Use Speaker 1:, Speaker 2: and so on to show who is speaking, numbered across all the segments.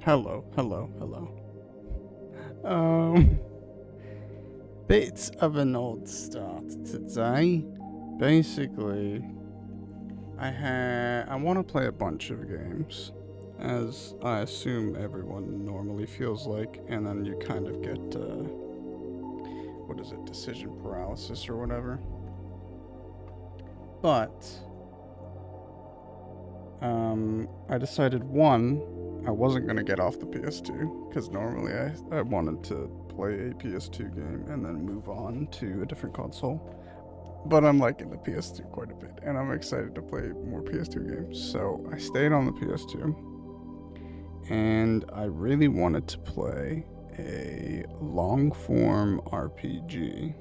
Speaker 1: Hello, hello, hello. Um, Bits of an old start today. Basically, I want to play a bunch of games, as I assume everyone normally feels like, and then you kind of get what is it, decision paralysis or whatever. But I decided one, I wasn't gonna get off the PS2 because normally I wanted to play a PS2 game and then move on to a different console. But I'm liking the PS2 quite a bit, and I'm excited to play more PS2 games. So I stayed on the PS2, and I really wanted to play a long form RPG.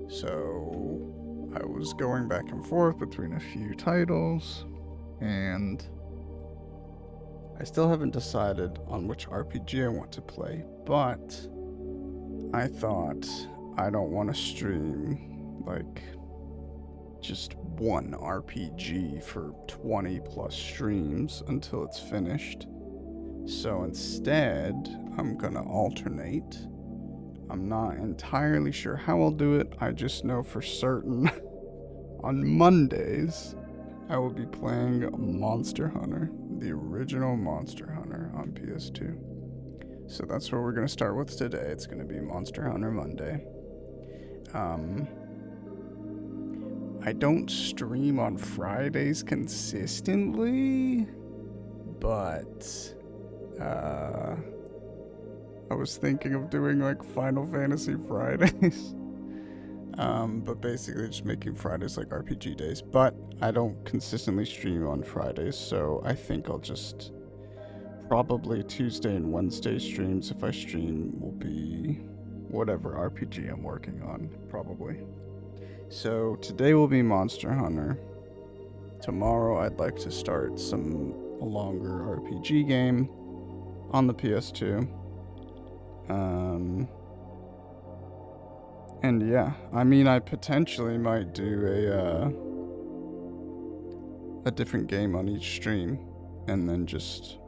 Speaker 1: So I was going back and forth between a few titles, and I still haven't decided on which RPG I want to play, but I thought I don't want to stream like just one RPG for 20 plus streams until it's finished. So instead, I'm gonna alternate. I'm not entirely sure how I'll do it, I just know for certain on Mondays I will be playing Monster Hunter, the original Monster Hunter on PS2. So that's what we're gonna start with today. It's gonna be Monster Hunter Monday. I don't stream on Fridays consistently, but I was thinking of doing like Final Fantasy Fridays. But basically just making Fridays like RPG days. But I don't consistently stream on Fridays, so I think I'll just probably Tuesday and Wednesday streams if I stream will be whatever RPG I'm working on, probably. So today will be Monster Hunter. Tomorrow I'd like to start some longer RPG game on the PS2. And yeah, I mean, I potentially might do a different game on each stream, and then just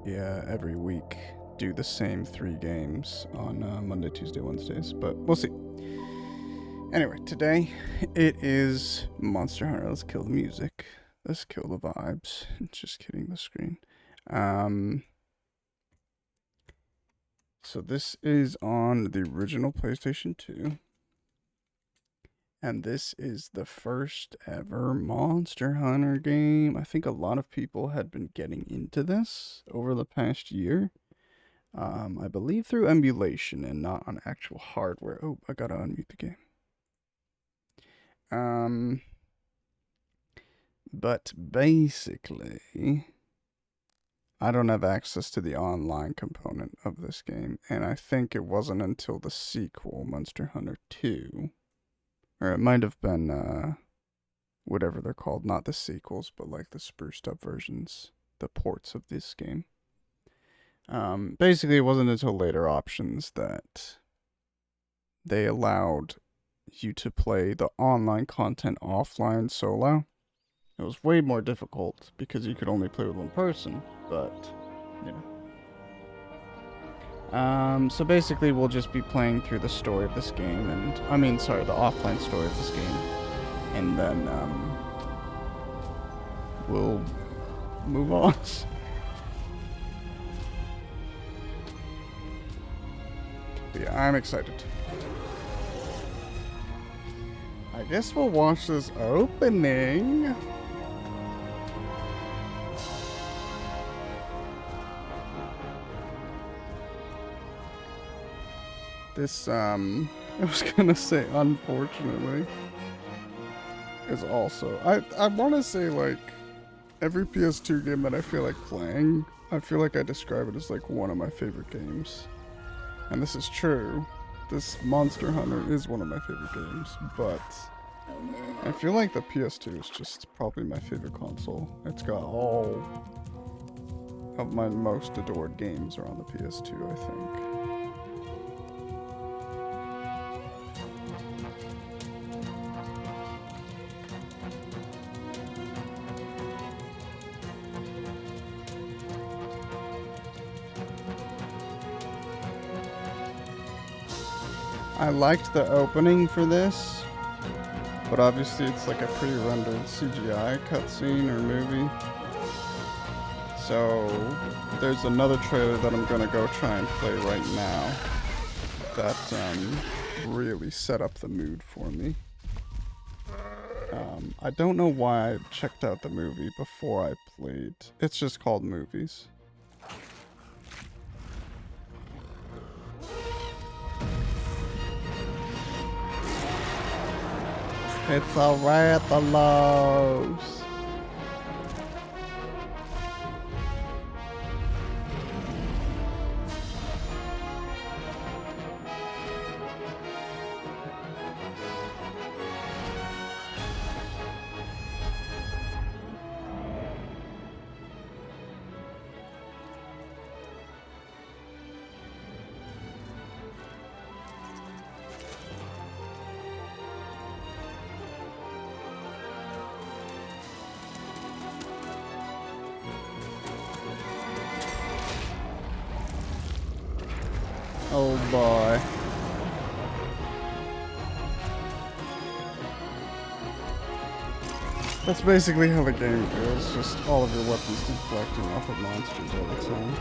Speaker 1: every week do the same 3 games on Monday, Tuesday, Wednesdays. But we'll see. Anyway, today it is Monster Hunter. Let's kill the music. Let's kill the vibes. Just kidding, the screen. So this is on the original PlayStation 2. And this is the first ever Monster Hunter game. I think a lot of people had been getting into this over the past year. I believe through emulation and not on actual hardware. Oh, I gotta unmute the game. But basically, I don't have access to the online component of this game, and I think it wasn't until the sequel, Monster Hunter 2, or it might have been, whatever they're called, not the sequels, but like the spruced up versions, the ports of this game. Basically, it wasn't until later options that they allowed you to play the online content offline solo. It was way more difficult because you could only play with one person, but so basically we'll just be playing through the story of this game, and the offline story of this game, and then we'll move on. But yeah, I'm excited. I guess we'll watch this opening. This, I was gonna say, unfortunately, is also, I want to say, like, every PS2 game that I feel like playing, I feel like I describe it as, like, one of my favorite games. And this is true. This Monster Hunter is one of my favorite games, but I feel like the PS2 is just probably my favorite console. It's got all of my most adored games are on the PS2, I think. I liked the opening for this, but obviously it's like a pre-rendered CGI cutscene or movie. So there's another trailer that I'm gonna go try and play right now that really set up the mood for me. I don't know why I checked out the movie before I played. It's just called Movies. It's a Rathalos. Oh boy. That's basically how the game feels, just all of your weapons deflecting off of monsters all the time.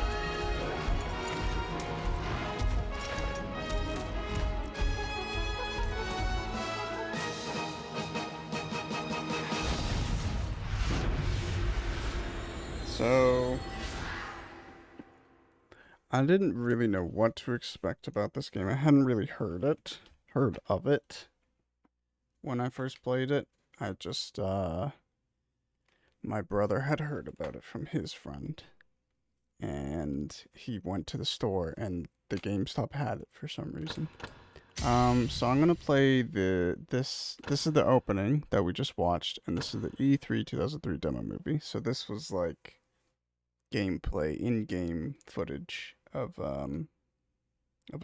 Speaker 1: So I didn't really know what to expect about this game. I hadn't really heard of it when I first played it. I just my brother had heard about it from his friend, and he went to the store and the GameStop had it for some reason. So I'm gonna play this is the opening that we just watched, and this is the E3 2003 demo movie. So this was like gameplay, in-game footage of a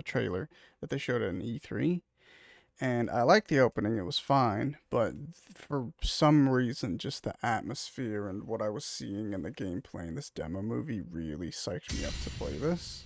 Speaker 1: trailer that they showed at an E3. And I liked the opening, it was fine, but for some reason, just the atmosphere and what I was seeing in the gameplay in this demo movie really psyched me up to play this.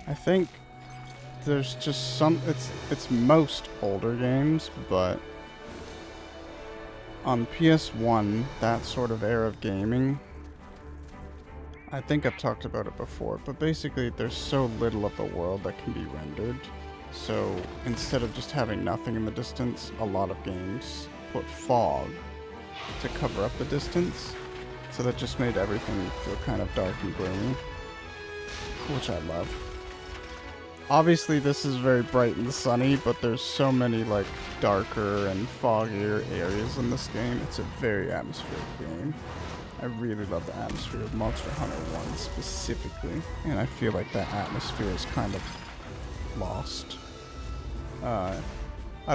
Speaker 1: I think there's just some it's most older games, but on PS1, that sort of era of gaming, I think I've talked about it before, but basically there's so little of the world that can be rendered. So instead of just having nothing in the distance, a lot of games put fog to cover up the distance. So that just made everything feel kind of dark and gloomy, which I love. Obviously this is very bright and sunny, but there's so many like darker and foggier areas in this game. It's a very atmospheric game. I really love the atmosphere of Monster Hunter 1 specifically, and I feel like that atmosphere is kind of lost. I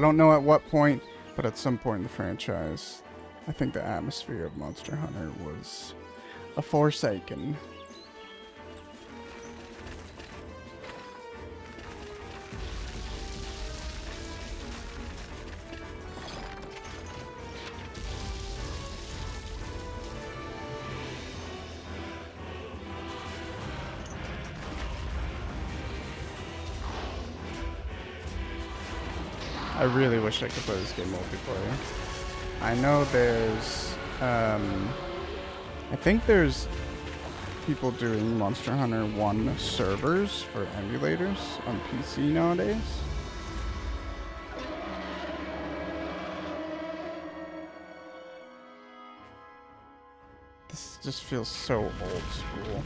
Speaker 1: don't know at what point, but at some point in the franchise, I think the atmosphere of Monster Hunter was a forsaken. I really wish I could play this game multiplayer. I know there's, I think there's people doing Monster Hunter 1 servers for emulators on PC nowadays. This just feels so old school.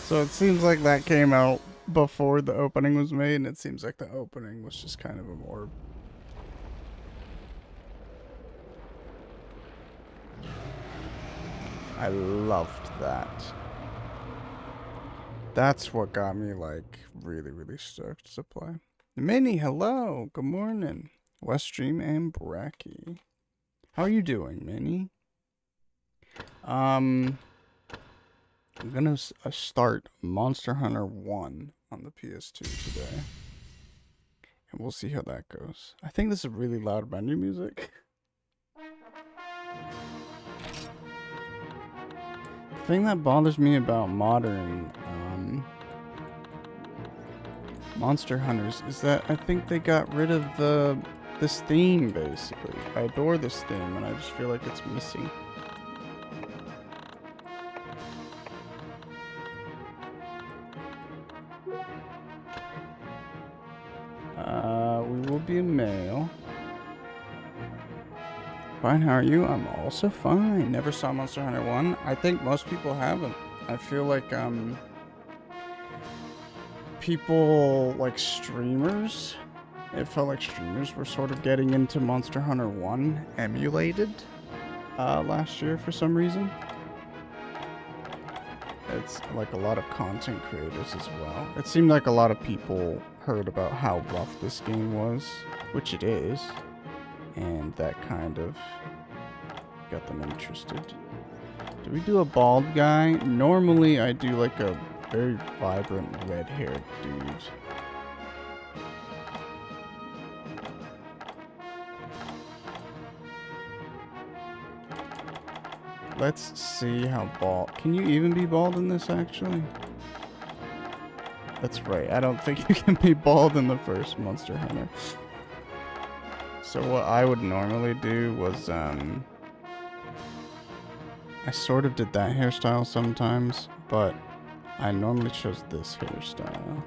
Speaker 1: So it seems like that came out before the opening was made, and it seems like the opening was just kind of a more... I loved that. That's what got me, like, really, really stoked to play. Minnie, hello. Good morning. Weststream and Bracky. How are you doing, Minnie? I'm gonna start Monster Hunter 1 on the PS2 today. And we'll see how that goes. I think this is really loud menu music. The thing that bothers me about modern Monster Hunters is that I think they got rid of this theme, basically. I adore this theme, and I just feel like it's missing. We will be a male. Fine, how are you? I'm also fine. Never saw Monster Hunter 1. I think most people haven't. I feel like, people, like streamers, it felt like streamers were sort of getting into Monster Hunter 1 emulated, last year for some reason. It's like a lot of content creators as well. It seemed like a lot of people heard about how rough this game was, which it is, and that kind of got them interested. Do we do a bald guy? Normally I do like a very vibrant red-haired dude. Let's see how bald... Can you even be bald in this, actually? That's right. I don't think you can be bald in the first Monster Hunter. So what I would normally do was, I sort of did that hairstyle sometimes, but I normally chose this hairstyle.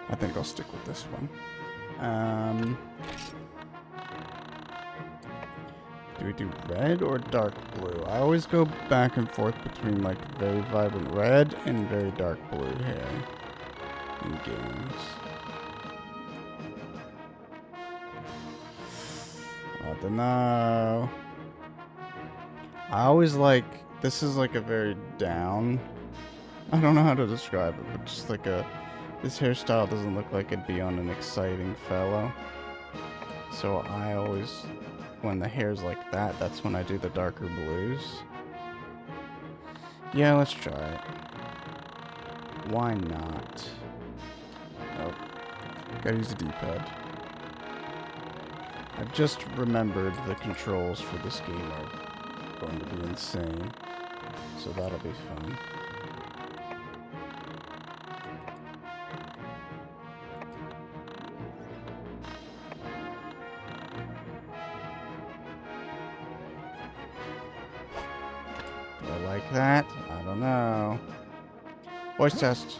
Speaker 1: I think I'll stick with this one. Do we do red or dark blue? I always go back and forth between like very vibrant red and very dark blue hair in games. I don't know. I always like, this is like a very down, I don't know how to describe it, but just like this hairstyle doesn't look like it'd be on an exciting fellow. So I always, when the hair's like that, that's when I do the darker blues. Yeah, let's try it. Why not? Oh, gotta use the D-pad. I've just remembered the controls for this game are going to be insane, so that'll be fun. Do I like that? I don't know. Voice test.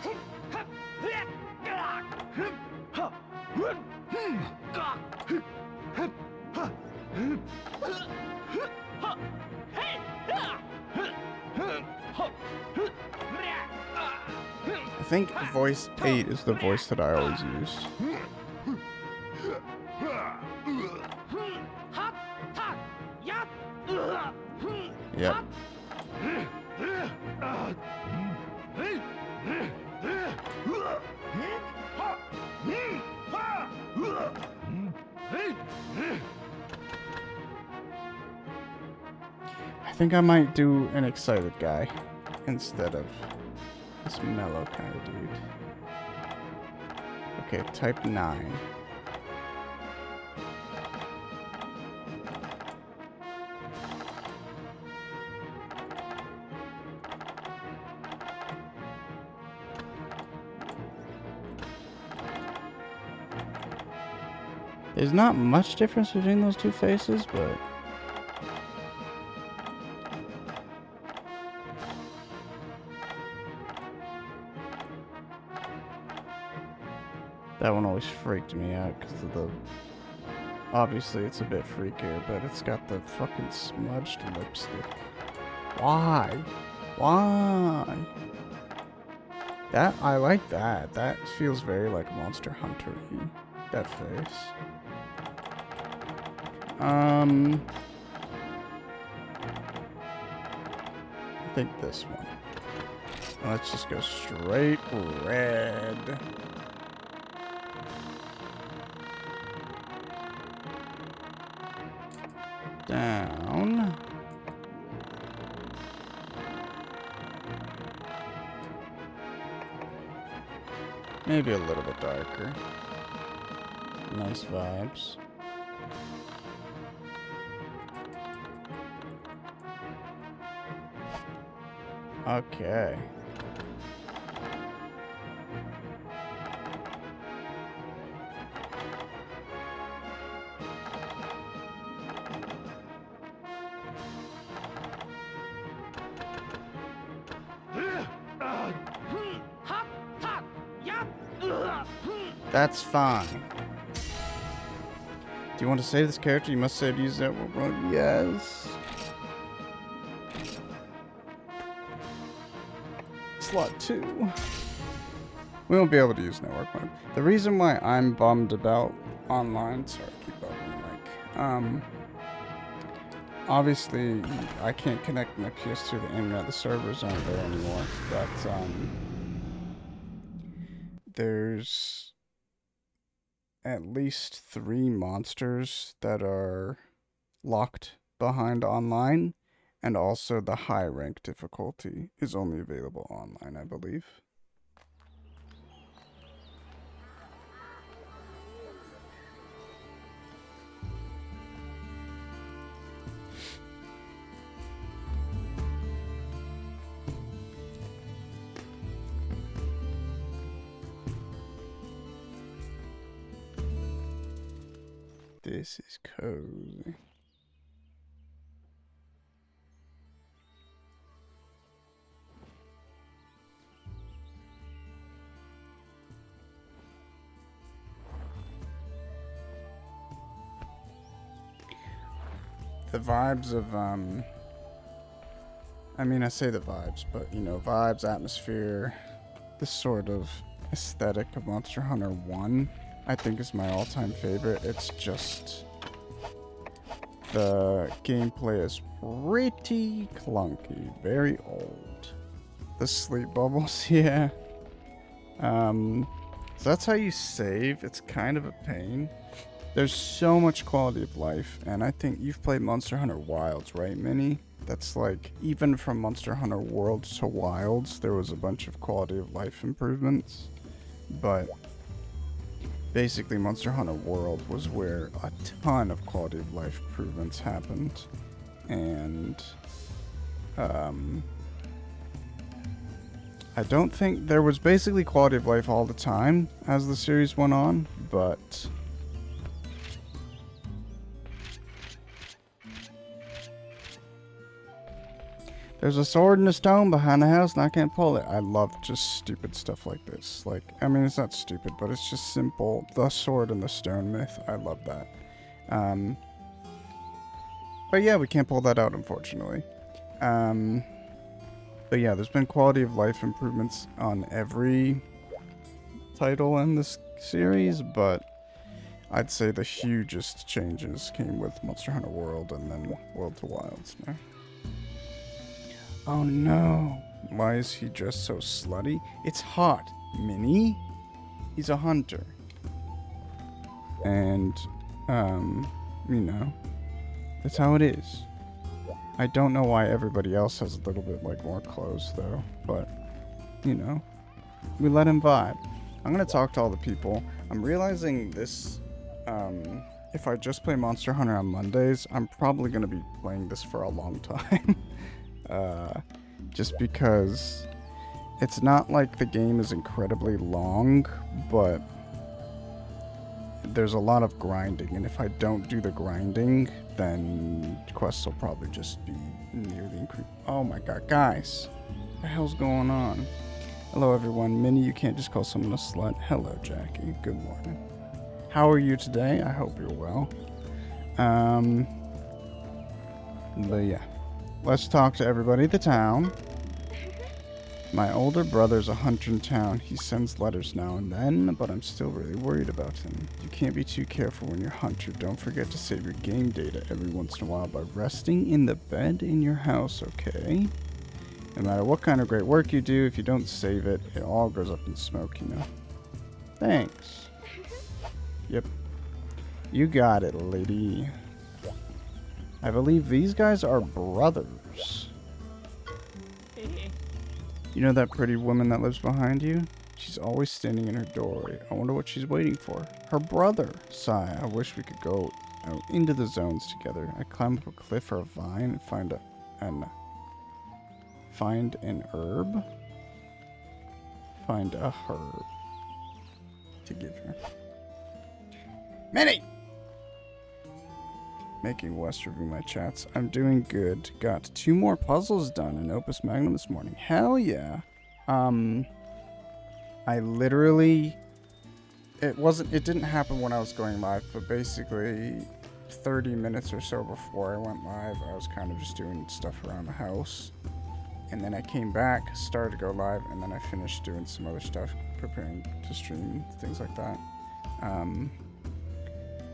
Speaker 1: I think voice 8 is the voice that I always use. Yep. I think I might do an excited guy instead of this mellow kind of dude. Okay, type 9. There's not much difference between those two faces, but... That one always freaked me out because of the... Obviously, it's a bit freakier, but it's got the fucking smudged lipstick. Why? Why? That, I like that. That feels very like Monster Hunter-y. That face. I think this one. Let's just go straight red. Down. Maybe a little bit darker. Nice vibes. Okay. That's fine. Do you want to save this character? You must save to use that world. Yes. Slot 2. We won't be able to use network mode. The reason why I'm bummed about online... Sorry, keep up on the mic. Obviously, I can't connect my PS2 to the internet. The servers aren't there anymore. But, there's at least 3 monsters that are locked behind online, and also the high rank difficulty is only available online, I believe. This is cozy. The vibes of, I mean, I say the vibes, but, you know, vibes, atmosphere, this sort of aesthetic of Monster Hunter 1, I think is my all-time favorite. It's just... the gameplay is pretty clunky, very old. The sleep bubbles, yeah. So that's how you save. It's kind of a pain. There's so much quality of life, and I think you've played Monster Hunter Wilds, right, Minnie? That's like, even from Monster Hunter Worlds to Wilds, there was a bunch of quality of life improvements. But basically, Monster Hunter World was where a ton of quality of life improvements happened. And, I don't think there was basically quality of life all the time as the series went on, but... There's a sword and a stone behind the house and I can't pull it. I love just stupid stuff like this. Like, I mean, it's not stupid, but it's just simple. The sword and the stone myth. I love that. But yeah, we can't pull that out, unfortunately. But yeah, there's been quality of life improvements on every title in this series, but I'd say the hugest changes came with Monster Hunter World and then World to Wilds now. Oh no. Why is he dressed so slutty? It's hot, Minnie. He's a hunter. And, you know, that's how it is. I don't know why everybody else has a little bit, like, more clothes, though. But, you know, we let him vibe. I'm gonna talk to all the people. I'm realizing this, if I just play Monster Hunter on Mondays, I'm probably gonna be playing this for a long time. Just because it's not like the game is incredibly long, but there's a lot of grinding, and if I don't do the grinding, then quests will probably just be nearly increased. Oh my god, guys, what the hell's going on? Hello, everyone. Minnie, you can't just call someone a slut. Hello, Jackie. Good morning. How are you today? I hope you're well. But yeah. Let's talk to everybody at the town. My older brother's a hunter in town. He sends letters now and then, but I'm still really worried about him. You can't be too careful when you're a hunter. Don't forget to save your game data every once in a while by resting in the bed in your house, okay? No matter what kind of great work you do, if you don't save it, it all goes up in smoke, you know? Thanks. Yep. You got it, lady. I believe these guys are brothers. You know that pretty woman that lives behind you? She's always standing in her doorway. I wonder what she's waiting for. Her brother. Sigh, I wish we could go out into the zones together. I climb up a cliff or a vine and find an herb. Find a herb to give her. Minnie! Making West review my chats. I'm doing good. Got 2 more puzzles done in Opus Magnum this morning. Hell yeah. I literally... It didn't happen when I was going live, but basically 30 minutes or so before I went live, I was kind of just doing stuff around the house. And then I came back, started to go live, and then I finished doing some other stuff, preparing to stream, things like that.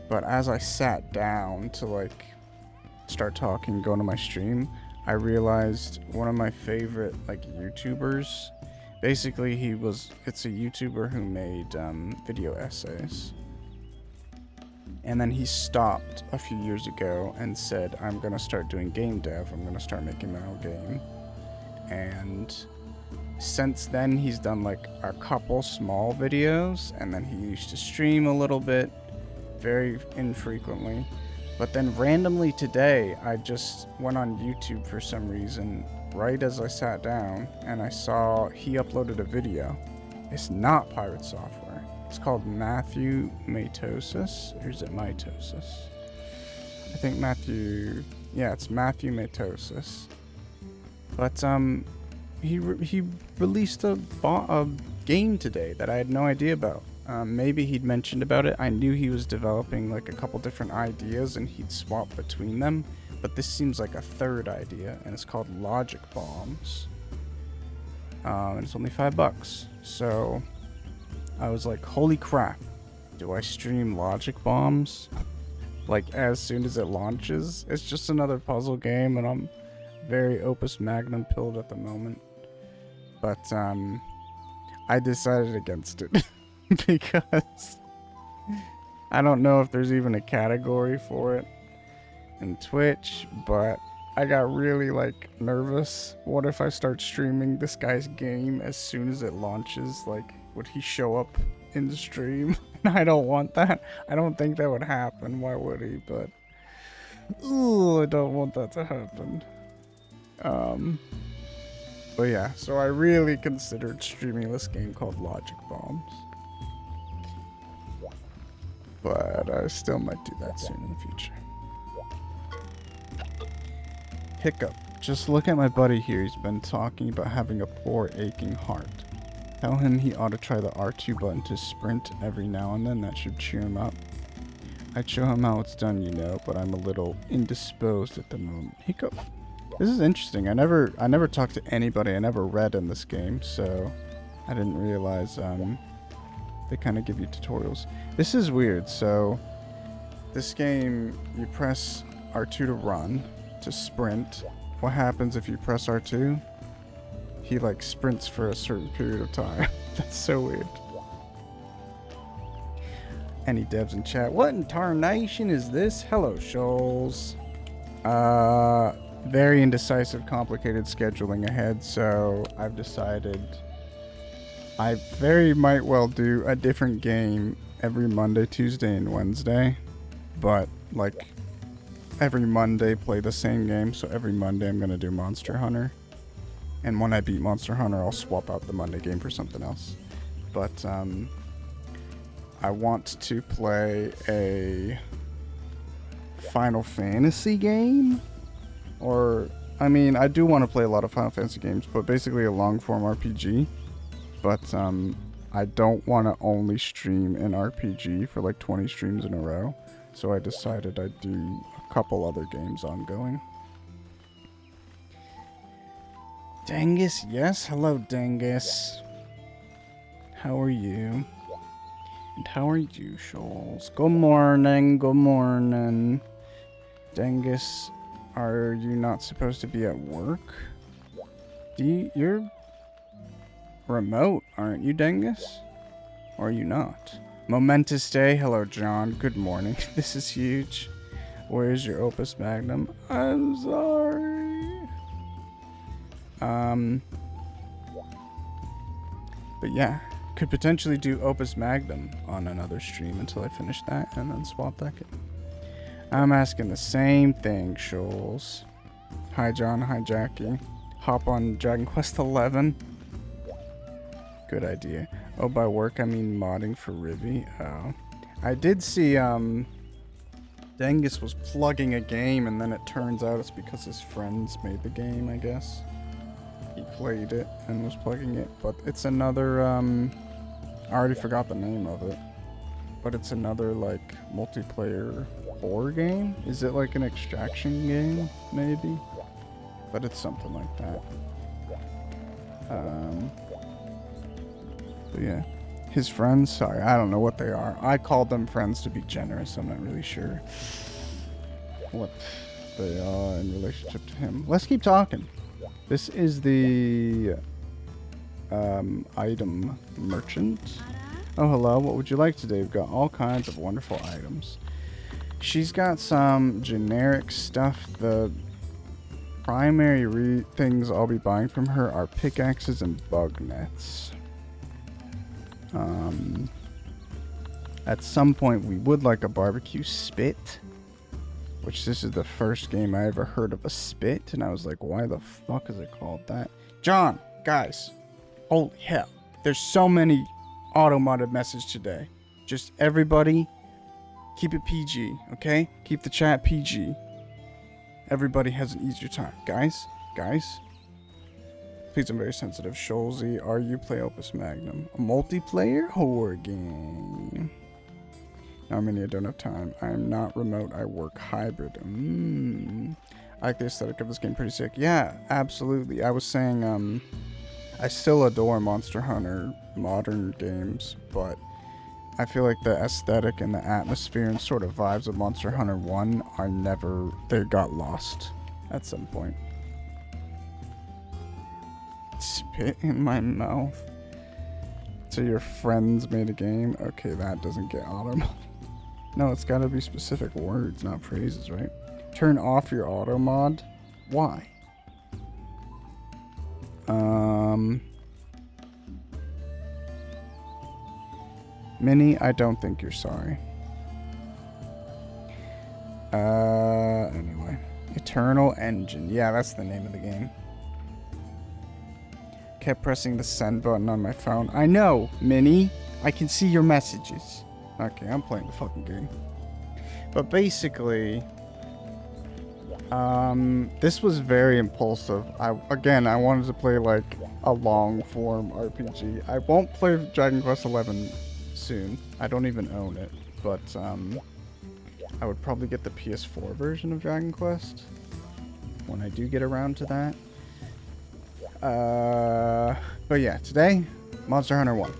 Speaker 1: But as I sat down to like start talking, go into my stream, I realized one of my favorite like YouTubers, basically it's a YouTuber who made video essays. And then he stopped a few years ago and said, I'm gonna start doing game dev, I'm gonna start making my own game. And since then he's done like a couple small videos, and then he used to stream a little bit, very infrequently. But then randomly today, I just went on YouTube for some reason, right as I sat down, and I saw he uploaded a video. It's not Pirate Software. It's called Matthew Matosis, or is it Mitosis? I think it's Matthew Matosis. But he released a game today that I had no idea about. Maybe he'd mentioned about it. I knew he was developing like a couple different ideas and he'd swap between them, but this seems like a third idea, and it's called Logic Bombs. And it's only $5. So I was like, holy crap, do I stream Logic Bombs like as soon as it launches? It's just another puzzle game, and I'm very Opus Magnum pilled at the moment. But I decided against it. Because I don't know if there's even a category for it in Twitch, but I got really like nervous. What if I start streaming this guy's game as soon as it launches? Like, would he show up in the stream? I don't want that. I don't think that would happen. Why would he? But ooh, I don't want that to happen. But yeah, so I really considered streaming this game called Logic Bombs. But I still might do that soon in the future. Hiccup. Just look at my buddy here. He's been talking about having a poor aching heart. Tell him he ought to try the R2 button to sprint every now and then. That should cheer him up. I'd show him how it's done, you know, but I'm a little indisposed at the moment. Hiccup. This is interesting. I never talked to anybody. I never read in this game, so I didn't realize they kind of give you tutorials. This is weird. So this game, you press R2 to run, to sprint. What happens if you press R2? He like sprints for a certain period of time. That's so weird. Any devs in chat? What in tarnation is this? Hello, Shoals. Very indecisive, complicated scheduling ahead, so I've decided I very might well do a different game every Monday, Tuesday, and Wednesday. But, like, every Monday play the same game, so every Monday I'm going to do Monster Hunter. And when I beat Monster Hunter, I'll swap out the Monday game for something else. But, I want to play a Final Fantasy game. Or, I mean, I do want to play a lot of Final Fantasy games, but basically a long-form RPG. but I don't want to only stream an RPG for like 20 streams in a row. So I decided I'd do a couple other games ongoing. Dangus, yes. Hello, Dangus. How are you? And how are you, Shoals? Good morning, good morning. Dangus, are you not supposed to be at work? You're remote, aren't you, Dangus? Or are you not? Momentous day. Hello, John. Good morning. This is huge. Where's your opus magnum? I'm sorry. But yeah, could potentially do opus magnum on another stream until I finish that and then swap that in. I'm asking the same thing, Shoals. Hi, John. Hi, Jackie. Hop on Dragon Quest 11. Good idea. Oh, by work, I mean modding for Rivi. Oh. I did see, Dangus was plugging a game, and then it turns out it's because his friends made the game, I guess. He played it and was plugging it, but it's another, I already forgot the name of it. But it's another, like, multiplayer horror game? Is it like an extraction game, maybe? But it's something like that. But yeah. His friends, sorry, I don't know what they are. I called them friends to be generous. I'm not really sure what they are in relationship to him. Let's keep talking. This is the item merchant. Oh, hello. What would you like today? We've got all kinds of wonderful items. She's got some generic stuff. The primary things I'll be buying from her are pickaxes and bug nets. At some point, we would like a barbecue spit. Which this is the first game I ever heard of a spit. And I was like, why the fuck is it called that? John, guys. Holy hell. There's so many auto-modded messages today. Just everybody, keep it PG, okay? Keep the chat PG. Everybody has an easier time. Guys. Please, I'm very sensitive. Sholzy, are you play Opus Magnum? A multiplayer horror game. Now, I don't have time. I am not remote. I work hybrid. I like the aesthetic of this game. Pretty sick. Yeah, absolutely. I was saying, I still adore Monster Hunter modern games, but I feel like the aesthetic and the atmosphere and sort of vibes of Monster Hunter 1 are never... They got lost at some point. Spit in my mouth. So your friends made a game? Okay, that doesn't get auto. No, it's gotta be specific words, not phrases, right? Turn off your auto mod? Why? Minnie, I don't think you're sorry. Anyway. Eternal Engine. Yeah, that's the name of the game. Kept pressing the send button on my phone. I know, Minnie. I can see your messages. Okay, I'm playing the fucking game. But basically, this was very impulsive. I wanted to play like a long form RPG. I won't play Dragon Quest 11 soon. I don't even own it, but I would probably get the PS4 version of Dragon Quest when I do get around to that. But yeah, today, Monster Hunter 1.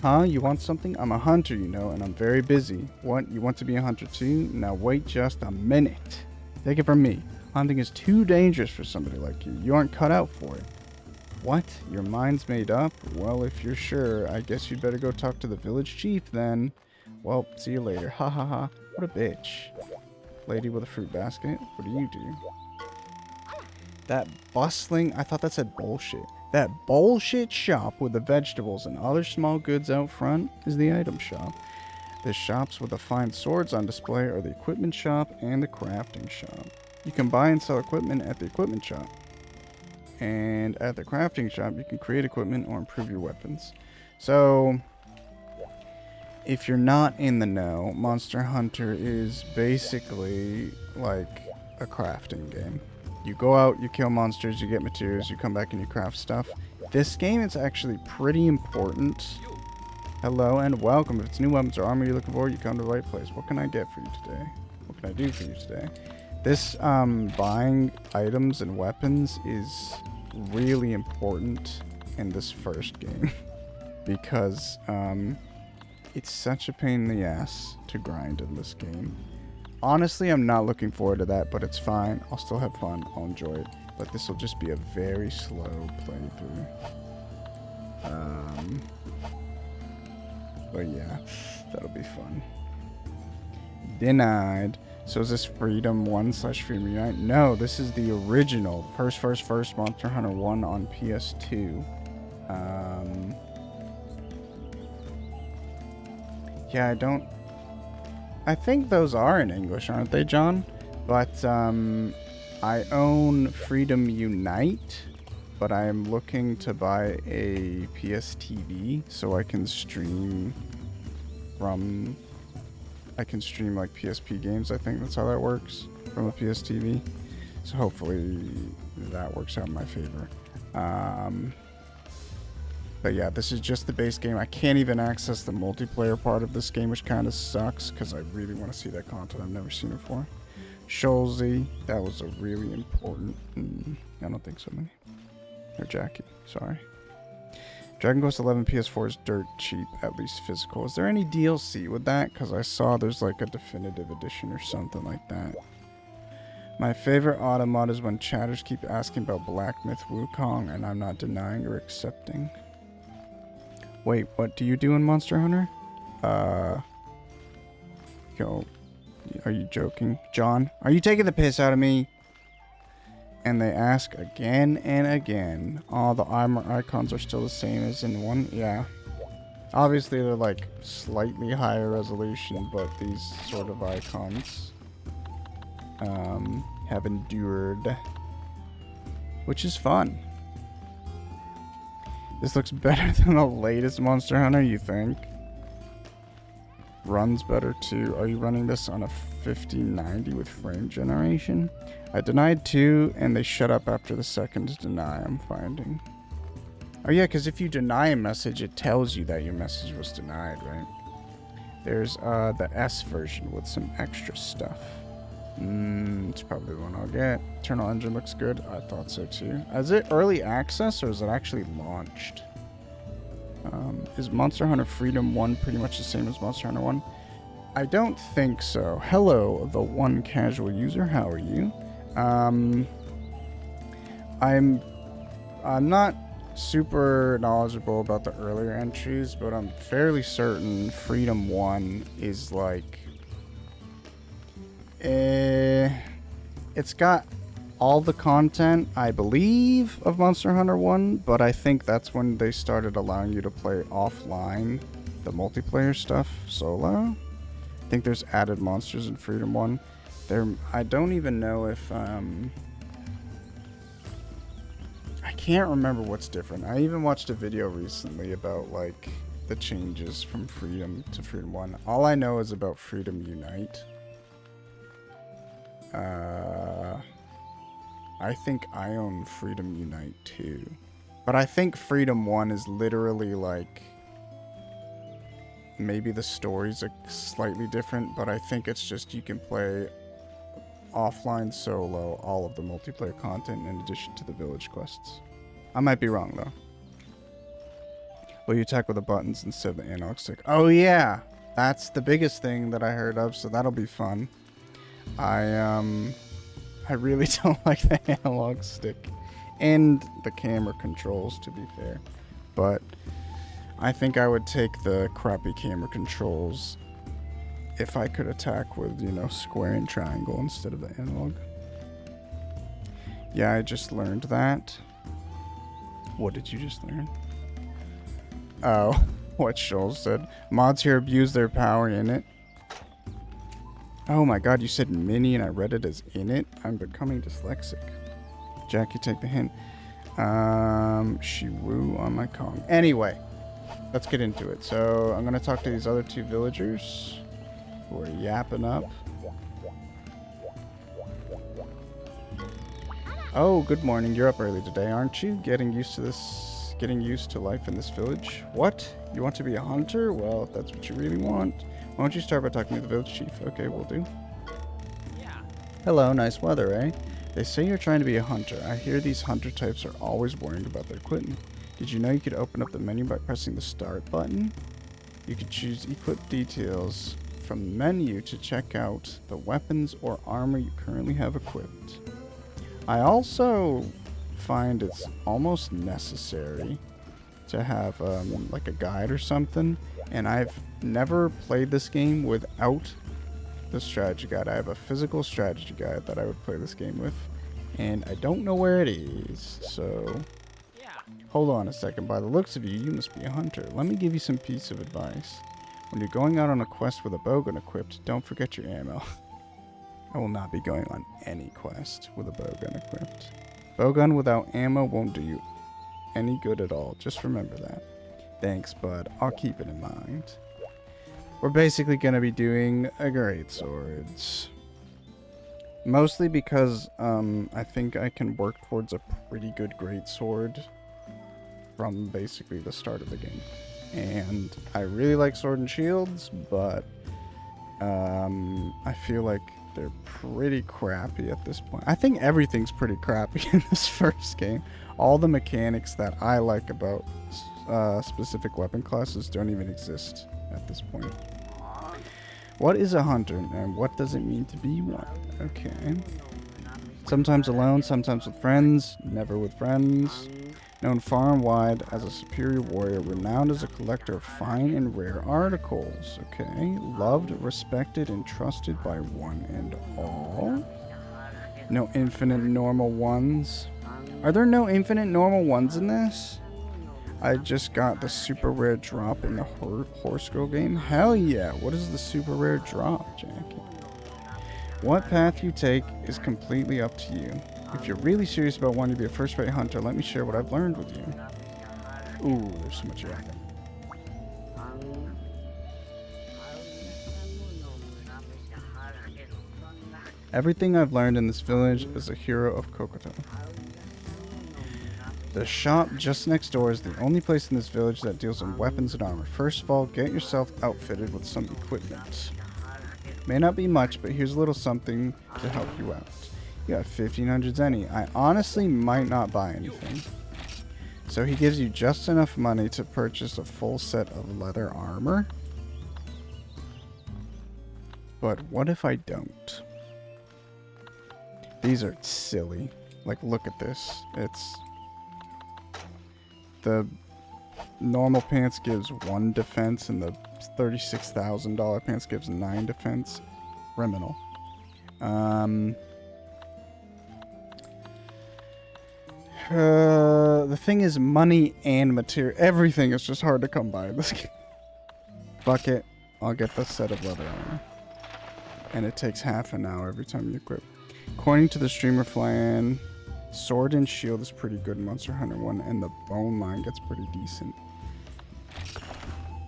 Speaker 1: Huh? You want something? I'm a hunter, you know, and I'm very busy. What? You want to be a hunter too? Now wait just a minute. Take it from me. Hunting is too dangerous for somebody like you. You aren't cut out for it. What? Your mind's made up? Well, if you're sure, I guess you'd better go talk to the village chief then. Well, see you later. Ha ha ha. What a bitch. Lady with a fruit basket. What do you do? That bustling... I thought that said bullshit. That bullshit shop with the vegetables and other small goods out front is the item shop. The shops with the fine swords on display are the equipment shop and the crafting shop. You can buy and sell equipment at the equipment shop. And at the crafting shop, you can create equipment or improve your weapons. So, if you're not in the know, Monster Hunter is basically like a crafting game. You go out, you kill monsters, you get materials, you come back and you craft stuff. This game is actually pretty important. Hello and welcome. If it's new weapons or armor you're looking for, you come to the right place. What can I get for you today? What can I do for you today? This buying items and weapons is really important in this first game because it's such a pain in the ass to grind in this game. Honestly, I'm not looking forward to that, but it's fine. I'll still have fun. I'll enjoy it. But this will just be a very slow playthrough. But yeah, that'll be fun. Denied. So is this Freedom 1/Freedom Unite? No, this is the original. First Monster Hunter 1 on PS2. Yeah, I think those are in English, aren't they, John? But, I own Freedom Unite, but I am looking to buy a PS TV so I can stream like PSP games. I think that's how that works from a PS TV. So hopefully that works out in my favor. But yeah, this is just the base game. I can't even access the multiplayer part of this game, which kind of sucks because I really want to see that content I've never seen before. Scholzy, that was a really important. I don't think so many. Or Jackie, sorry. Dragon Quest XI PS4 is dirt cheap, at least physical. Is there any DLC with that? Because I saw there's like a definitive edition or something like that. My favorite automod is when chatters keep asking about Black Myth Wukong and I'm not denying or accepting. Wait, what do you do in Monster Hunter? Yo, are you joking? John, are you taking the piss out of me? And they ask again and again. All the armor icons are still the same as in one. Yeah. Obviously, they're like slightly higher resolution, but these sort of icons have endured, which is fun. This looks better than the latest Monster Hunter, you think? Runs better too. Are you running this on a 5090 with frame generation? I denied 2 and they shut up after the second deny, I'm finding. Oh yeah, because if you deny a message, it tells you that your message was denied, right? There's the S version with some extra stuff. It's probably the one I'll get. Eternal Engine looks good. I thought so too. Is it early access or is it actually launched? Is Monster Hunter Freedom 1 pretty much the same as Monster Hunter 1? I don't think so. Hello, the one casual user. How are you? I'm not super knowledgeable about the earlier entries, but I'm fairly certain Freedom 1 is like it's got all the content, I believe, of Monster Hunter 1, but I think that's when they started allowing you to play offline the multiplayer stuff solo. I think there's added monsters in Freedom 1. I don't even know if I can't remember what's different. I even watched a video recently about like the changes from Freedom to Freedom 1. All I know is about Freedom Unite. I think I own Freedom Unite 2. But I think Freedom 1 is literally like, maybe the stories are slightly different, but I think it's just you can play offline solo all of the multiplayer content in addition to the village quests. I might be wrong though. Will you attack with the buttons instead of the analog stick? Oh yeah, that's the biggest thing that I heard of, so that'll be fun. I really don't like the analog stick and the camera controls, to be fair, but I think I would take the crappy camera controls if I could attack with, you know, square and triangle instead of the analog. Yeah, I just learned that. What did you just learn? Oh, what Shoals said. Mods here abuse their power in it. Oh my god, you said mini and I read it as in it? I'm becoming dyslexic. Jackie, take the hint. She woo on my Kong. Anyway, let's get into it. So, I'm gonna talk to these other two villagers who are yapping up. Oh, good morning. You're up early today, aren't you? Getting used to this getting used to life in this village. What? You want to be a hunter? Well, if that's what you really want, why don't you start by talking to the village chief? Okay, will do. Hello, nice weather, eh? They say you're trying to be a hunter. I hear these hunter types are always worrying about their equipment. Did you know you could open up the menu by pressing the start button? You could choose equip details from the menu to check out the weapons or armor you currently have equipped. I also find it's almost necessary to have like a guide or something, and I've never played this game without the strategy guide. I have a physical strategy guide that I would play this game with, and I don't know where it is, so hold on a second. By the looks of you, you must be a hunter. Let me give you some piece of advice. When you're going out on a quest with a bowgun equipped, don't forget your ammo. I will not be going on any quest with a bowgun equipped. Bowgun without ammo won't do you any good at all. Just remember that. Thanks, bud. I'll keep it in mind. We're basically going to be doing a great swords. Mostly because I think I can work towards a pretty good great sword from basically the start of the game. And I really like sword and shields, but I feel like they're pretty crappy at this point. I think everything's pretty crappy in this first game. All the mechanics that I like about specific weapon classes don't even exist at this point. What is a hunter, and what does it mean to be one? Okay. Sometimes alone, sometimes with friends, never with friends. Known far and wide as a superior warrior, renowned as a collector of fine and rare articles. Okay. Loved, respected, and trusted by one and all. No infinite normal ones. Are there no infinite normal ones in this? I just got the super rare drop in the Horse Girl game. Hell yeah. What is the super rare drop, Jackie? What path you take is completely up to you. If you're really serious about wanting to be a first-rate hunter, let me share what I've learned with you. Ooh, there's so much here. Everything I've learned in this village is a hero of Kokoto. The shop just next door is the only place in this village that deals in weapons and armor. First of all, get yourself outfitted with some equipment. May not be much, but here's a little something to help you out. You got 1500 zenny. I honestly might not buy anything. So he gives you just enough money to purchase a full set of leather armor. But what if I don't? These are silly. Like, look at this. It's... The normal pants gives 1 defense, and the $36,000 pants gives 9 defense. Criminal. The thing is, money and material. Everything is just hard to come by in this game. Bucket. I'll get the set of leather armor. And it takes half an hour every time you equip. According to the streamer Flan, sword and shield is pretty good in Monster Hunter 1, and the bone line gets pretty decent.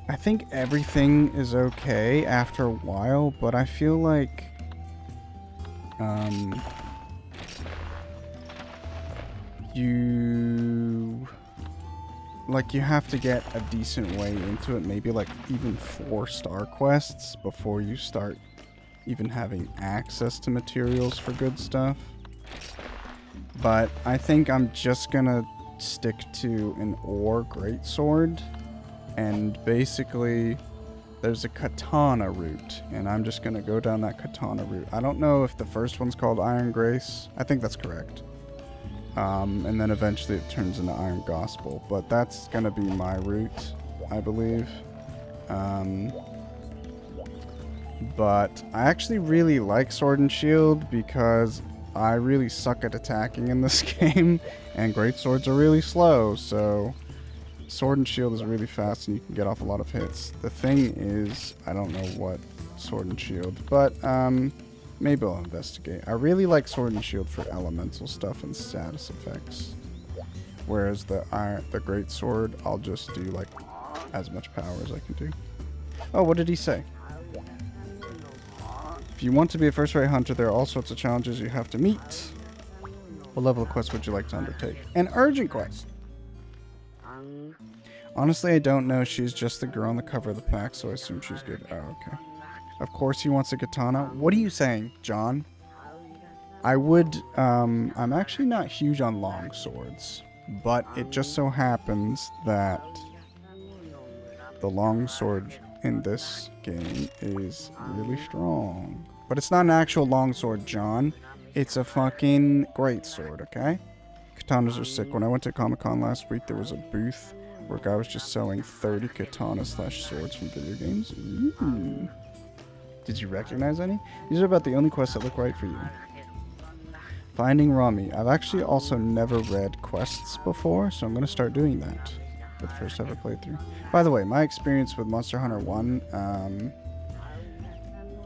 Speaker 1: I think everything is okay after a while, but I feel like you have to get a decent way into it, maybe like even 4-star quests before you start even having access to materials for good stuff. But I think I'm just gonna stick to an ore greatsword, and basically there's a katana route, and I'm just gonna go down that katana route. I don't know if the first one's called Iron Grace. I think that's correct. And then eventually it turns into Iron Gospel, but that's gonna be my route, I believe. But I actually really like Sword and Shield because I really suck at attacking in this game, and great swords are really slow, so Sword and Shield is really fast and you can get off a lot of hits. The thing is, I don't know what Sword and Shield, but maybe I'll investigate. I really like Sword and Shield for elemental stuff and status effects, whereas the great sword, I'll just do like as much power as I can do. Oh, what did he say? If you want to be a first-rate hunter, there are all sorts of challenges you have to meet. What level of quest would you like to undertake? An urgent quest. Honestly, I don't know. She's just the girl on the cover of the pack, so I assume she's good. Oh, okay. Of course he wants a katana. What are you saying, John? I would, I'm actually not huge on long swords, but it just so happens that the long sword in this game is really strong. But it's not an actual long sword, John. It's a fucking great sword, okay? Katanas are sick. When I went to Comic-Con last week, there was a booth where a guy was just selling 30 katana/swords from video games. Ooh. Did you recognize any? These are about the only quests that look right for you. Finding Rami. I've actually also never read quests before, so I'm going to start doing that for the first ever playthrough. By the way, my experience with Monster Hunter 1,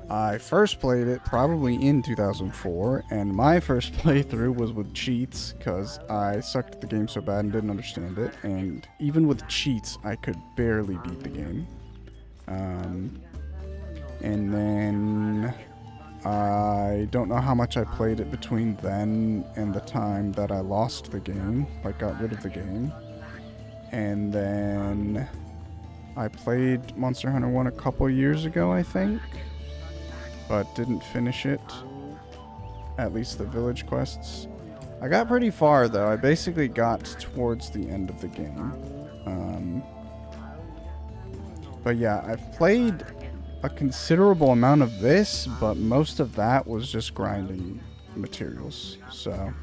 Speaker 1: I first played it probably in 2004, and my first playthrough was with cheats, because I sucked at the game so bad and didn't understand it, and even with cheats, I could barely beat the game. And then I don't know how much I played it between then and the time that I lost the game, like got rid of the game. And then I played Monster Hunter 1 a couple years ago, I think, but didn't finish it, at least the village quests. I got pretty far, though. I basically got towards the end of the game. But yeah, I've played a considerable amount of this, but most of that was just grinding materials. So,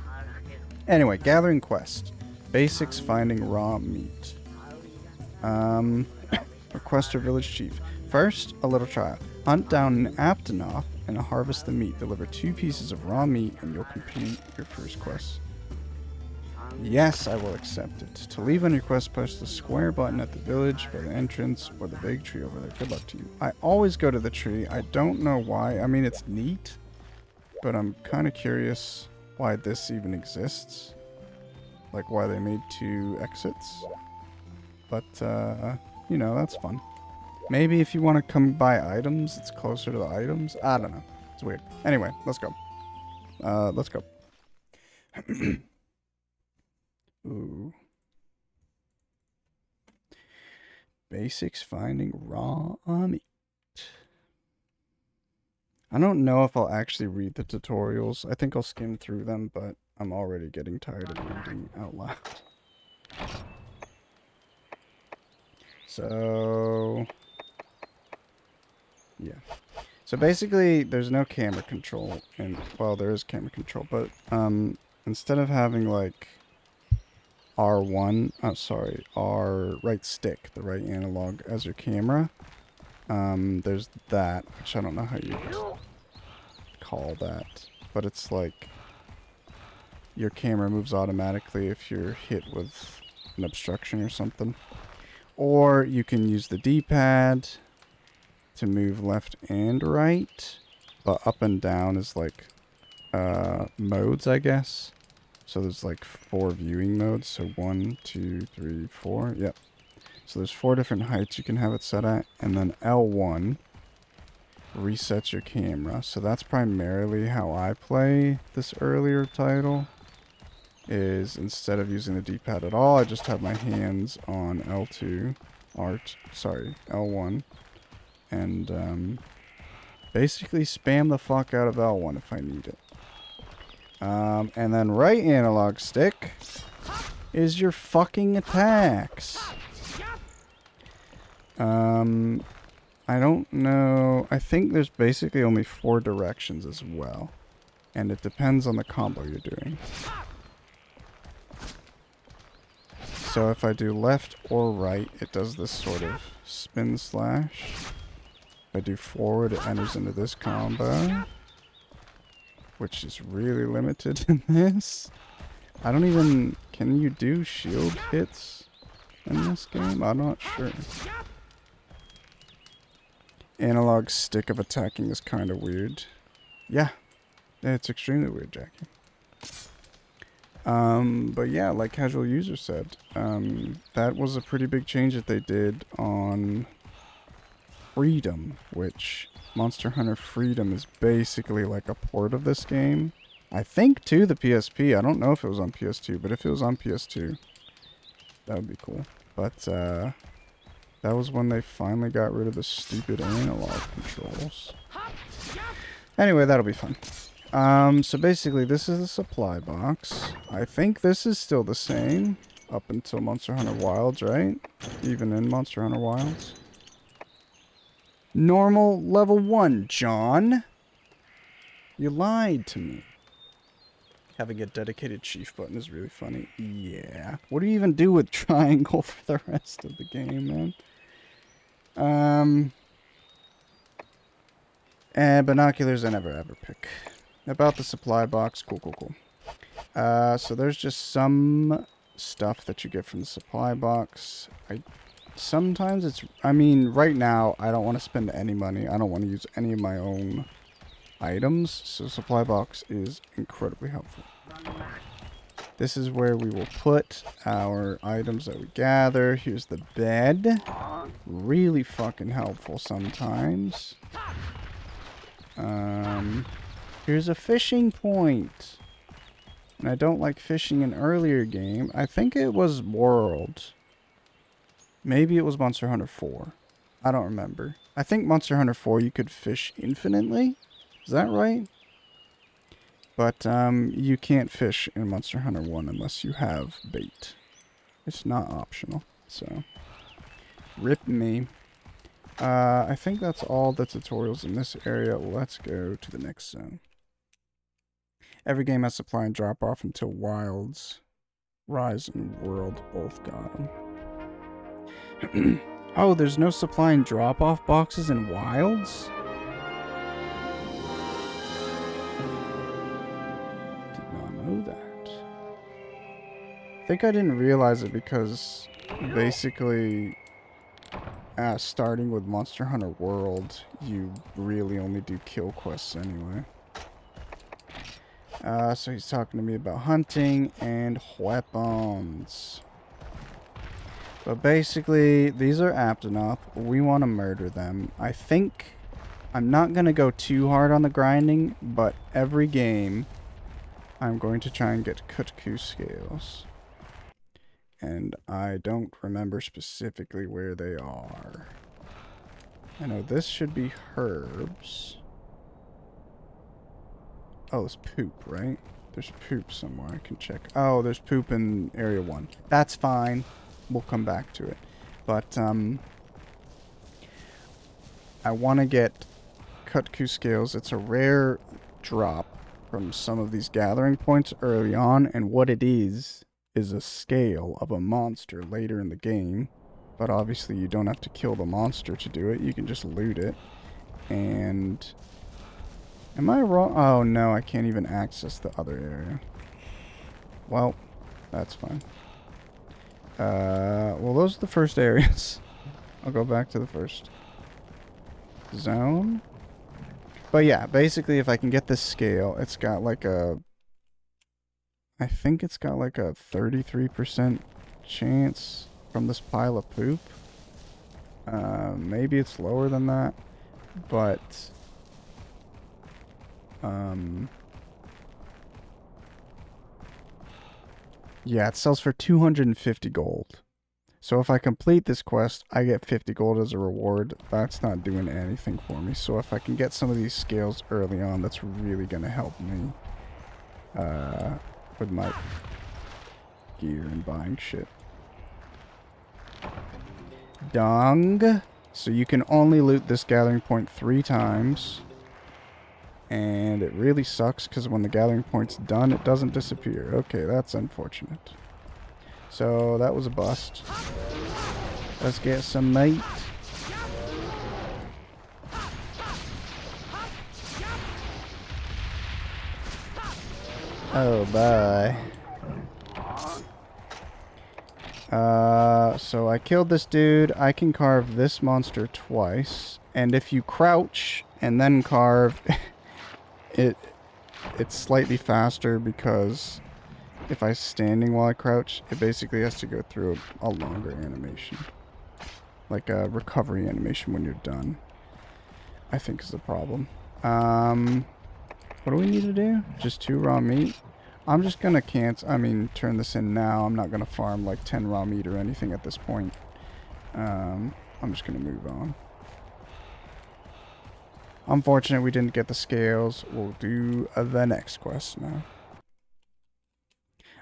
Speaker 1: anyway, gathering quest. Basics, finding raw meat. Request your village chief. First, a little trial. Hunt down an Aptonoth and harvest the meat. Deliver 2 pieces of raw meat and you'll complete your first quest. Yes, I will accept it. To leave on your quest, push the square button at the village by the entrance or the big tree over there. Good luck to you. I always go to the tree. I don't know why. I mean, it's neat, but I'm kind of curious why this even exists. Like, why they made 2 exits. But, you know, that's fun. Maybe if you want to come buy items, it's closer to the items. I don't know. It's weird. Anyway, let's go. Let's go. Ooh. Basics, finding raw meat. I don't know if I'll actually read the tutorials. I think I'll skim through them, but I'm already getting tired of reading out loud. So, yeah. So basically, there's no camera control, and, well, there is camera control, but, instead of having, like, R1, oh, sorry, R right stick, the right analog as your camera, there's that, which I don't know how you call that, but it's like, your camera moves automatically if you're hit with an obstruction or something. Or you can use the D-pad to move left and right, but up and down is like modes, I guess. So there's like 4 viewing modes. So 1, 2, 3, 4. Yep. So there's 4 different heights you can have it set at, and then L1 resets your camera. So that's primarily how I play this earlier title. Is instead of using the D-pad at all, I just have my hands on L2, L1, and basically spam the fuck out of L1 if I need it. And then right analog stick is your fucking attacks. I don't know. I think there's basically only 4 directions as well, and it depends on the combo you're doing. So if I do left or right, it does this sort of spin slash. If I do forward, it enters into this combo, which is really limited in this. I don't even... Can you do shield hits in this game? I'm not sure. Analog stick of attacking is kind of weird. Yeah, it's extremely weird, Jackie. But yeah, like Casual User said, that was a pretty big change that they did on Freedom, which Monster Hunter Freedom is basically like a port of this game. I think to the PSP. I don't know if it was on PS2, but if it was on PS2, that would be cool. But, that was when they finally got rid of the stupid analog controls. Anyway, that'll be fun. So basically, this is a supply box. I think this is still the same up until Monster Hunter Wilds, right? Even in Monster Hunter Wilds. Normal level 1, John. You lied to me. Having a dedicated chief button is really funny. Yeah. What do you even do with triangle for the rest of the game, man? And binoculars I never ever pick. About the supply box, cool. So there's just some stuff that you get from the supply box. Sometimes it's, I mean, right now I don't want to spend any money. I don't want to use any of my own items, so supply box is incredibly helpful. This is where we will put our items that we gather. Here's the bed. Really fucking helpful sometimes. Here's a fishing point. And I don't like fishing in earlier game. I think it was World. Maybe it was Monster Hunter 4. I don't remember. I think Monster Hunter 4 you could fish infinitely. Is that right? But you can't fish in Monster Hunter 1 unless you have bait. It's not optional. So, rip me. I think that's all the tutorials in this area. Let's go to the next zone. Every game has supply and drop off until Wilds. Rise and World both got them. Oh, there's no supply and drop off boxes in Wilds? Did not know that. I think I didn't realize it because basically starting with Monster Hunter World, you really only do kill quests anyway. So he's talking to me about hunting and weapons. But basically, these are apt enough. We want to murder them. I think I'm not going to go too hard on the grinding, but every game I'm going to try and get Kutku scales. And I don't remember specifically where they are. I know this should be herbs. Oh, it's poop, right? There's poop somewhere. I can check. Oh, there's poop in Area 1. That's fine. We'll come back to it. But, I want to get Kutku scales. It's a rare drop from some of these gathering points early on. And what it is a scale of a monster later in the game. But obviously you don't have to kill the monster to do it. You can just loot it. And... am I wrong? Oh, no, I can't even access the other area. Well, that's fine. Well, those are the first areas. I'll go back to the first zone. But yeah, basically, if I can get this scale, it's got like a... I think it's got like a 33% chance from this pile of poop. Maybe it's lower than that. But... yeah, it sells for 250 gold. So if I complete this quest, I get 50 gold as a reward. That's not doing anything for me. So if I can get some of these scales early on, that's really going to help me with my gear and buying shit. Dung. So you can only loot this gathering point 3 times. And it really sucks because when the gathering point's done, it doesn't disappear. Okay, that's unfortunate. So that was a bust. Let's get some meat. Oh, bye. So I killed this dude. I can carve this monster twice. And if you crouch and then carve... It's slightly faster because if I'm standing while I crouch, it basically has to go through a longer animation. Like a recovery animation when you're done. I think is the problem. What do we need to do? Just 2 raw meat? I'm just gonna turn this in now. I'm not gonna farm like 10 raw meat or anything at this point. I'm just gonna move on. Unfortunate we didn't get the scales. We'll do the next quest now.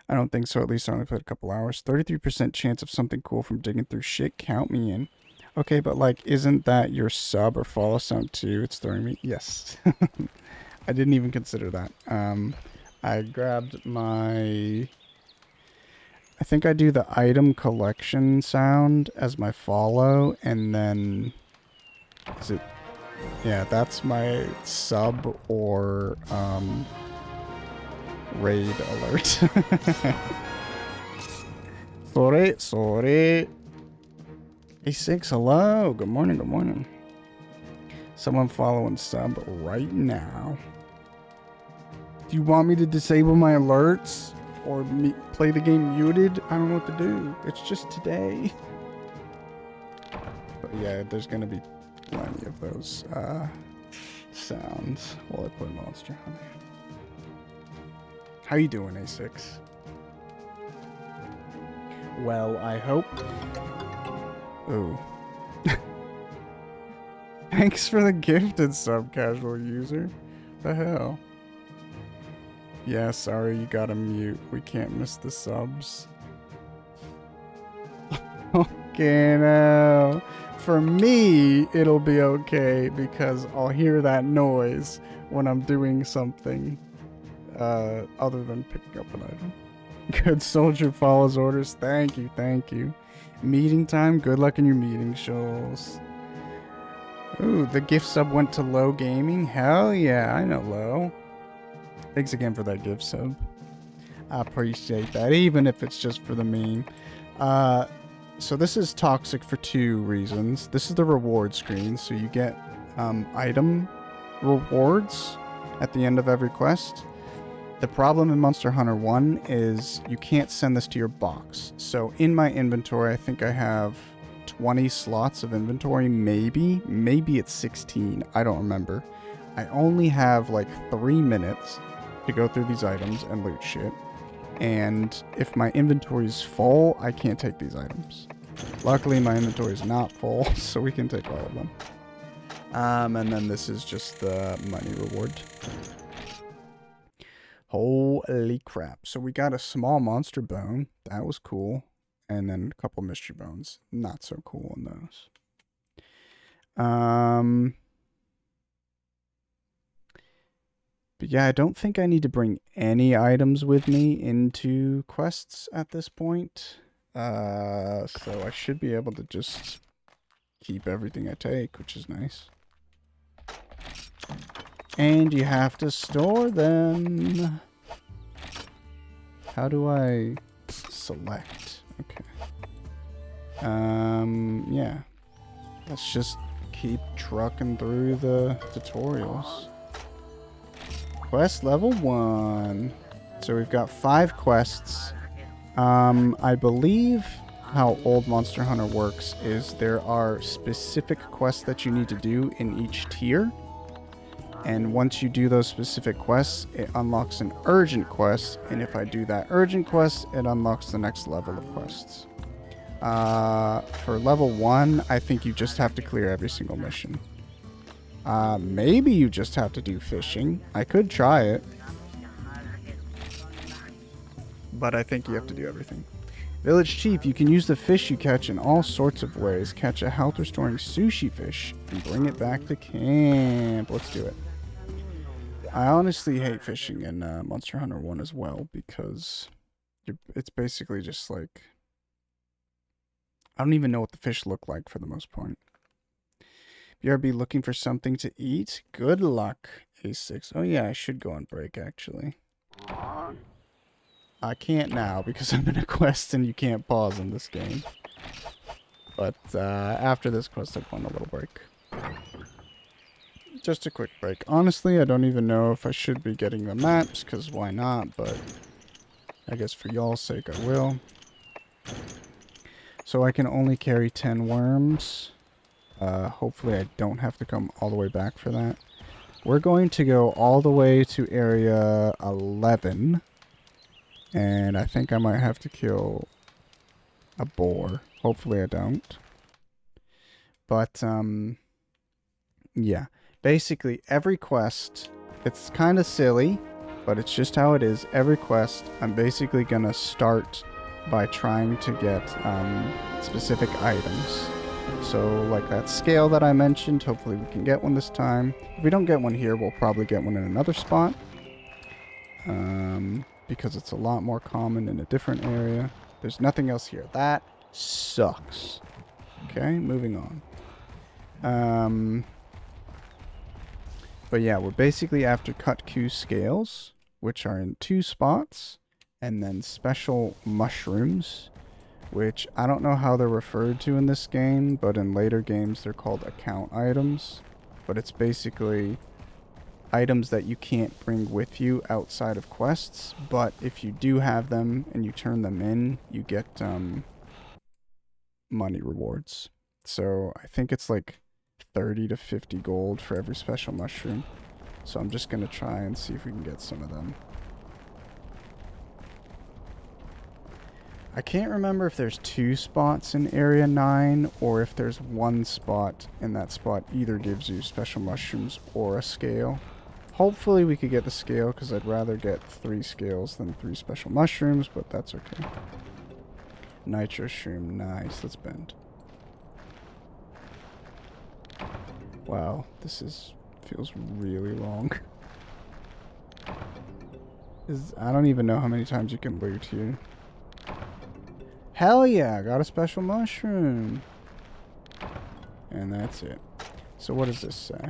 Speaker 1: I don't think so. At least I only played a couple hours. 33% chance of something cool from digging through shit. Count me in. Okay, but like, isn't that your sub or follow sound too? It's throwing me. Yes. I didn't even consider that. I grabbed my... I think I do the item collection sound as my follow, and then... Is it... Yeah, that's my sub or, raid alert. Sorry. A6, hello. Good morning. Someone follow and sub right now. Do you want me to disable my alerts? Or play the game muted? I don't know what to do. It's just today. But yeah, there's gonna be plenty of those sounds while I play Monster Hunter. How you doing, A6? Well, I hope... Ooh. Thanks for the gifted sub, casual user. The hell? Yeah, sorry, you gotta mute. We can't miss the subs. Okay, no. For me, it'll be okay because I'll hear that noise when I'm doing something other than picking up an item. Good soldier follows orders. Thank you. Meeting time. Good luck in your meeting, Shoals. Ooh, the gift sub went to Low Gaming. Hell yeah, I know Low. Thanks again for that gift sub. I appreciate that, even if it's just for the meme. So this is toxic for 2 reasons. This is the reward screen, so you get item rewards at the end of every quest. The problem in Monster Hunter 1 is you can't send this to your box. So in my inventory, I think I have 20 slots of inventory, maybe. Maybe it's 16. I don't remember. I only have like 3 minutes to go through these items and loot shit. And if my inventory is full, I can't take these items. Luckily, my inventory is not full, so we can take all of them. And then this is just the money reward. Holy crap. So we got a small monster bone. That was cool. And then a couple mystery bones. Not so cool on those. But yeah, I don't think I need to bring any items with me into quests at this point. So I should be able to just keep everything I take, which is nice. And you have to store them. How do I select? Okay. Yeah. Let's just keep trucking through the tutorials. Quest level 1. So we've got 5 quests. I believe how old Monster Hunter works is there are specific quests that you need to do in each tier. And once you do those specific quests, it unlocks an urgent quest. And if I do that urgent quest, it unlocks the next level of quests. For level 1, I think you just have to clear every single mission. Maybe you just have to do fishing. I could try it. But I think you have to do everything. Village Chief, you can use the fish you catch in all sorts of ways. Catch a health restoring sushi fish and bring it back to camp. Let's do it. I honestly hate fishing in Monster Hunter 1 as well because it's basically just like... I don't even know what the fish look like for the most part. BRB looking for something to eat? Good luck, A6. Oh yeah, I should go on break actually. I can't now because I'm in a quest and you can't pause in this game. But after this quest, I'll go on a little break. Just a quick break. Honestly, I don't even know if I should be getting the maps, because why not, but I guess for y'all's sake I will. So I can only carry 10 worms. Hopefully I don't have to come all the way back for that. We're going to go all the way to area 11. And I think I might have to kill a boar. Hopefully I don't. But, yeah. Basically, every quest, it's kind of silly, but it's just how it is. Every quest, I'm basically going to start by trying to get specific items. So, like that scale that I mentioned, hopefully we can get one this time. If we don't get one here, we'll probably get one in another spot. Because it's a lot more common in a different area. There's nothing else here. That sucks. Okay, moving on. But yeah, we're basically after cut Q scales, which are in 2 spots, and then special mushrooms, which I don't know how they're referred to in this game, but in later games they're called account items. But it's basically items that you can't bring with you outside of quests, but if you do have them and you turn them in, you get money rewards. So I think it's like 30 to 50 gold for every special mushroom. So I'm just going to try and see if we can get some of them. I can't remember if there's 2 spots in Area 9 or if there's 1 spot, and that spot either gives you special mushrooms or a scale. Hopefully we could get the scale, because I'd rather get 3 scales than 3 special mushrooms, but that's okay. Nitro shroom, nice, let's bend. Wow, this feels really long. I don't even know how many times you can loot here. Hell yeah, got a special mushroom. And that's it. So what does this say?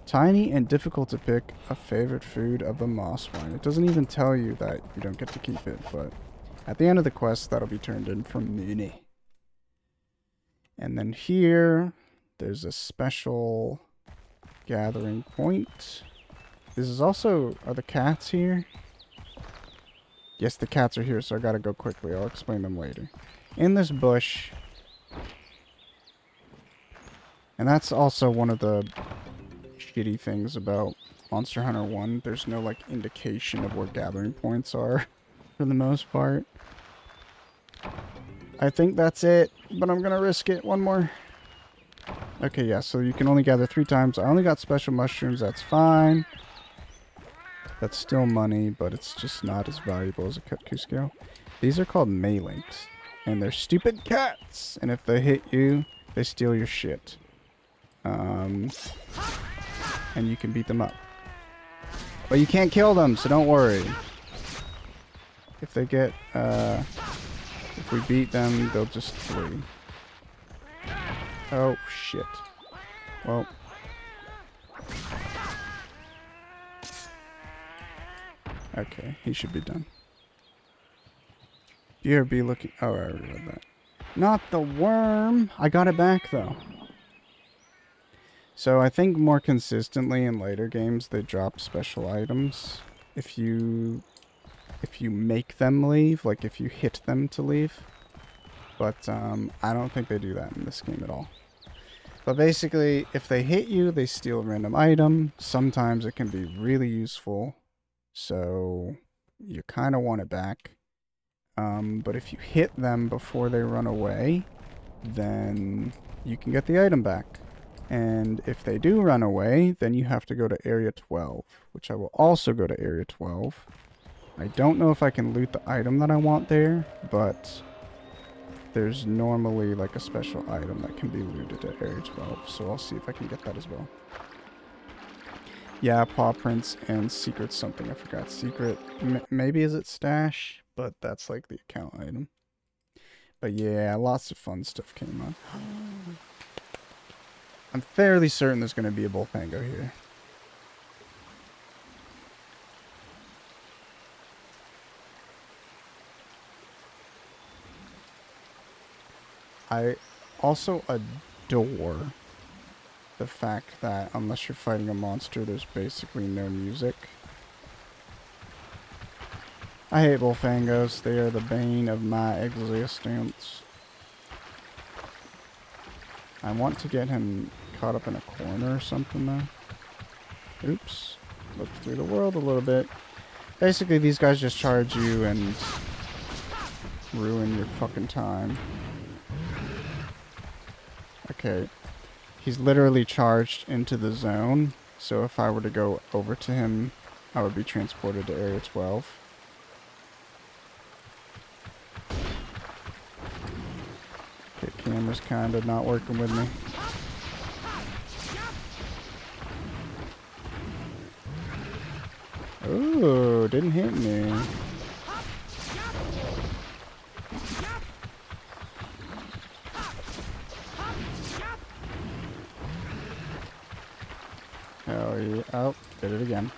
Speaker 1: Tiny and difficult to pick, a favorite food of the moss vine. It doesn't even tell you that you don't get to keep it, but at the end of the quest, that'll be turned in from Mooney. And then here, there's a special gathering point. This is also... Are the cats here? Yes, the cats are here, so I gotta go quickly. I'll explain them later. In this bush... And that's also one of the shitty things about Monster Hunter 1. There's no, like, indication of where gathering points are, for the most part. I think that's it, but I'm gonna risk it. One more. Okay, yeah, so you can only gather 3 times. I only got special mushrooms, that's fine. That's still money, but it's just not as valuable as a Kutku scale. These are called Maylinks, and they're stupid cats, and if they hit you, they steal your shit. And you can beat them up. But you can't kill them, so don't worry. If they get, if we beat them, they'll just flee. Oh, shit. Well. Okay, he should be done. BRB looking... Oh, I already read that. Not the worm! I got it back, though. So I think more consistently in later games, they drop special items. If you make them leave, like if you hit them to leave. But I don't think they do that in this game at all. But basically, if they hit you, they steal a random item. Sometimes it can be really useful. So you kind of want it back. But if you hit them before they run away, then you can get the item back. And if they do run away, then you have to go to Area 12, which I will also go to Area 12. I don't know if I can loot the item that I want there, but there's normally like a special item that can be looted at Area 12, so I'll see if I can get that as well. Yeah, paw prints and secret something. I forgot. Secret, maybe is it stash? But that's like the account item. But yeah, lots of fun stuff came on. I'm fairly certain there's going to be a Bullfango here. I also adore the fact that unless you're fighting a monster, there's basically no music. I hate Bullfangos. They are the bane of my existence. I want to get him caught up in a corner or something, though. Oops. Looked through the world a little bit. Basically, these guys just charge you and ruin your fucking time. Okay. He's literally charged into the zone, so if I were to go over to him, I would be transported to Area 12. Okay, camera's kinda not working with me. Ooh, didn't hit me. Oh, yeah. Oh, did it again.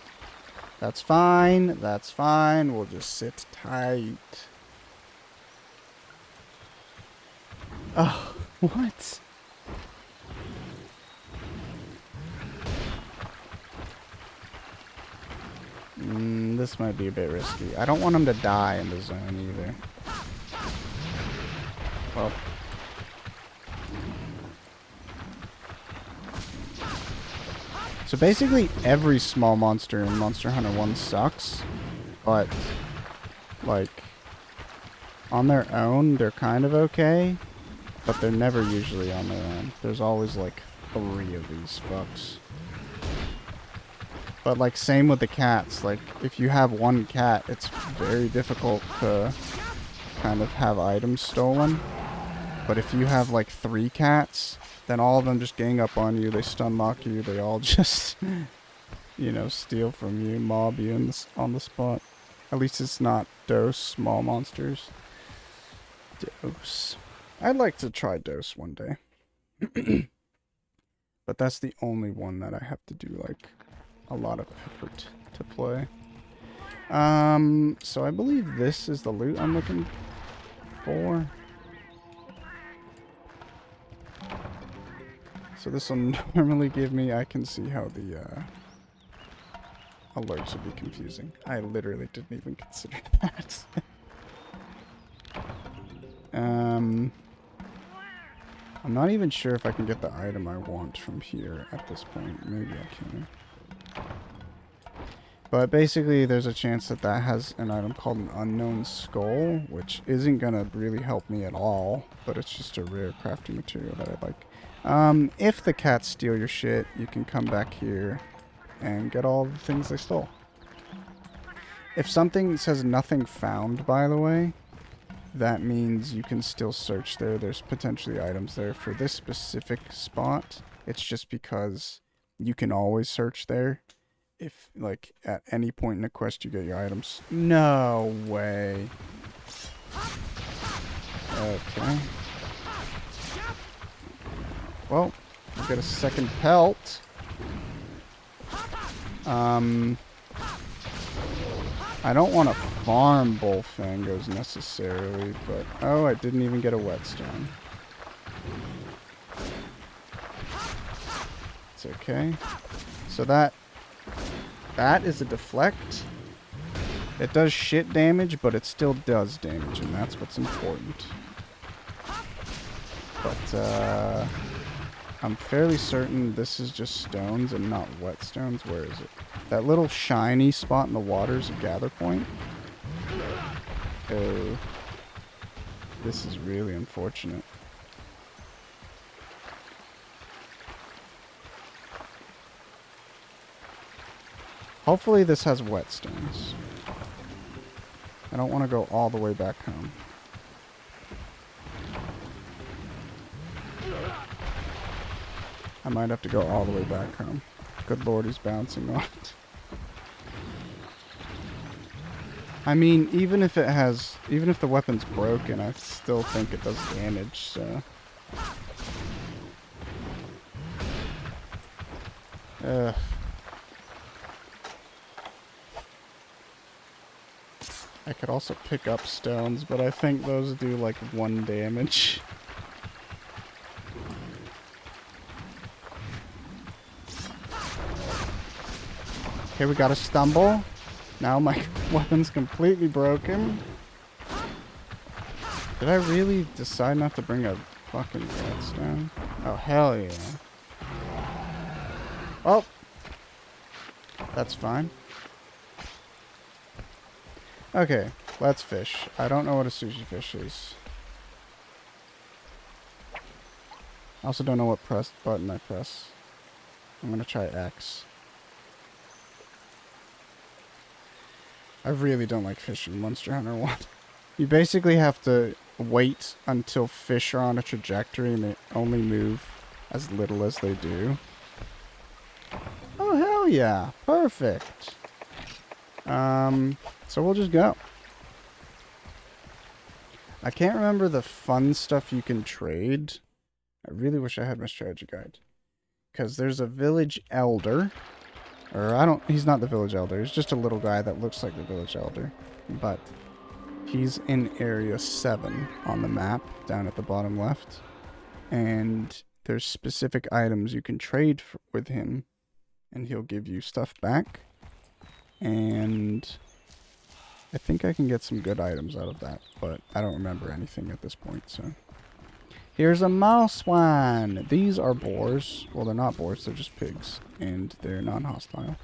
Speaker 1: That's fine. That's fine. We'll just sit tight. Oh, what? This might be a bit risky. I don't want him to die in the zone either. Well. So basically every small monster in Monster Hunter 1 sucks, but like on their own they're kind of okay, but they're never usually on their own. There's always like 3 of these fucks. But like same with the cats, like if you have one cat, it's very difficult to kind of have items stolen. But if you have like 3 cats, then all of them just gang up on you, they stun lock you, they all just, you know, steal from you, mob you on the spot. At least it's not Dose small monsters. Dose. I'd like to try Dose one day. But that's the only one that I have to do like a lot of effort to play. So I believe this is the loot I'm looking for. So this will normally give me, I can see how the alerts would be confusing. I literally didn't even consider that. I'm not even sure if I can get the item I want from here at this point. Maybe I can. But basically there's a chance that that has an item called an unknown skull, which isn't going to really help me at all, but it's just a rare crafting material that I'd like. If the cats steal your shit, you can come back here and get all the things they stole. If something says nothing found, by the way, that means you can still search there. There's potentially items there. For this specific spot, it's just because you can always search there. If, like, at any point in a quest you get your items. No way. Okay. Well, we get a second pelt. I don't want to farm bullfangos necessarily, but... Oh, I didn't even get a whetstone. It's okay. So that is a deflect. It does shit damage, but it still does damage, and that's what's important. But, I'm fairly certain this is just stones and not whetstones. Where is it? That little shiny spot in the water is a gather point. Oh. This is really unfortunate. Hopefully this has whetstones. I don't want to go all the way back home. I might have to go all the way back home. Good lord, he's bouncing on it. I mean, even if the weapon's broken, I still think it does damage, so... Ugh. I could also pick up stones, but I think those do like 1 damage. Okay, we got a stumble. Now my weapon's completely broken. Did I really decide not to bring a fucking redstone? Oh, hell yeah. Oh! That's fine. Okay, let's fish. I don't know what a sushi fish is. I also don't know what button I press. I'm gonna try X. I really don't like fishing Monster Hunter 1. You basically have to wait until fish are on a trajectory and they only move as little as they do. Oh, hell yeah. Perfect. So we'll just go. I can't remember the fun stuff you can trade. I really wish I had my strategy guide. Because there's a village elder. Or he's not the village elder. He's just a little guy that looks like the village elder. But he's in area 7 on the map, down at the bottom left. And there's specific items you can trade with him. And he'll give you stuff back. And I think I can get some good items out of that. But I don't remember anything at this point, so... Here's a mouse one. These are boars. Well, they're not boars. They're just pigs. And they're non-hostile.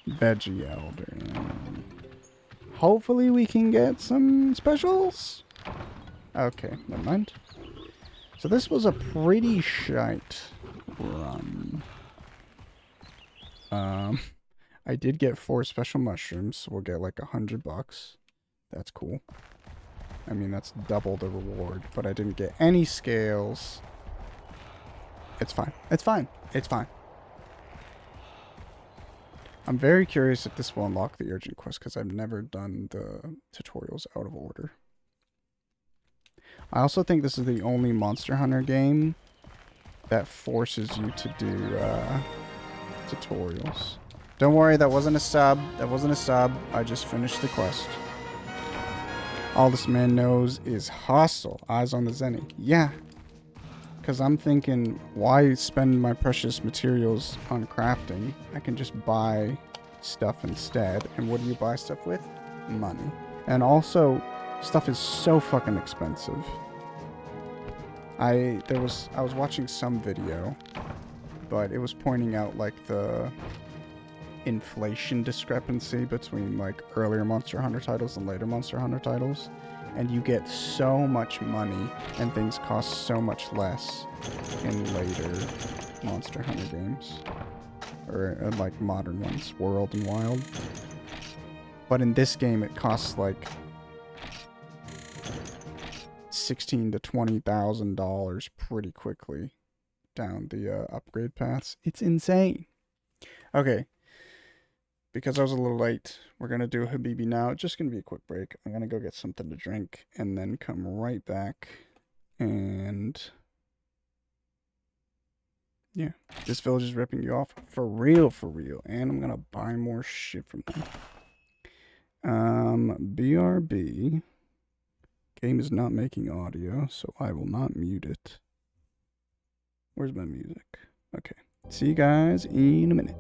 Speaker 1: Veggie elder. Hopefully we can get some specials. Okay, never mind. So this was a pretty shite run. I did get 4 special mushrooms. So we'll get like $100. That's cool. I mean, that's double the reward, but I didn't get any scales. It's fine. It's fine. It's fine. I'm very curious if this will unlock the urgent quest, because I've never done the tutorials out of order. I also think this is the only Monster Hunter game that forces you to do tutorials. Don't worry, that wasn't a sub. That wasn't a sub. I just finished the quest. All this man knows is hostile. Eyes on the Zenny. Yeah. Because I'm thinking, why spend my precious materials on crafting? I can just buy stuff instead. And what do you buy stuff with? Money. And also, stuff is so fucking expensive. I was watching some video, but it was pointing out like the inflation discrepancy between like earlier Monster Hunter titles and later Monster Hunter titles, and you get so much money and things cost so much less in later Monster Hunter games, or like modern ones, World and Wild. But in this game it costs like $16,000 to $20,000 pretty quickly down the upgrade paths. It's insane. Okay. Because I was a little late, we're going to do Habibi now. It's just going to be a quick break. I'm going to go get something to drink and then come right back. And yeah, this village is ripping you off for real, for real. And I'm going to buy more shit from them. BRB. Game is not making audio, so I will not mute it. Where's my music? Okay. See you guys in a minute.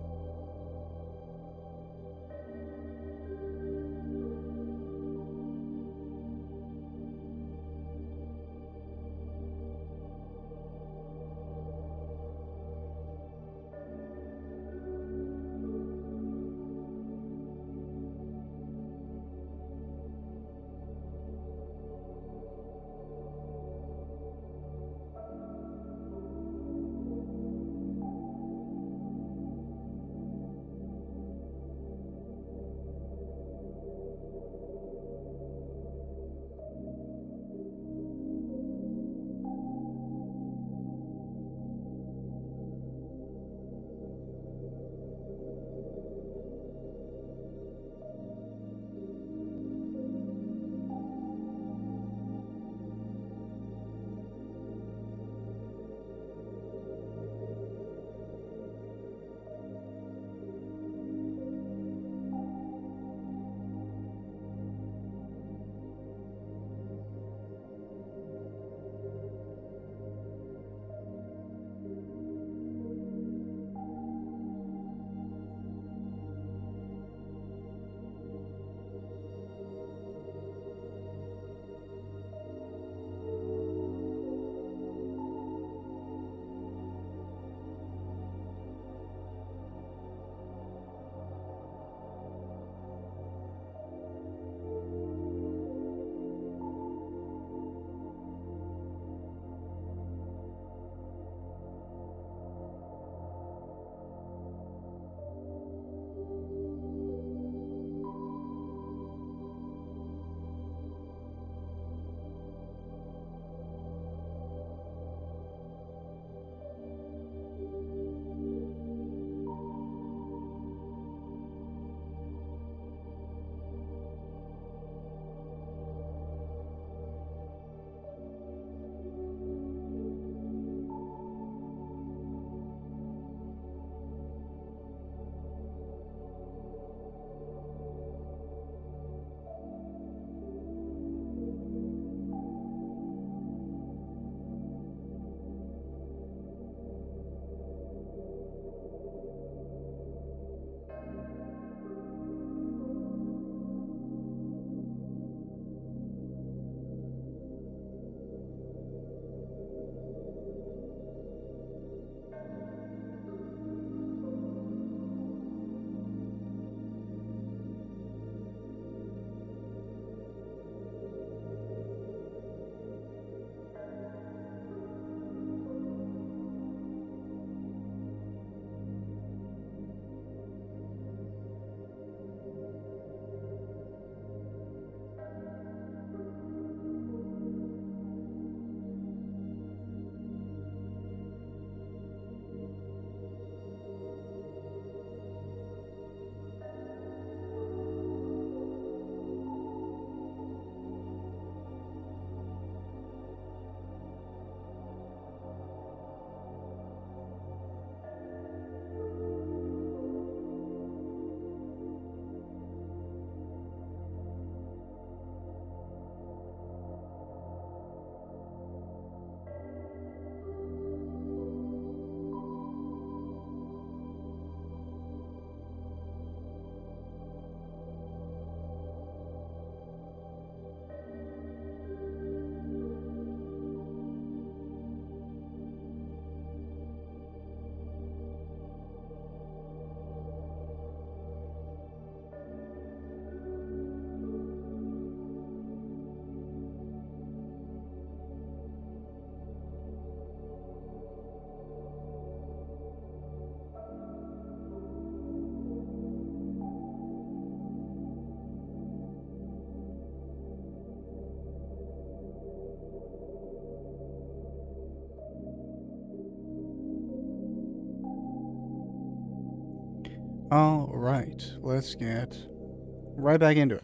Speaker 1: All right, let's get right back into it.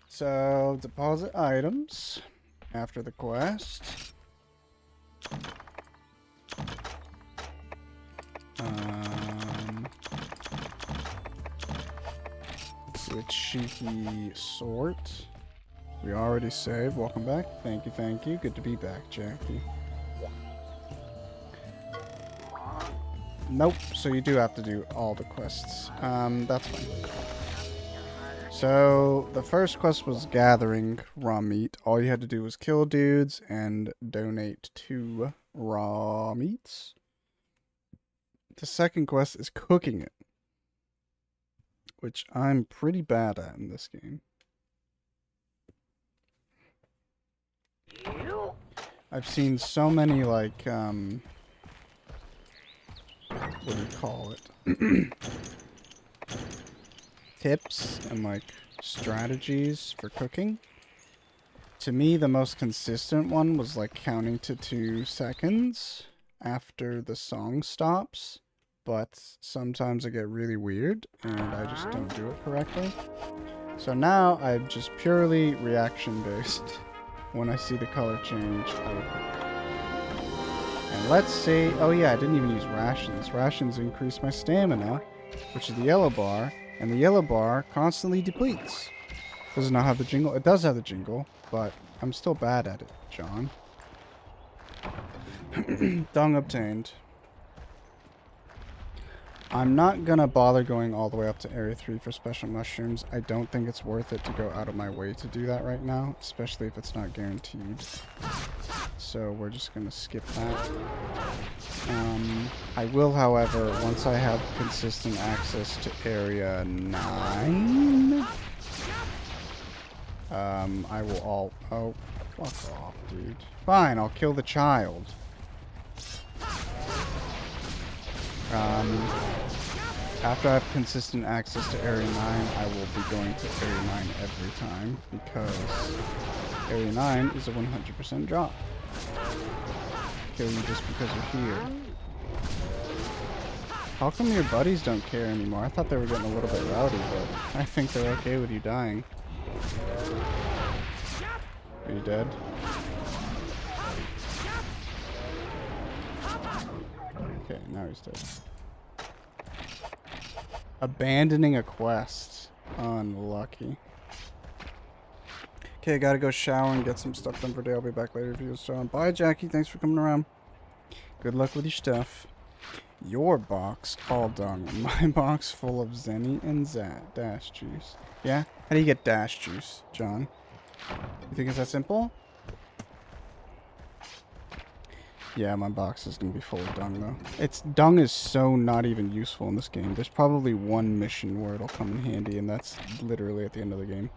Speaker 1: So, deposit items after the quest. Do a cheeky sort. We already saved. Welcome back. Thank you, thank you. Good to be back, Jackie. Nope, so you do have to do all the quests. That's fine. So, the first quest was gathering raw meat. All you had to do was kill dudes and donate 2 raw meats. The second quest is cooking it, which I'm pretty bad at in this game. I've seen so many, like, what do you call it? Tips and, like, strategies for cooking. To me, the most consistent one was, like, counting to 2 seconds after the song stops. But sometimes I get really weird, and I just don't do it correctly. So now I'm just purely reaction-based. When I see the color change, I will cook. And let's see. Oh yeah, I didn't even use rations. Rations increase my stamina, which is the yellow bar, and the yellow bar constantly depletes. Does it not have the jingle? It does have the jingle, but I'm still bad at it, John. Dung obtained. I'm not gonna bother going all the way up to Area 3 for special mushrooms. I don't think it's worth it to go out of my way to do that right now, especially if it's not guaranteed. So we're just gonna skip that. I will, however, once I have consistent access to Area 9, I will all... Oh, fuck off, dude. Fine, I'll kill the child. After I have consistent access to Area 9, I will be going to Area 9 every time, because Area 9 is a 100% drop. Kill you just because you're here. How come your buddies don't care anymore? I thought they were getting a little bit rowdy, but I think they're okay with you dying. Are you dead? Okay, now he's dead. Abandoning a quest. Unlucky. Okay, gotta go shower and get some stuff done for today. I'll be back later if you so on. Bye, Jackie. Thanks for coming around. Good luck with your stuff. Your box all done. My box full of Zenny and Dash juice. Yeah? How do you get Dash juice, John? You think it's that simple? Yeah, my box is gonna be full of dung, though. Dung is so not even useful in this game. There's probably one mission where it'll come in handy, and that's literally at the end of the game.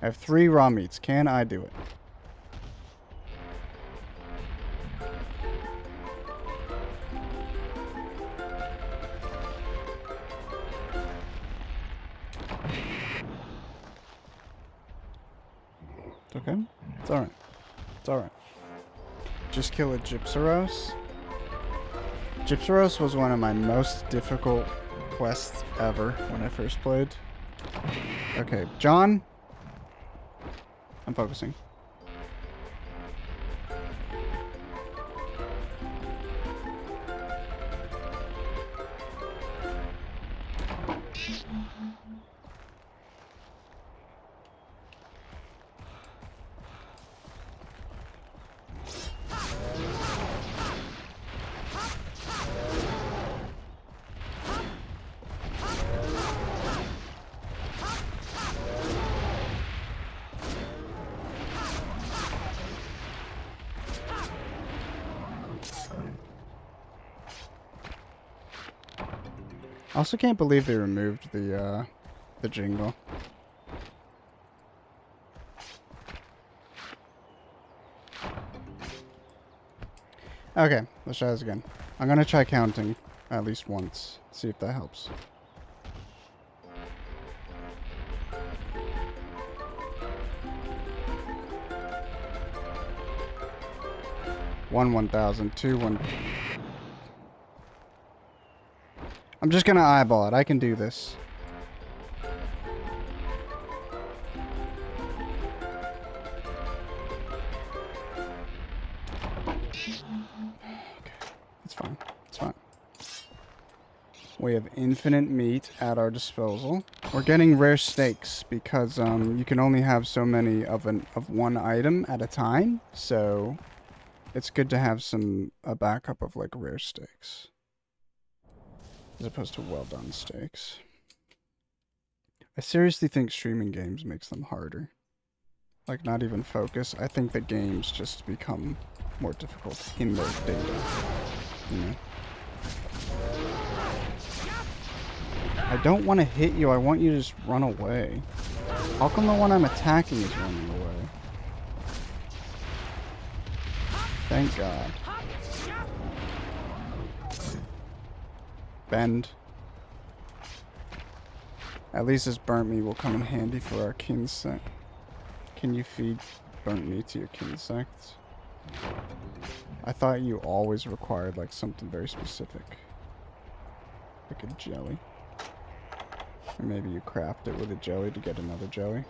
Speaker 1: I have 3 raw meats. Can I do it? It's okay. It's alright. It's alright. Just kill a Gypsaros. Gypsaros was one of my most difficult quests ever when I first played. Okay, John. I'm focusing. I also can't believe they removed the jingle. Okay, let's try this again. I'm gonna try counting at least once. See if that helps. One 1,000, 2 1. I'm just gonna eyeball it. I can do this. Okay, it's fine. It's fine. We have infinite meat at our disposal. We're getting rare steaks because you can only have so many of one item at a time. So it's good to have a backup of like rare steaks as opposed to well done steaks. I seriously think streaming games makes them harder. Like not even focus. I think the games just become more difficult in their data. You know? I don't want to hit you. I want you to just run away. How come the one I'm attacking is running away? Thank God. Bend. At least this burnt meat will come in handy for our kinsect. Can you feed burnt meat to your kinsects? I thought you always required like something very specific. Like a jelly. Or maybe you craft it with a jelly to get another jelly.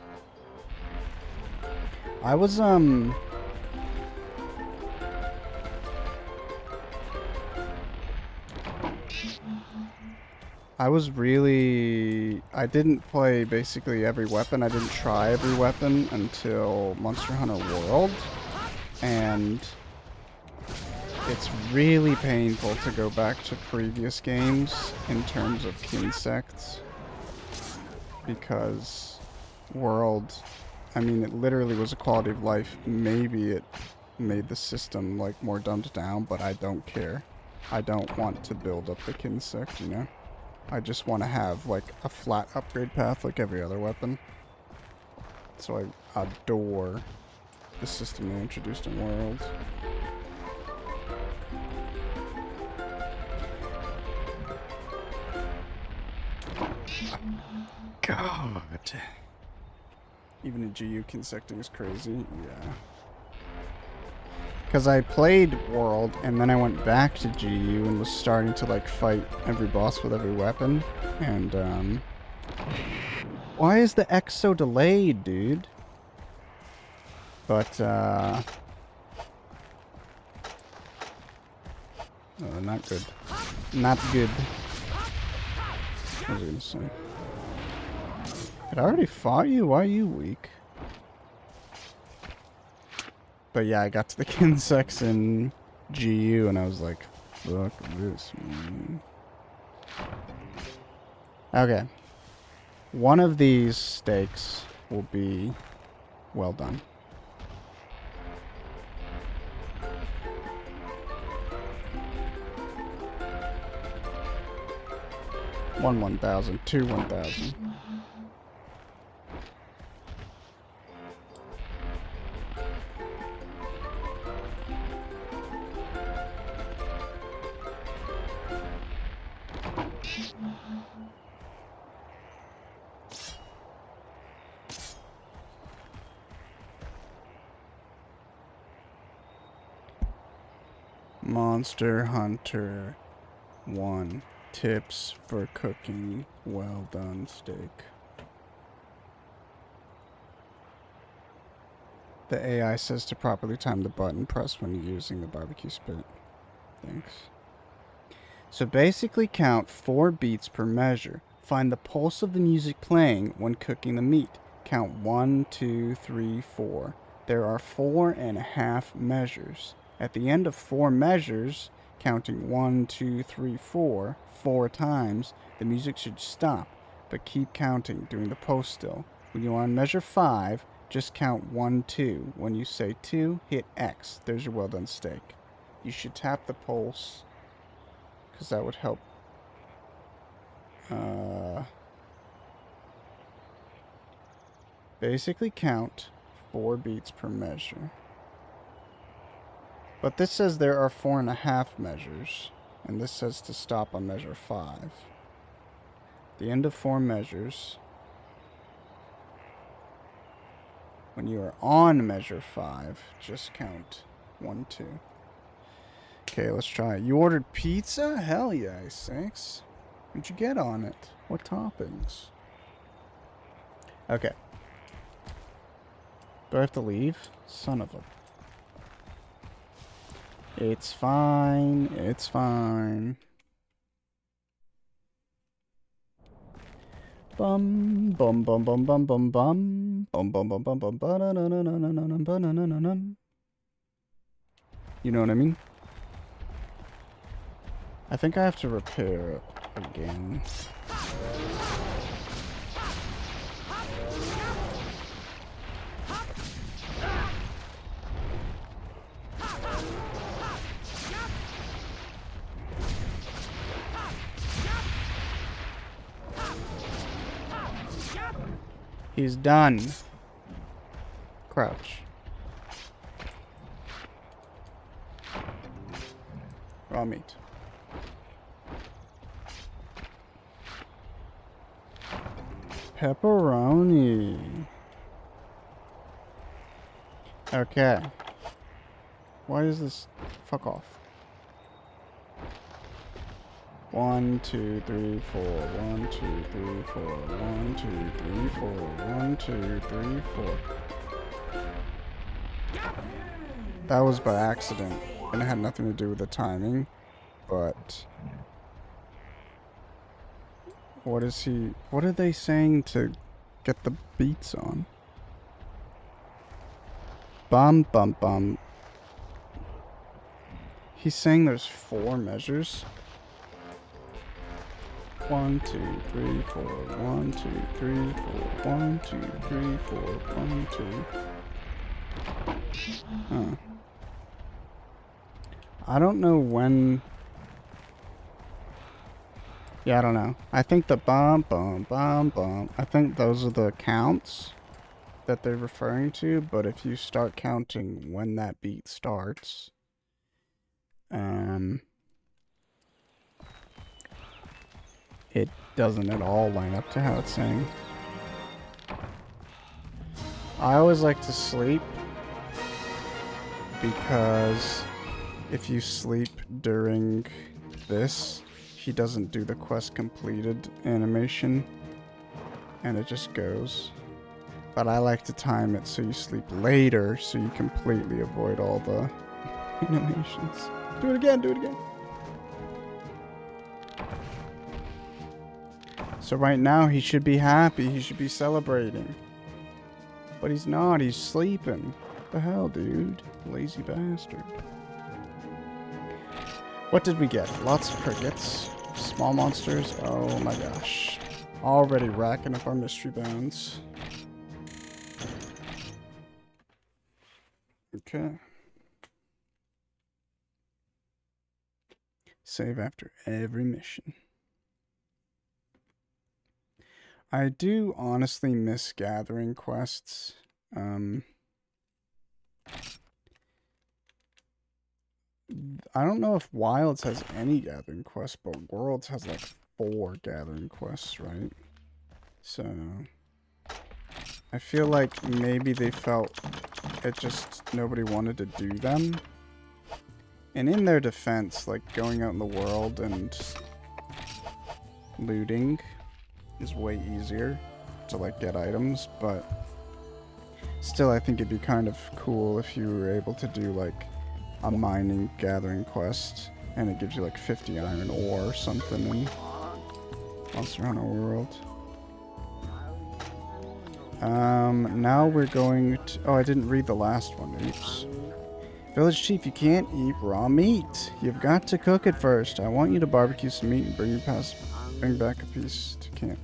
Speaker 1: I was I didn't play basically every weapon. I didn't try every weapon until Monster Hunter World. And it's really painful to go back to previous games in terms of kinsects. Because World, I mean, it literally was a quality of life. Maybe it made the system like more dumbed down, but I don't care. I don't want to build up the kinsect, you know? I just want to have like a flat upgrade path like every other weapon. So I adore the system they introduced in World. God. Even a GU kinsecting is crazy. Yeah. Because I played World, and then I went back to GU and was starting to, like, fight every boss with every weapon. And, why is the X so delayed, dude? But, oh, not good. Not good. What was I gonna say? I already fought you? Why are you weak? But yeah, I got to the kinsects in GU and I was like, fuck this, man. Okay. One of these steaks will be well done. One 1,000, two 1,000. Monster Hunter 1. Tips for cooking well done steak. The AI says to properly time the button press when you're using the barbecue spit. Thanks. So basically count 4 beats per measure. Find the pulse of the music playing when cooking the meat. Count 1, 2, 3, 4. There are 4.5 measures. At the end of 4 measures, counting 1, 2, 3, 4, 4 times, the music should stop, but keep counting during the post still. When you're on measure 5, just count 1, 2. When you say 2, hit X. There's your well done steak. You should tap the pulse, because that would help. Basically count 4 beats per measure. But this says there are 4.5 measures, and this says to stop on measure 5. At the end of 4 measures, when you are on measure 5, just count 1, 2. Okay, let's try it. You ordered pizza? Hell yeah, 6. What'd you get on it? What toppings? Okay. Do I have to leave? Son of a... It's fine. It's fine. Bum bum bum bum bum bum bum bum bum bum bum bum bum. You know what I mean? I think I have to repair it again. He's done. Crouch. Raw meat. Pepperoni. Okay. Why is this? Fuck off. 1, 2, 3, 4. 1, 2, 3, 4. 1, 2, 3, 4. 1, 2, 3, 4. That was by accident, and it had nothing to do with the timing, but... What is he... What are they saying to get the beats on? Bum, bum, bum. He's saying there's 4 measures? 1, 2, 3, 4. 1, 2, 3, 4. 1, 2, 3, 4. 1, 2. Huh. I don't know when... Yeah, I don't know. I think the bum, bum, bum, bum. I think those are the counts that they're referring to, but if you start counting when that beat starts, it doesn't at all line up to how it's saying. I always like to sleep because if you sleep during this, he doesn't do the quest completed animation and it just goes. But I like to time it so you sleep later so you completely avoid all the animations. Do it again, do it again. So right now he should be happy, he should be celebrating. But he's not, he's sleeping. What the hell, dude? Lazy bastard. What did we get? Lots of crickets. Small monsters. Oh my gosh. Already racking up our mystery bones. Okay. Save after every mission. I do honestly miss gathering quests. I don't know if Wilds has any gathering quests, but Worlds has like 4 gathering quests, right? So I feel like maybe they felt it just nobody wanted to do them. And in their defense, like going out in the world and looting is way easier to like get items, but still I think it'd be kind of cool if you were able to do like a mining gathering quest and it gives you like 50 iron ore or something in Monster Hunter World. Now we're going to... Oh, I didn't read the last one. Oops. Village Chief, you can't eat raw meat. You've got to cook it first. I want you to barbecue some meat and bring back a piece to camp.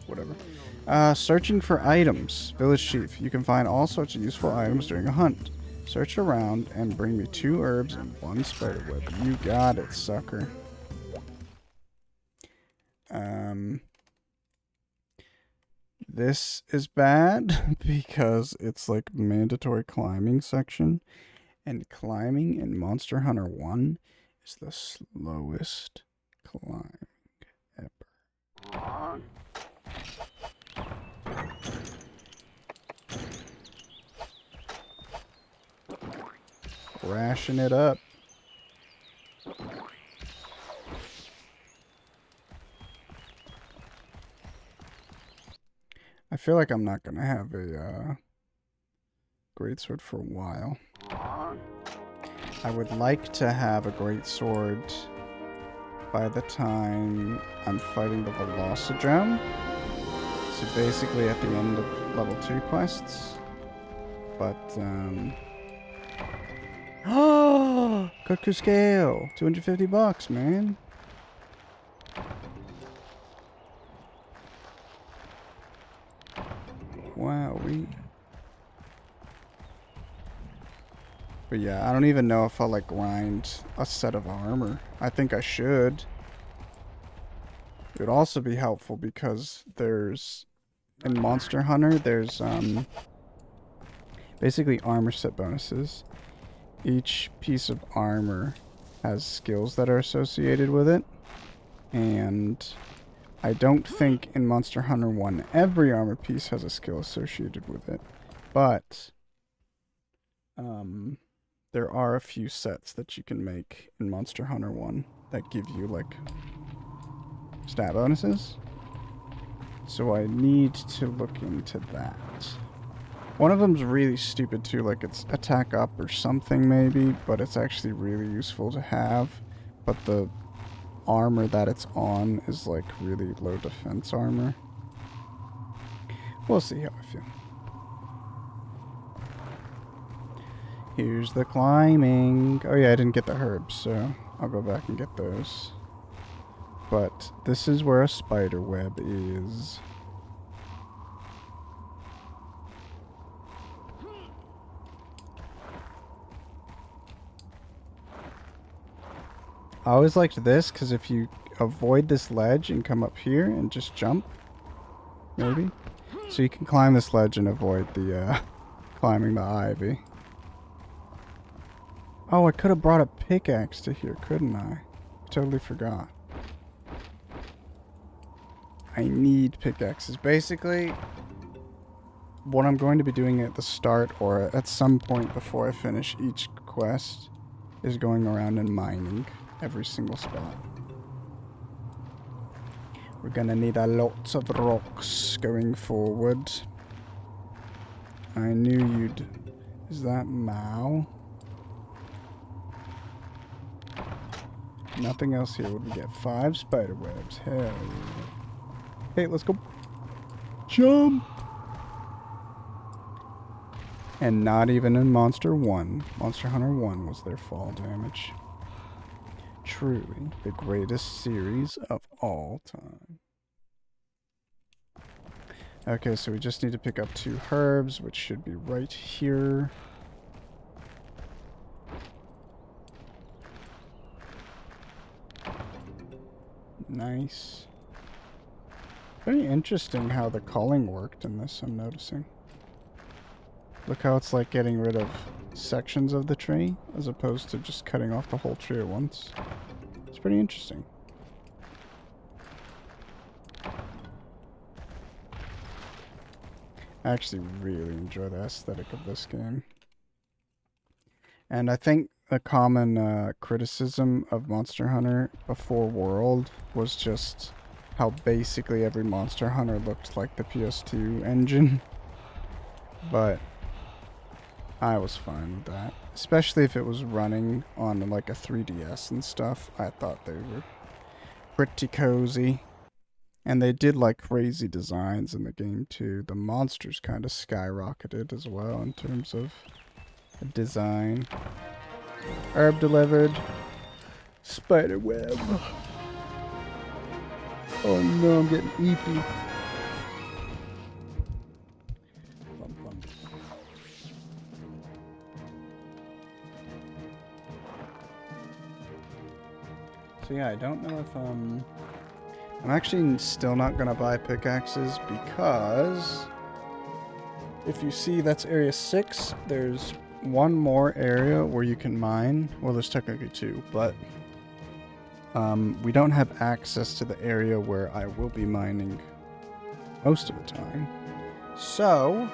Speaker 1: Whatever. Searching for items. Village Chief, you can find all sorts of useful items during a hunt. Search around and bring me 2 herbs and 1 spider web. You got it, sucker. This is bad because it's like mandatory climbing section, and climbing in Monster Hunter 1 is the slowest climb ever. Ration it up. feel like I'm not gonna have a greatsword for a while. I would like to have a greatsword by the time I'm fighting the Velocidrome. So basically at the end of level 2 quests. But, oh! Cuckoo scale! $250, man. Wow, But yeah, I don't even know if I'll like grind a set of armor. I think I should. It would also be helpful because there's in Monster Hunter there's basically armor set bonuses. Each piece of armor has skills that are associated with it. And I don't think in Monster Hunter 1 every armor piece has a skill associated with it. But there are a few sets that you can make in Monster Hunter 1 that give you, like, stat bonuses. So I need to look into that. One of them's really stupid too, like it's attack up or something maybe, but it's actually really useful to have. But the armor that it's on is like really low defense armor. We'll see how I feel. Here's the climbing. Oh yeah, I didn't get the herbs, so I'll go back and get those. But this is where a spider web is. I always liked this because if you avoid this ledge and come up here and just jump, maybe. So you can climb this ledge and avoid the climbing the ivy. Oh, I could have brought a pickaxe to here, couldn't I? Totally forgot. I need pickaxes. Basically, what I'm going to be doing at the start or at some point before I finish each quest is going around and mining every single spot. We're gonna need a lot of rocks going forward. I knew you'd... Is that Mao? Nothing else here. Would we get 5 spider webs? Hell yeah. Okay, let's go. Jump! And not even in Monster Hunter 1 was there fall damage. Truly the greatest series of all time. Okay, so we just need to pick up 2 herbs, which should be right here. Nice. Very interesting how the culling worked in this, I'm noticing. Look how it's like getting rid of sections of the tree, as opposed to just cutting off the whole tree at once. It's pretty interesting. I actually really enjoy the aesthetic of this game. And I think a common criticism of Monster Hunter before World was just how basically every Monster Hunter looked like the PS2 engine. But I was fine with that. Especially if it was running on like a 3DS and stuff. I thought they were pretty cozy. And they did like crazy designs in the game too. The monsters kind of skyrocketed as well in terms of design. Herb delivered. Spider web. Oh no, I'm getting eepy. So yeah, I don't know if I'm actually still not gonna buy pickaxes because if you see that's area 6, there's one more area where you can mine. Well, there's technically 2, but we don't have access to the area where I will be mining most of the time. So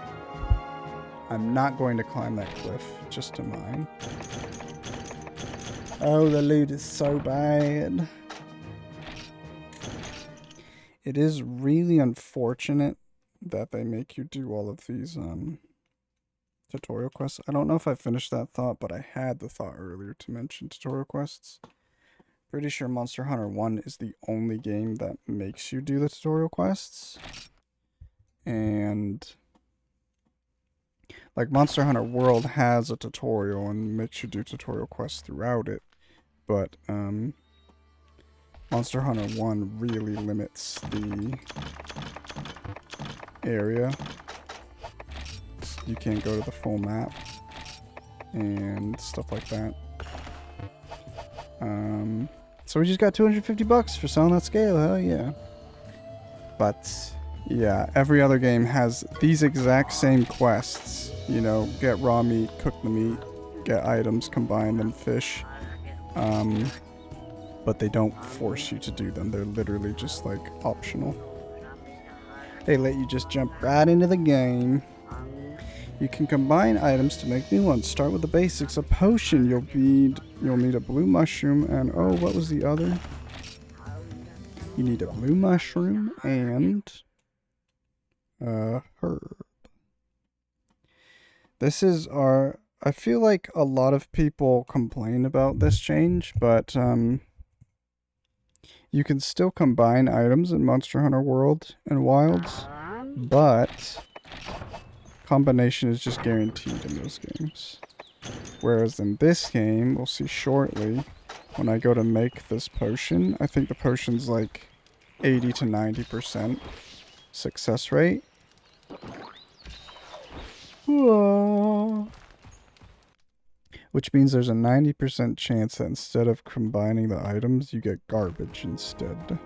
Speaker 1: I'm not going to climb that cliff just to mine. Oh, the loot is so bad. It is really unfortunate that they make you do all of these tutorial quests. I don't know if I finished that thought, but I had the thought earlier to mention tutorial quests. Pretty sure Monster Hunter 1 is the only game that makes you do the tutorial quests. And like Monster Hunter World has a tutorial and makes you do tutorial quests throughout it. But Monster Hunter 1 really limits the area. You can't go to the full map and stuff like that. So we just got 250 bucks for selling that scale. Hell yeah. But yeah, every other game has these exact same quests. You know, get raw meat, cook the meat, get items, combine them, fish. But they don't force you to do them. They're literally just like optional. They let you just jump right into the game. You can combine items to make new ones. Start with the basics. A potion. You'll need a blue mushroom and oh, what was the other? You need a blue mushroom and a herb. This is our. I feel like a lot of people complain about this change, but you can still combine items in Monster Hunter World and Wilds, but combination is just guaranteed in those games. Whereas in this game, we'll see shortly, when I go to make this potion, I think the potion's like 80 to 90% success rate. Which means there's a 90% chance that instead of combining the items, you get garbage instead.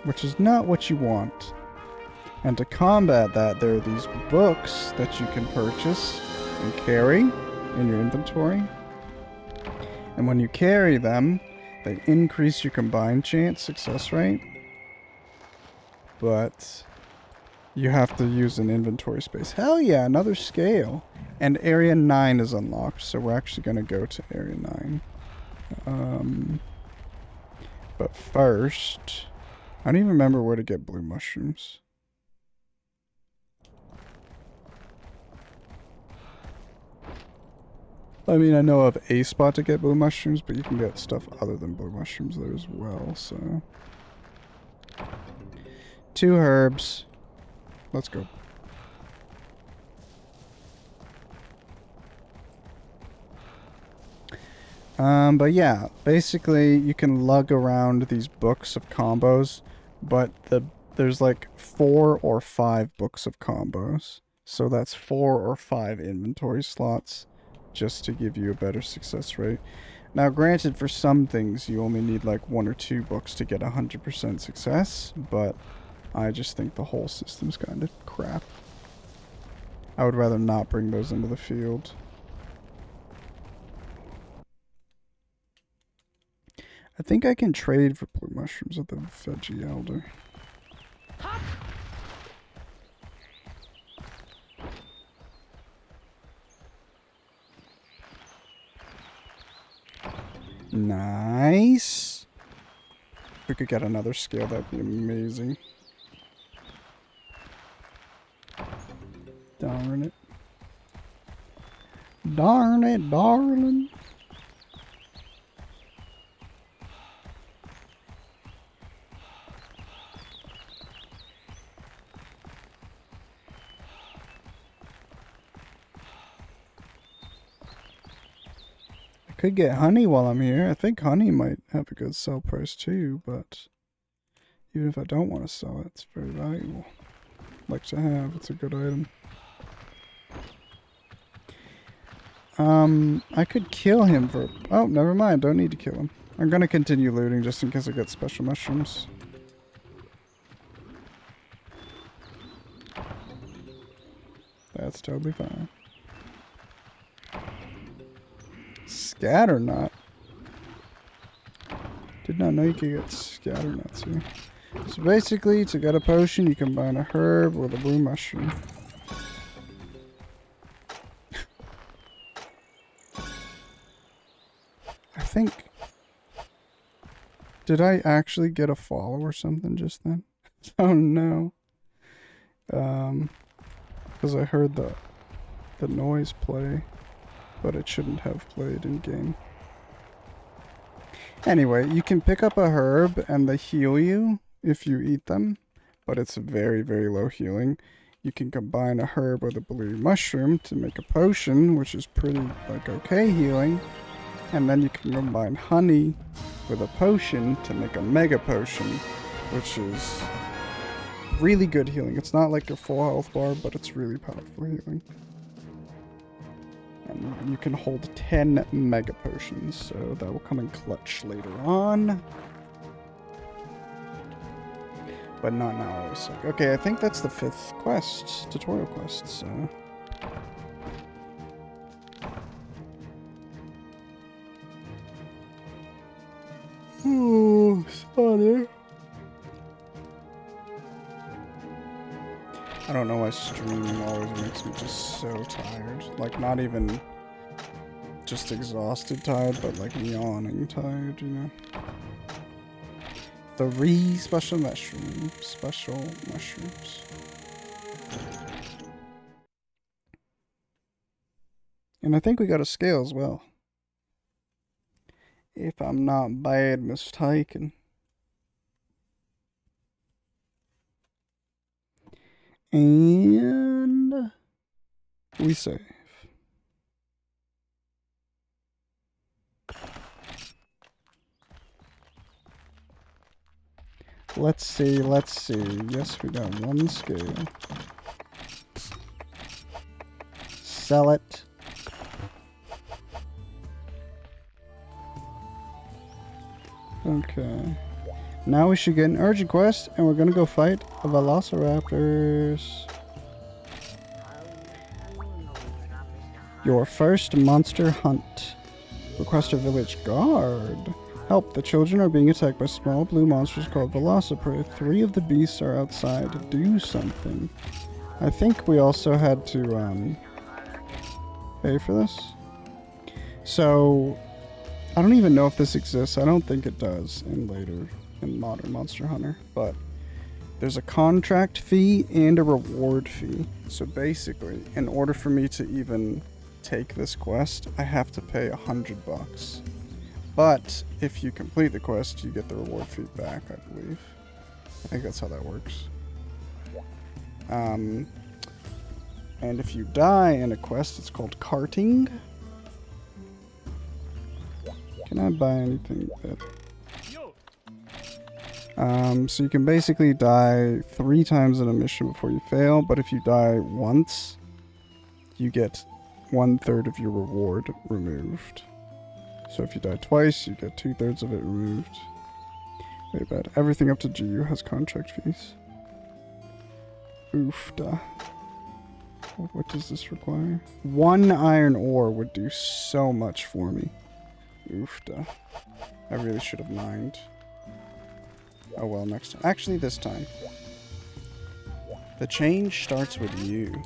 Speaker 1: Which is not what you want. And to combat that, there are these books that you can purchase and carry in your inventory. And when you carry them, they increase your combined chance success rate. But you have to use an inventory space. Hell yeah, another scale. And Area 9 is unlocked, so we're actually going to go to Area 9. But first, I don't even remember where to get blue mushrooms. I mean, I know of a spot to get blue mushrooms, but you can get stuff other than blue mushrooms there as well, so. 2 herbs. Let's go. But yeah, basically you can lug around these books of combos, but there's like 4 or 5 books of combos. So that's 4 or 5 inventory slots just to give you a better success rate. Now granted, for some things you only need like 1 or 2 books to get 100% success, but I just think the whole system's kind of crap. I would rather not bring those into the field. I think I can trade for blue mushrooms at the Veggie Elder. Nice. If we could get another scale, that'd be amazing. Darn it. Darn it, darling. Could get honey while I'm here. I think honey might have a good sell price too, but even if I don't want to sell it, it's very valuable. Like to have, it's a good item. I could kill him for... Oh, never mind. Don't need to kill him. I'm gonna continue looting just in case I get special mushrooms. That's totally fine. Scatternut. Did not know you could get scatternuts here. So basically, to get a potion, you combine a herb with a blue mushroom. I think... Did I actually get a follow or something just then? Oh no. Because I heard the noise play, but it shouldn't have played in game. Anyway, you can pick up a herb and they heal you if you eat them, but it's very, very low healing. You can combine a herb with a blue mushroom to make a potion, which is pretty, like, okay healing. And then you can combine honey with a potion to make a mega potion, which is really good healing. It's not like a full health bar, but it's really powerful healing. And you can hold 10 mega potions, so that will come in clutch later on. But not now, I was like, okay, I think that's the 5th quest, tutorial quest, so... Oh, funny. I don't know why streaming always makes me just so tired. Like, not even just exhausted tired, but like yawning tired, you know? 3 special mushrooms. Special mushrooms. And I think we got a scale as well. If I'm not bad mistaken. And we save. Let's see, let's see. Yes, we got 1 scale. Sell it. Okay. Now we should get an urgent quest, and we're gonna go fight the velociraptors. Your first monster hunt. Request a village guard. Help, the children are being attacked by small blue monsters called velociraptors. 3 of the beasts are outside. Do something. I think we also had to, pay for this. So, I don't even know if this exists. I don't think it does in Modern Monster Hunter, but there's a contract fee and a reward fee. So basically, in order for me to even take this quest, I have to pay $100. But if you complete the quest, you get the reward fee back, I believe. I think that's how that works. And if you die in a quest, it's called carting. Can I buy anything that... so you can basically die 3 times in a mission before you fail, but if you die once, you get 1/3 of your reward removed. So if you die twice, you get 2/3 of it removed. Very bad. Everything up to GU has contract fees. Oofda. What does this require? 1 iron ore would do so much for me. Oofda. I really should have mined. Oh well, next time. Actually, this time. The change starts with you.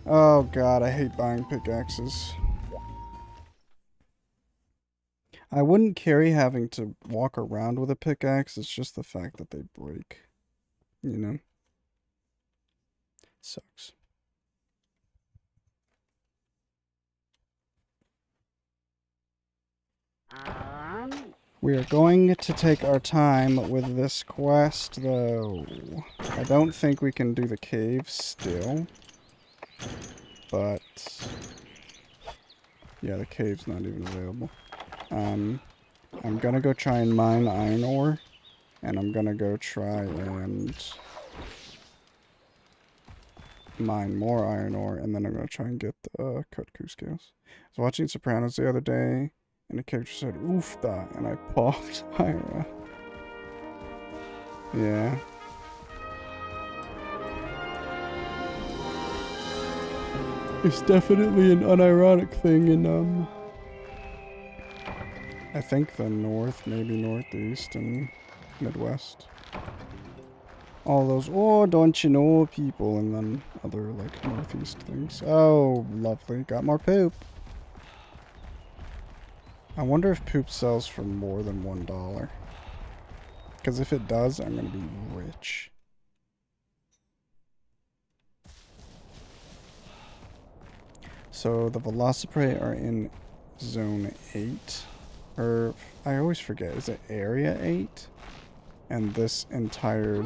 Speaker 1: Oh god, I hate buying pickaxes. I wouldn't carry having to walk around with a pickaxe, it's just the fact that they break. You know? It sucks. We are going to take our time with this quest, though. I don't think we can do the cave still. But... yeah, the cave's not even available. I'm gonna go try and mine iron ore. And I'm gonna go try and... mine more iron ore. And then I'm gonna try and get the Kutku scales. I was watching Sopranos the other day. And the character said, "Oofda," and I popped Ira. Yeah. It's definitely an unironic thing in, I think the north, maybe northeast and midwest. All those, oh, don't you know people, and then other, like, northeast things. Oh, lovely. Got more poop. I wonder if poop sells for more than $1. because if it does, I'm gonna be rich. So the Velociprey are in Zone 8. Or, I always forget, is it Area 8? And this entire,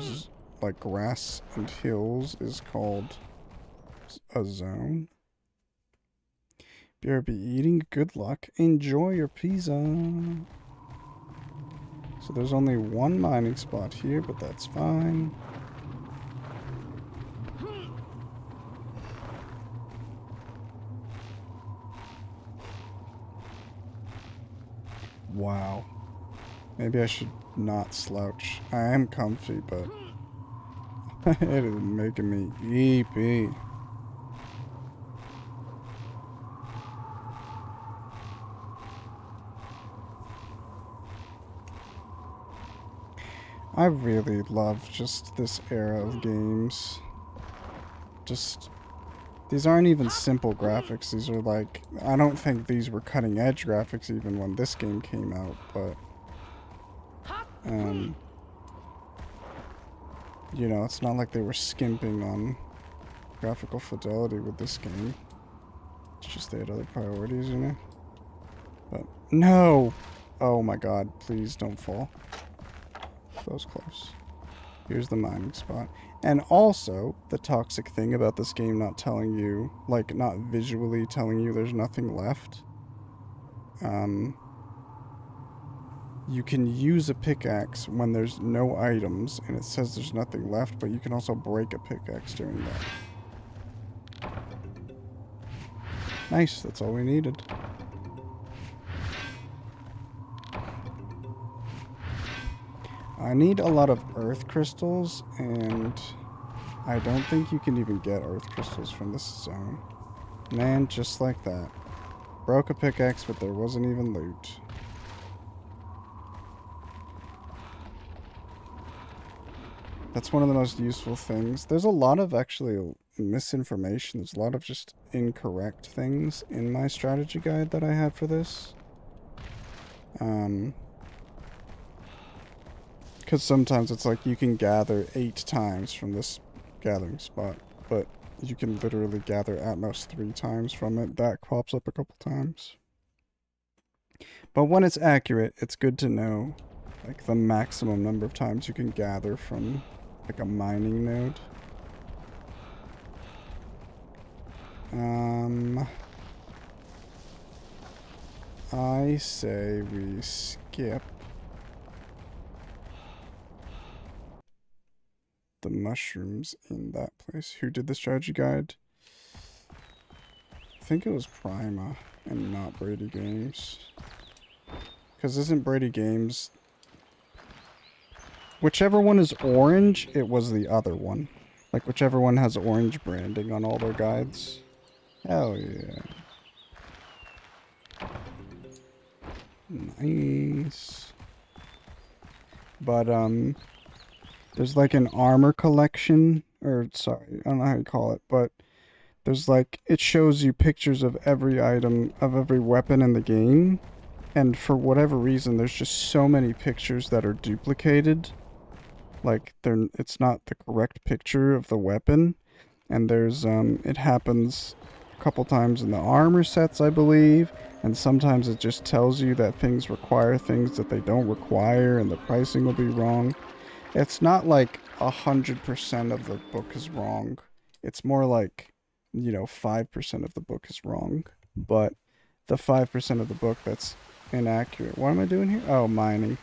Speaker 1: like, grass and hills is called a zone. BRB eating, good luck. Enjoy your pizza. So there's only one mining spot here, but that's fine. Wow. Maybe I should not slouch. I am comfy, but it is making me eepy. I really love just this era of games. Just, these aren't even simple graphics. These are like, I don't think these were cutting edge graphics even when this game came out, but, you know, it's not like they were skimping on graphical fidelity with this game. It's just they had other priorities, you know? But, no! Oh my god, please don't fall. That was close. Here's the mining spot. And also, the toxic thing about this game not telling you, like, not visually telling you there's nothing left. You can use a pickaxe when there's no items and it says there's nothing left, but you can also break a pickaxe during that. Nice, that's all we needed. I need a lot of earth crystals, and I don't think you can even get earth crystals from this zone. Man, just like that. Broke a pickaxe, but there wasn't even loot. That's one of the most useful things. There's a lot of actually misinformation. There's a lot of just incorrect things in my strategy guide that I had for this. Because sometimes it's like you can gather 8 times from this gathering spot, but you can literally gather at most 3 times from it. That pops up a couple times. But when it's accurate, it's good to know like the maximum number of times you can gather from like a mining node. I say we skip the mushrooms in that place. Who did the strategy guide? I think it was Prima and not Brady Games. Because isn't Brady Games... Whichever one is orange, it was the other one. Like, whichever one has orange branding on all their guides. Hell yeah. Nice. But, there's like an armor collection, or sorry, I don't know how you call it, but there's like, it shows you pictures of every item, of every weapon in the game. And for whatever reason, there's just so many pictures that are duplicated. Like, it's not the correct picture of the weapon. And there's, it happens a couple times in the armor sets, I believe. And sometimes it just tells you that things require things that they don't require, and the pricing will be wrong. It's not like 100% of the book is wrong. It's more like, you know, 5% of the book is wrong. But the 5% of the book that's inaccurate. What am I doing here? Oh, mining.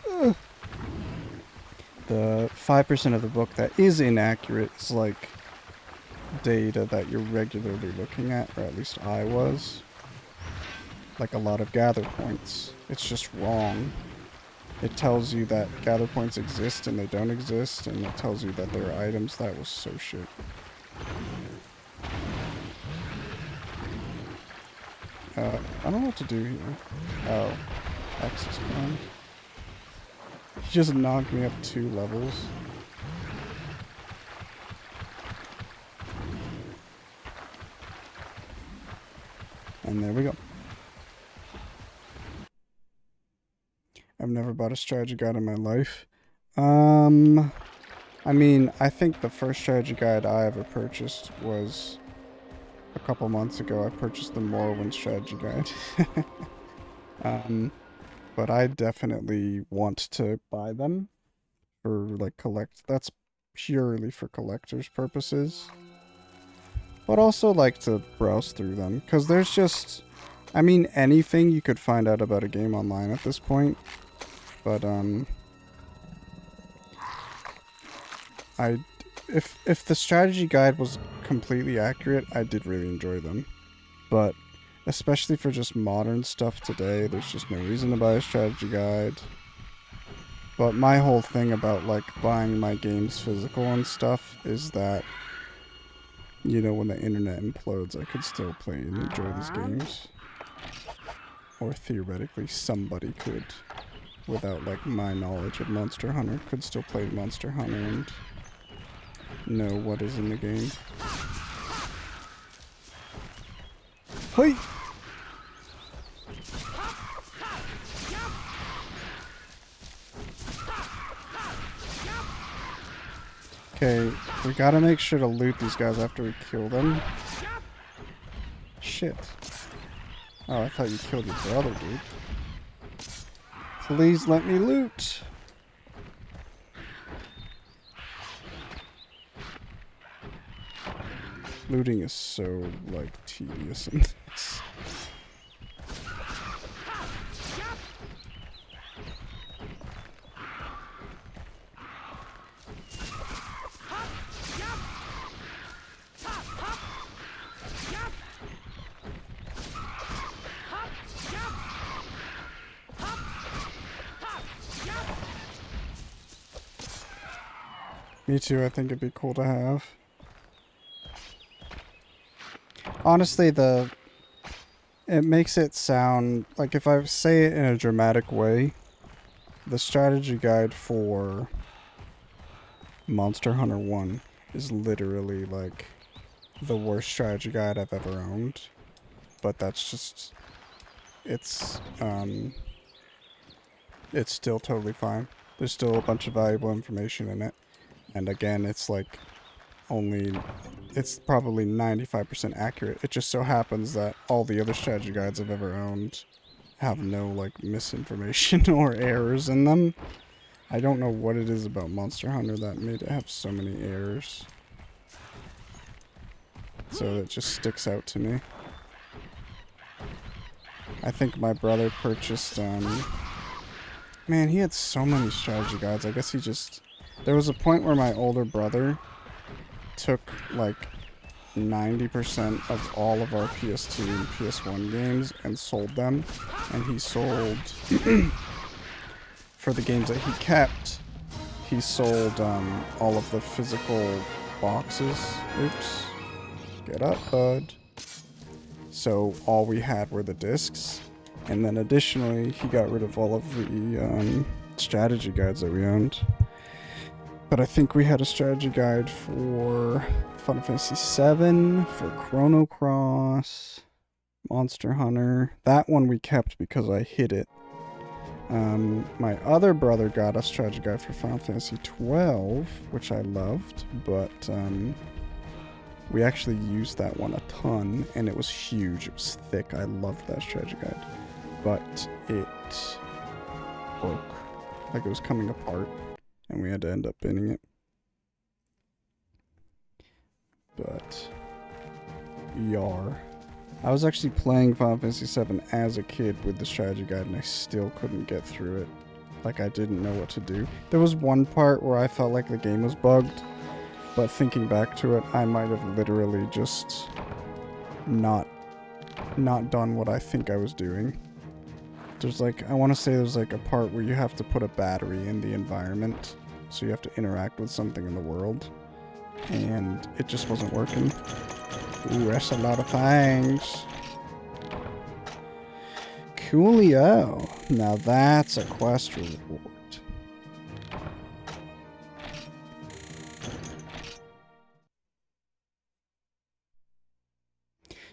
Speaker 1: Ugh. The 5% of the book that is inaccurate is like data that you're regularly looking at, or at least I was. Like a lot of gather points. It's just wrong. It tells you that gather points exist and they don't exist, and it tells you that there are items. That was so shit. I don't know what to do here. Oh. Access con. He just knocked me up 2 levels. And there we go. I've never bought a strategy guide in my life. I mean, I think the first strategy guide I ever purchased was a couple months ago. I purchased the Morrowind strategy guide. But I definitely want to buy them for like that's purely for collector's purposes. But also like to browse through them because there's just, I mean, anything you could find out about a game online at this point. But I if the strategy guide was completely accurate, I did really enjoy them. But especially for just modern stuff today, there's just no reason to buy a strategy guide. But my whole thing about like buying my games physical and stuff is that, you know, when the internet implodes, I could still play and enjoy these games. Or theoretically somebody could, without like my knowledge of Monster Hunter, could still play Monster Hunter and know what is in the game. Hey! Okay, we gotta make sure to loot these guys after we kill them. Shit. Oh, I thought you killed your brother, dude. Please let me loot. Looting is so, like, tedious in this. Me too, I think it'd be cool to have. Honestly, it makes it sound like, if I say it in a dramatic way, the strategy guide for Monster Hunter 1 is literally like the worst strategy guide I've ever owned. But that's just, it's still totally fine. There's still a bunch of valuable information in it. And again, it's like it's probably 95% accurate. It just so happens that all the other strategy guides I've ever owned have no like misinformation or errors in them. I don't know what it is about Monster Hunter that made it have so many errors. So it just sticks out to me. I think my brother purchased, man, he had so many strategy guides. I guess there was a point where my older brother took like 90% of all of our PS2 and PS1 games and sold them. And he sold, for the games that he kept, he sold all of the physical boxes. Oops. Get up, bud. So all we had were the discs. And then additionally, he got rid of all of the strategy guides that we owned. But I think we had a strategy guide for Final Fantasy VII, for Chrono Cross, Monster Hunter. That one we kept because I hid it. My other brother got a strategy guide for Final Fantasy XII, which I loved, but we actually used that one a ton, and it was huge. It was thick. I loved that strategy guide. But it broke. Like, it was coming apart, and we had to end up binning it. But yar. I was actually playing Final Fantasy VII as a kid with the strategy guide, and I still couldn't get through it. Like, I didn't know what to do. There was one part where I felt like the game was bugged, but thinking back to it, I might have literally just not done what I think I was doing. There's like, I want to say there's like a part where you have to put a battery in the environment, so you have to interact with something in the world, and it just wasn't working. Ooh, that's a lot of things. Coolio. Now that's a quest reward.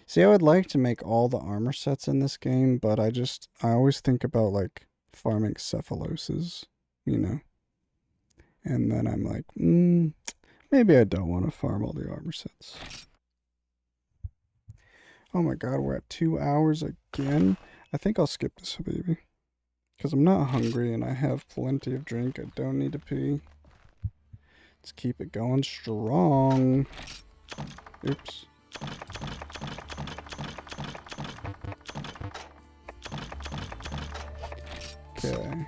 Speaker 1: See, I would like to make all the armor sets in this game, but I always think about like farming cephaloses, you know. And then I'm like, maybe I don't want to farm all the armor sets. Oh my god, we're at 2 hours again. I think I'll skip this, baby. Because I'm not hungry and I have plenty of drink. I don't need to pee. Let's keep it going strong. Oops. Okay.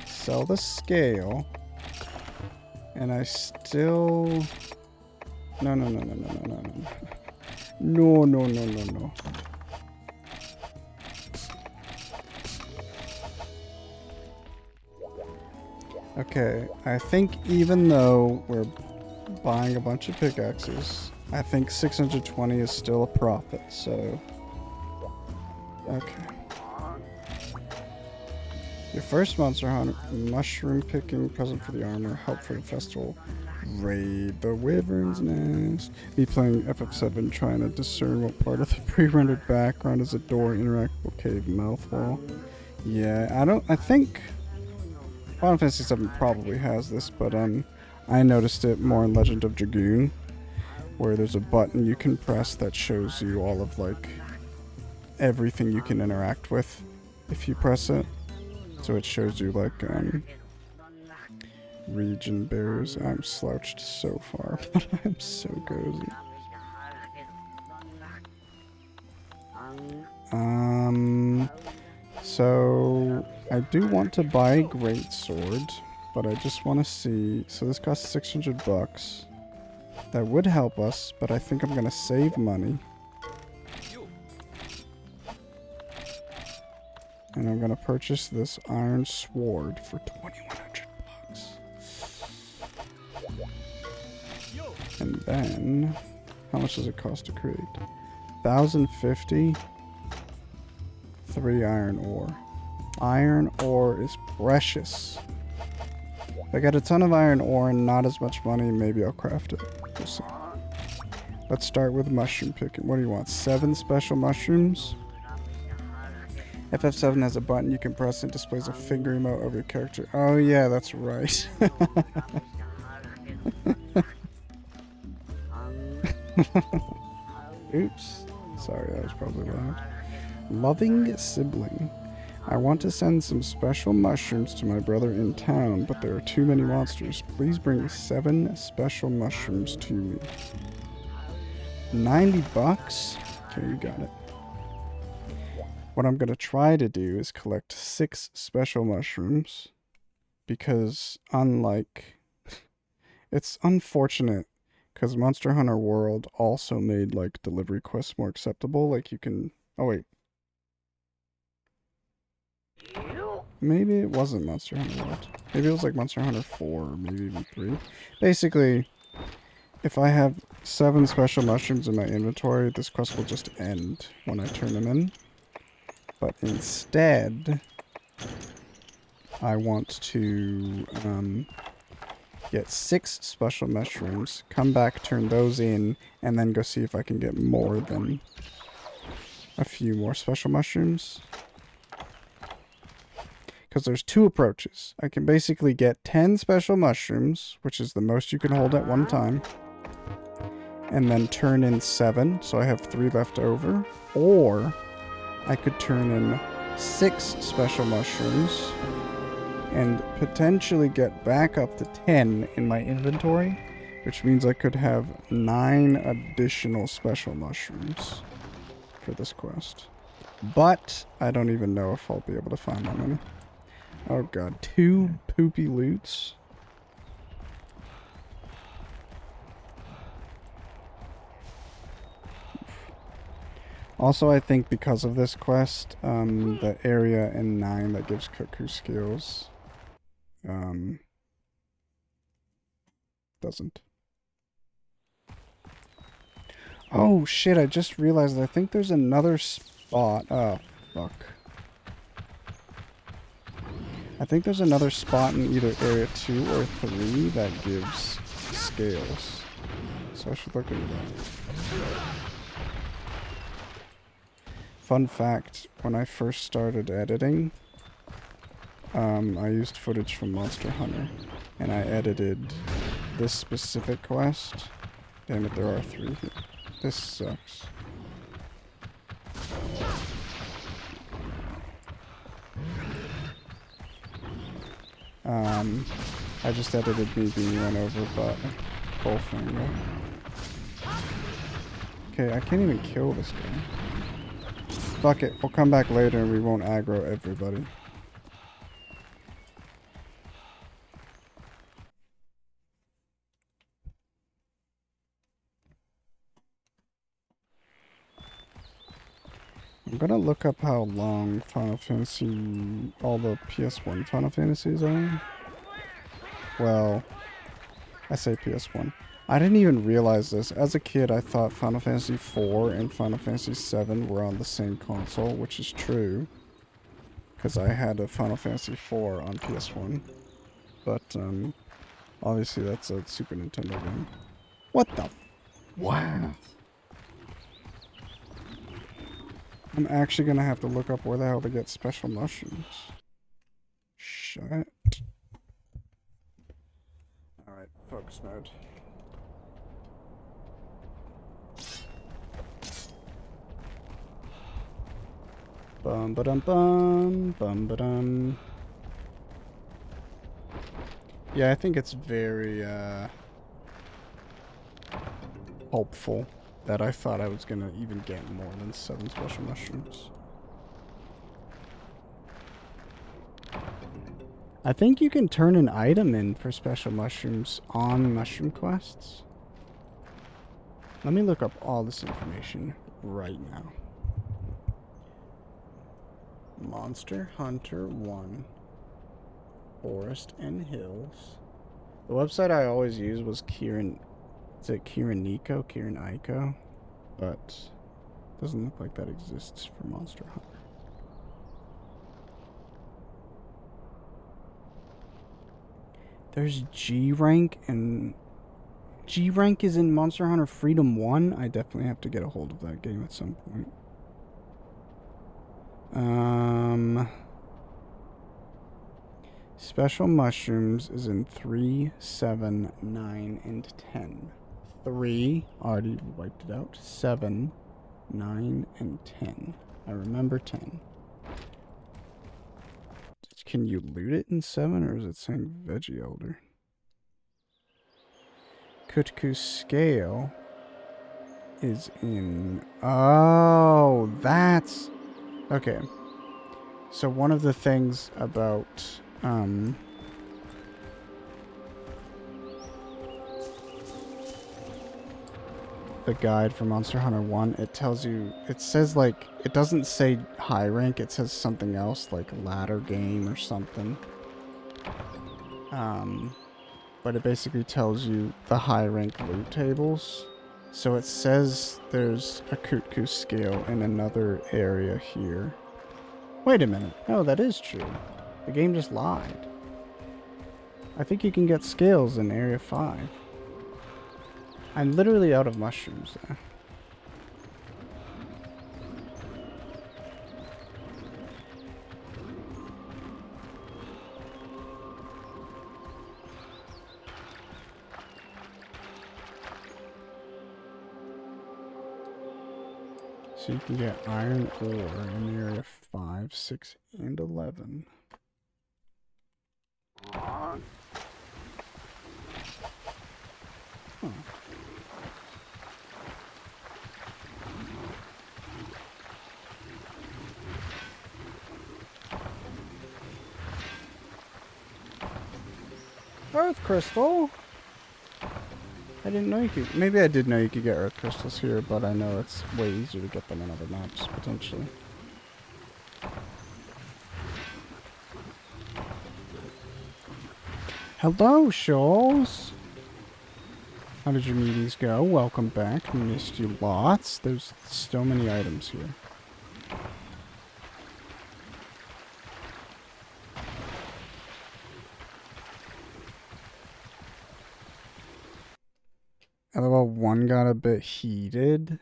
Speaker 1: Sell the scale. And I still... No. No. Okay, I think even though we're buying a bunch of pickaxes, I think 620 is still a profit, so... Okay. Your first Monster Hunter mushroom picking present for the armor, help for the festival, raid the Wyvern's Nest. Me playing FF7 trying to discern what part of the pre-rendered background is a door, interactable cave, mouth wall. Yeah, I think Final Fantasy VII probably has this, but I noticed it more in Legend of Dragoon, where there's a button you can press that shows you all of like everything you can interact with if you press it. So it shows you like region barriers. I'm slouched so far, but I'm so cozy. So I do want to buy a great sword, but I just want to see. So this costs 600 bucks. That would help us, but I think I'm gonna save money. And I'm gonna purchase this iron sword for 2,100 bucks. And then, how much does it cost to create? 1,050. 3 iron ore. Iron ore is precious. If I get a ton of iron ore and not as much money, maybe I'll craft it. We'll see. Let's start with mushroom picking. What do you want? 7 special mushrooms? FF7 has a button you can press and displays a finger emote of your character. Oh yeah, that's right. Oops. Sorry, that was probably loud. Loving sibling. I want to send some special mushrooms to my brother in town, but there are too many monsters. Please bring 7 special mushrooms to me. 90 bucks? Okay, you got it. What I'm going to try to do is collect 6 special mushrooms, because unlike... It's unfortunate, because Monster Hunter World also made, like, delivery quests more acceptable. Like, you can... Oh, wait. Maybe it wasn't Monster Hunter World. Maybe it was, like, Monster Hunter 4, or maybe even 3. Basically, if I have 7 special mushrooms in my inventory, this quest will just end when I turn them in. But instead, I want to get 6 special mushrooms, come back, turn those in, and then go see if I can get more than a few more special mushrooms. Because there's 2 approaches. I can basically get 10 special mushrooms, which is the most you can hold at one time, and then turn in 7, so I have 3 left over. Or I could turn in 6 special mushrooms and potentially get back up to 10 in my inventory, which means I could have 9 additional special mushrooms for this quest. But I don't even know if I'll be able to find that many. Oh god, 2 poopy loots. Also, I think because of this quest, the area in 9 that gives Cuckoo skills, doesn't. Oh shit, I just realized I think there's another spot. Oh, fuck. I think there's another spot in either area 2 or 3 that gives scales. So I should look into that. Fun fact, when I first started editing, I used footage from Monster Hunter, and I edited this specific quest. Damn it, there are 3 here. This sucks. I just edited me being run over by Bullfinger. Okay, I can't even kill this guy. Fuck it, we'll come back later and we won't aggro everybody. I'm gonna look up how long Final Fantasy, all the PS1 Final Fantasies are. Well, I say PS1. I didn't even realize this. As a kid, I thought Final Fantasy 4 and Final Fantasy 7 were on the same console, which is true. Because I had a Final Fantasy 4 on PS1. But, obviously that's a Super Nintendo game. What the? Wow. I'm actually gonna have to look up where the hell to get special mushrooms. Shit. Alright, focus mode. Bum ba dum bum, bum ba dum. Yeah, I think it's very, hopeful that I thought I was gonna even get more than 7 special mushrooms. I think you can turn an item in for special mushrooms on mushroom quests. Let me look up all this information right now. Monster Hunter 1. Forest and Hills. The website I always use was Kirin... Is it Kiriniko? Kirin But it doesn't look like that exists for Monster Hunter. There's G rank, and G rank is in Monster Hunter Freedom 1. I definitely have to get a hold of that game at some point. Special mushrooms is in 3, 7, 9, and 10. 3, already wiped it out. 7, 9, and 10. I remember 10. Can you loot it in 7, or is it saying Veggie Elder? Kutku Scale is in... Oh, that's... Okay. So one of the things about... the guide for Monster Hunter 1, it tells you... It says, like... It doesn't say high rank, it says something else, like ladder game or something. But it basically tells you the high rank loot tables. So it says there's a Kutku scale in another area here. Wait a minute. No, that is true. The game just lied. I think you can get scales in Area 5. I'm literally out of mushrooms there. So you can get iron ore in Area 5, 6, and 11. Huh. Earth crystal? I didn't know you could... Maybe I did know you could get earth crystals here, but I know it's way easier to get them on other maps, potentially. Hello, Shoals! How did your meetings go? Welcome back. Missed you lots. There's so many items here. LOL 1 got a bit heated.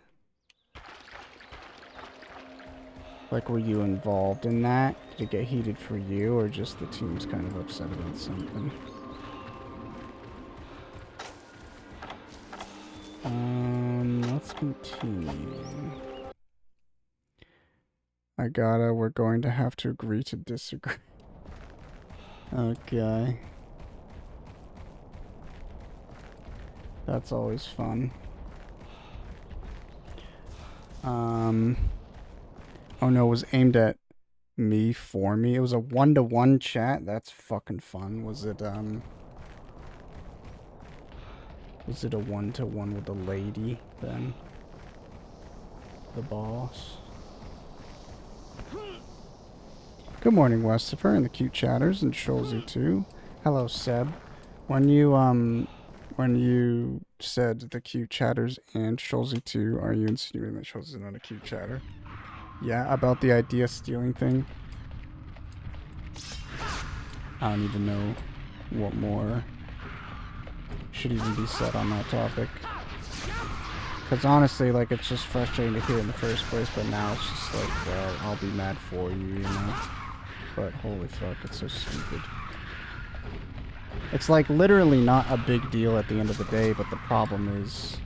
Speaker 1: Like, were you involved in that? Did it get heated for you, or just the team's kind of upset about something? Let's continue. We're going to have to agree to disagree. Okay. That's always fun. Oh no, it was aimed at me for me. It was a 1-to-1 chat. That's fucking fun. Was it a 1-to-1 with the lady then? The boss. Good morning, Westifer, and the cute chatters, and Scholzy too. Hello, Seb. When you said the cute chatters and Scholzy too, are you insinuating that Scholzy is not a cute chatter? Yeah, about the idea stealing thing. I don't even know what more should even be said on that topic. Because honestly, like, it's just frustrating to hear in the first place, but now it's just like, well, I'll be mad for you, you know? But holy fuck, it's so stupid. It's like literally not a big deal at the end of the day, but the problem is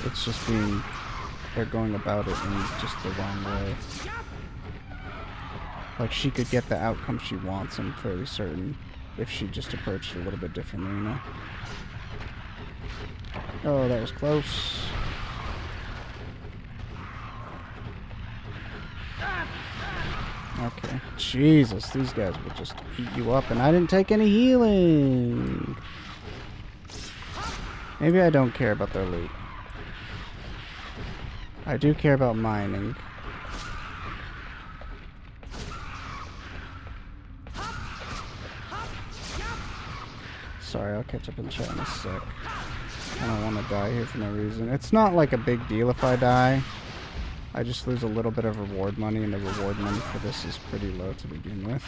Speaker 1: it's just they're going about it in just the wrong way. Like, she could get the outcome she wants, I'm fairly certain, if she just approached it a little bit differently, you know? Oh, that was close. Okay. Jesus, these guys will just eat you up, and I didn't take any healing. Maybe I don't care about their loot. I do care about mining. Sorry, I'll catch up in chat in a sec. I don't want to die here for no reason. It's not like a big deal if I die. I just lose a little bit of reward money, and the reward money for this is pretty low to begin with.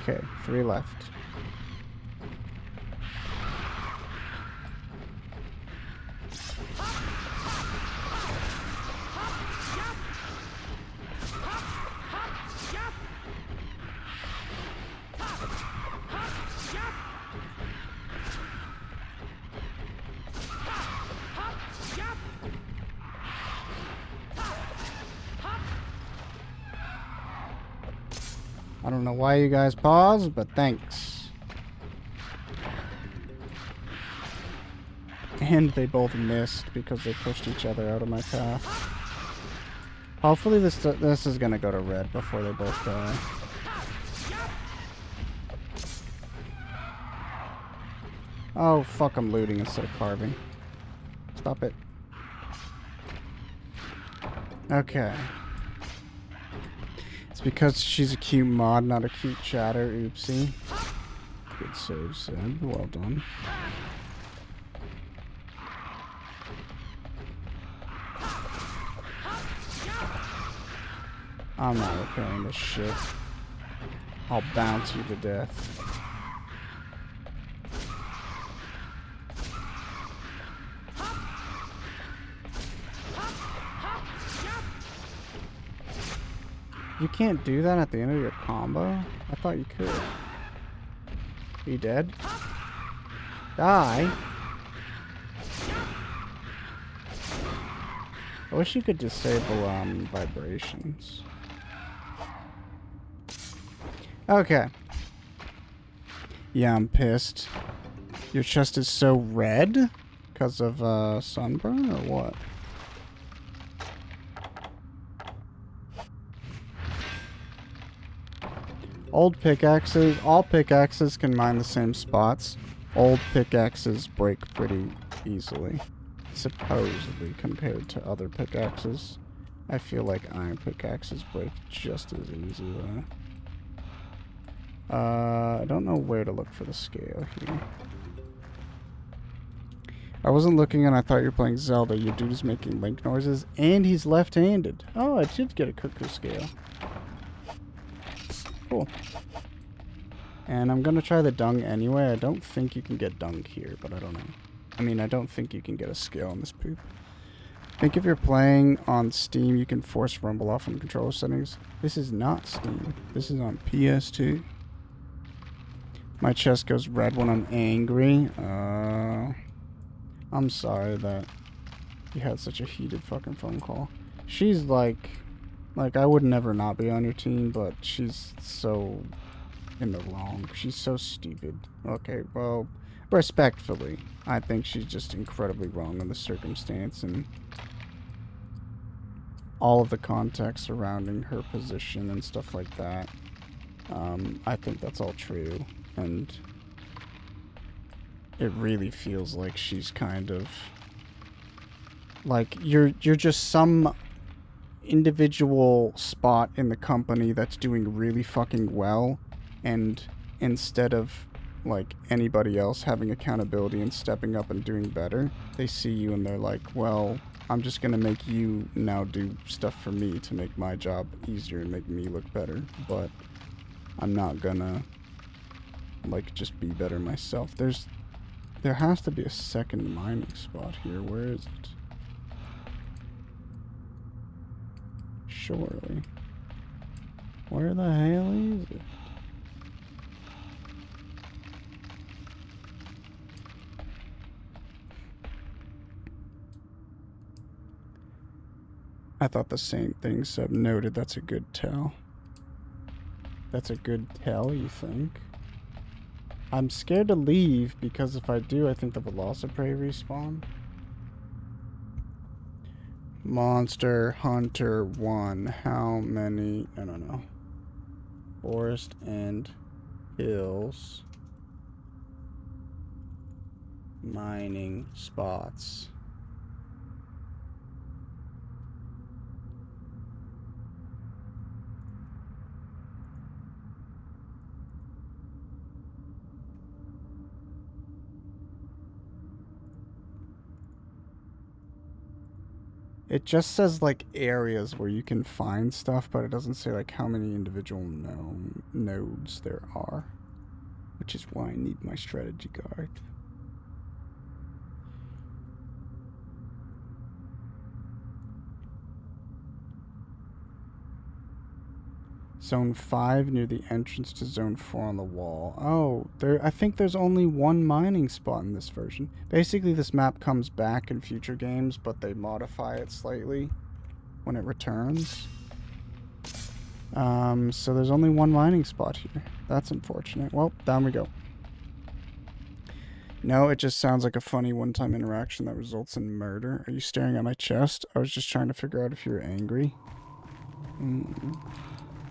Speaker 1: Okay, 3 left. I don't know why you guys paused, but thanks. And they both missed because they pushed each other out of my path. Hopefully this is gonna go to red before they both die. Oh fuck, I'm looting instead of carving. Stop it. Okay. It's because she's a cute mod, not a cute chatter. Oopsie. Good save, Seb. Well done. I'm not repairing this shit. I'll bounce you to death. You can't do that at the end of your combo? I thought you could. Are you dead? Die? I wish you could disable vibrations. Okay. Yeah, I'm pissed. Your chest is so red? Because of sunburn or what? Old pickaxes, all pickaxes can mine the same spots. Old pickaxes break pretty easily. Supposedly, compared to other pickaxes. I feel like iron pickaxes break just as easy though. I don't know where to look for the scale here. I wasn't looking and I thought you were playing Zelda. Your dude is making Link noises and he's left-handed. Oh, I did get a cuckoo scale. Cool. And I'm gonna try the dung anyway. I don't think you can get dung here, but I don't know. I mean, I don't think you can get a skill on this poop. I think if you're playing on Steam, you can force rumble off from the controller settings. This is not Steam. This is on PS2. My chest goes red when I'm angry. I'm sorry that you had such a heated fucking phone call. She's like I would never not be on your team, but she's so in the wrong. She's so stupid. Okay, well, respectfully, I think she's just incredibly wrong in the circumstance and all of the context surrounding her position and stuff like that. I think that's all true, and it really feels like she's kind of like you're just some individual spot in the company that's doing really fucking well, and instead of like anybody else having accountability and stepping up and doing better, they see you and they're like, well, I'm just gonna make you now do stuff for me to make my job easier and make me look better, but I'm not gonna like just be better myself. There has to be a second mining spot here. Where is it? Surely. Where the hell is it? I thought the same thing, Seb noted. That's a good tell. That's a good tell, you think? I'm scared to leave because if I do, I think the Velociprey respawn. Monster Hunter 1. How many? No. Forest and hills. Mining spots. It just says like areas where you can find stuff, but it doesn't say like how many individual nodes there are, which is why I need my strategy guide. Zone 5 near the entrance to Zone 4 on the wall. Oh, I think there's only one mining spot in this version. Basically, this map comes back in future games, but they modify it slightly when it returns. So there's only one mining spot here. That's unfortunate. Well, down we go. No, it just sounds like a funny one-time interaction that results in murder. Are you staring at my chest? I was just trying to figure out if you're angry.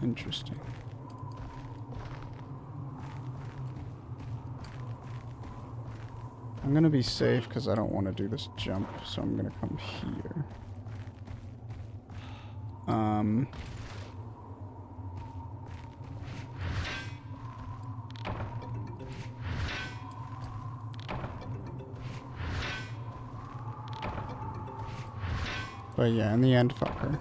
Speaker 1: Interesting. I'm gonna be safe because I don't want to do this jump, so I'm gonna come here. But yeah, in the end, fuck her.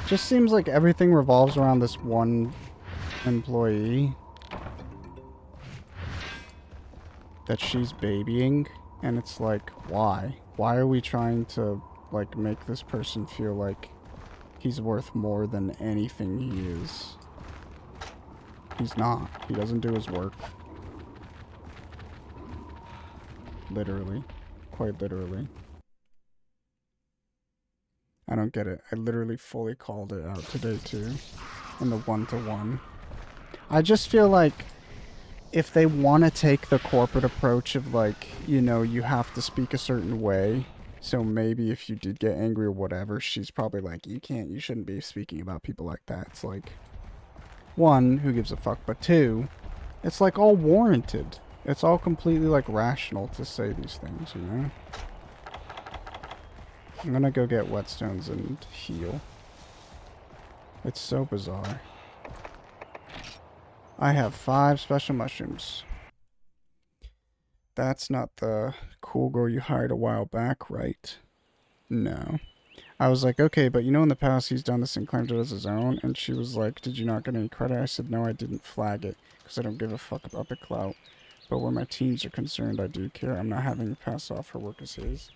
Speaker 1: Just seems like everything revolves around this one employee that she's babying, and it's like, why? Why are we trying to like make this person feel like he's worth more than anything he is? He's not. He doesn't do his work. Literally. Quite literally. I don't get it. I literally fully called it out today too. In the one-to-one. I just feel like if they want to take the corporate approach of like, you know, you have to speak a certain way. So maybe if you did get angry or whatever, she's probably like, you shouldn't be speaking about people like that. It's like, one, who gives a fuck? But two, it's like all warranted. It's all completely like rational to say these things, you know? I'm gonna go get whetstones and heal. It's so bizarre. I have 5 special mushrooms. That's not the cool girl you hired a while back, right? No. I was like, okay, but you know in the past he's done this and claimed it as his own, and she was like, did you not get any credit? I said, no, I didn't flag it, because I don't give a fuck about the clout. But where my teams are concerned, I do care. I'm not having to pass off her work as his.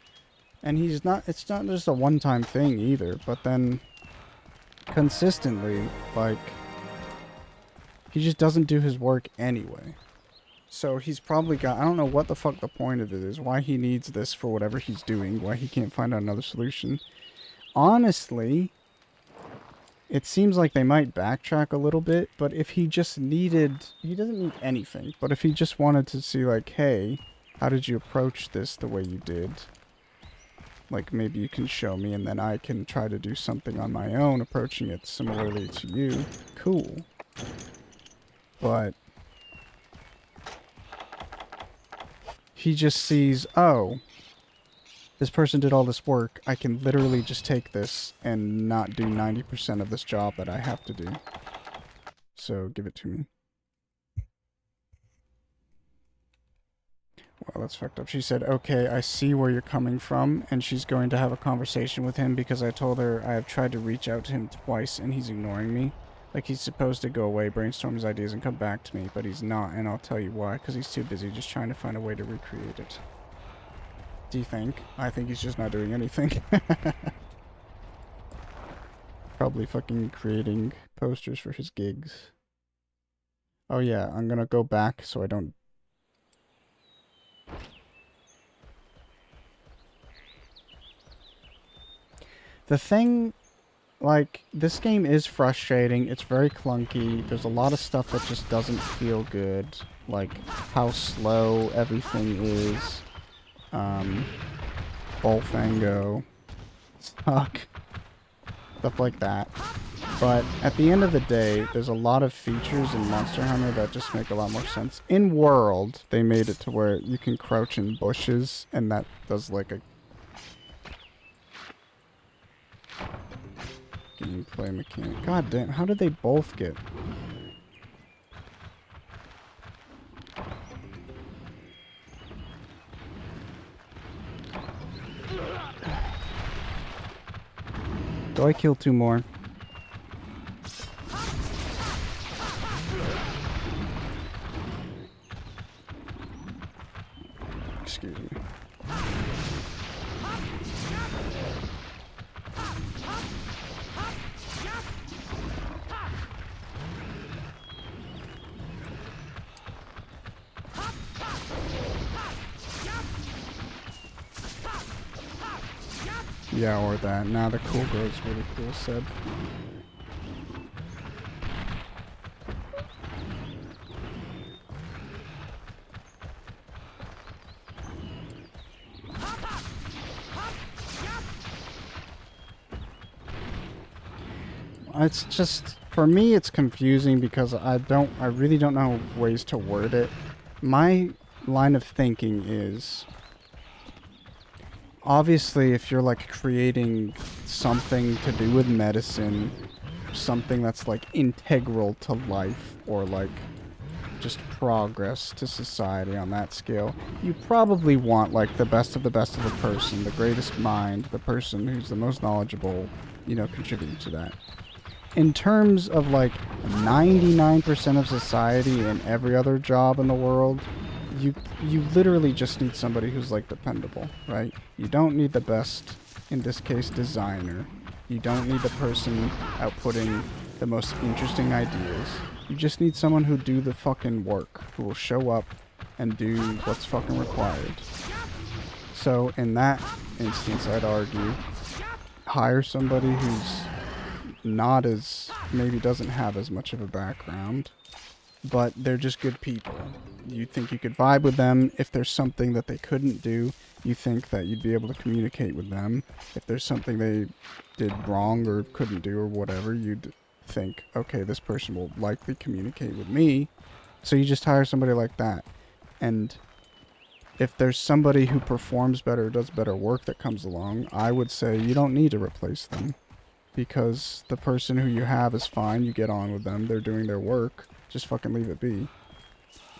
Speaker 1: And he's not, it's not just a one-time thing either, but then consistently, like, he just doesn't do his work anyway. So he's probably got, I don't know what the fuck the point of it is, why he needs this for whatever he's doing, why he can't find out another solution. Honestly, it seems like they might backtrack a little bit, but if he just needed, he doesn't need anything, but if he just wanted to see like, hey, how did you approach this the way you did? Like, maybe you can show me and then I can try to do something on my own, approaching it similarly to you. Cool. But he just sees, oh, this person did all this work. I can literally just take this and not do 90% of this job that I have to do. So give it to me. Well, that's fucked up. She said, okay, I see where you're coming from, and she's going to have a conversation with him because I told her I have tried to reach out to him twice and he's ignoring me. Like, he's supposed to go away, brainstorm his ideas, and come back to me, but he's not, and I'll tell you why, because he's too busy just trying to find a way to recreate it. Do you think? I think he's just not doing anything. Probably fucking creating posters for his gigs. Oh yeah, I'm gonna go back so I don't... The thing, like, this game is frustrating. It's very clunky. There's a lot of stuff that just doesn't feel good. Like, how slow everything is. Bullfango. Suck. Stuff like that. But at the end of the day, there's a lot of features in Monster Hunter that just make a lot more sense. In World, they made it to where you can crouch in bushes, and that does like a gameplay mechanic. God damn, how did they both get... Do I kill two more? Excuse me. Yeah, or that. Nah, the cool girl's really cool, Seb. It's just, for me, it's confusing because I really don't know ways to word it. My line of thinking is, obviously, if you're like creating something to do with medicine, something that's like integral to life or like just progress to society on that scale, you probably want like the best of the person, the greatest mind, the person who's the most knowledgeable, you know, contributing to that. In terms of like 99% of society and every other job in the world, you literally just need somebody who's like dependable, right? You don't need the best, in this case, designer. You don't need the person outputting the most interesting ideas. You just need someone who do the fucking work, who will show up and do what's fucking required. So in that instance, I'd argue, hire somebody who's not as, maybe doesn't have as much of a background, but they're just good people. You think you could vibe with them. If there's something that they couldn't do, you think that you'd be able to communicate with them. If there's something they did wrong or couldn't do or whatever, you'd think, okay, this person will likely communicate with me. So you just hire somebody like that. And if there's somebody who performs better, does better work that comes along, I would say you don't need to replace them. Because the person who you have is fine, you get on with them, they're doing their work, just fucking leave it be.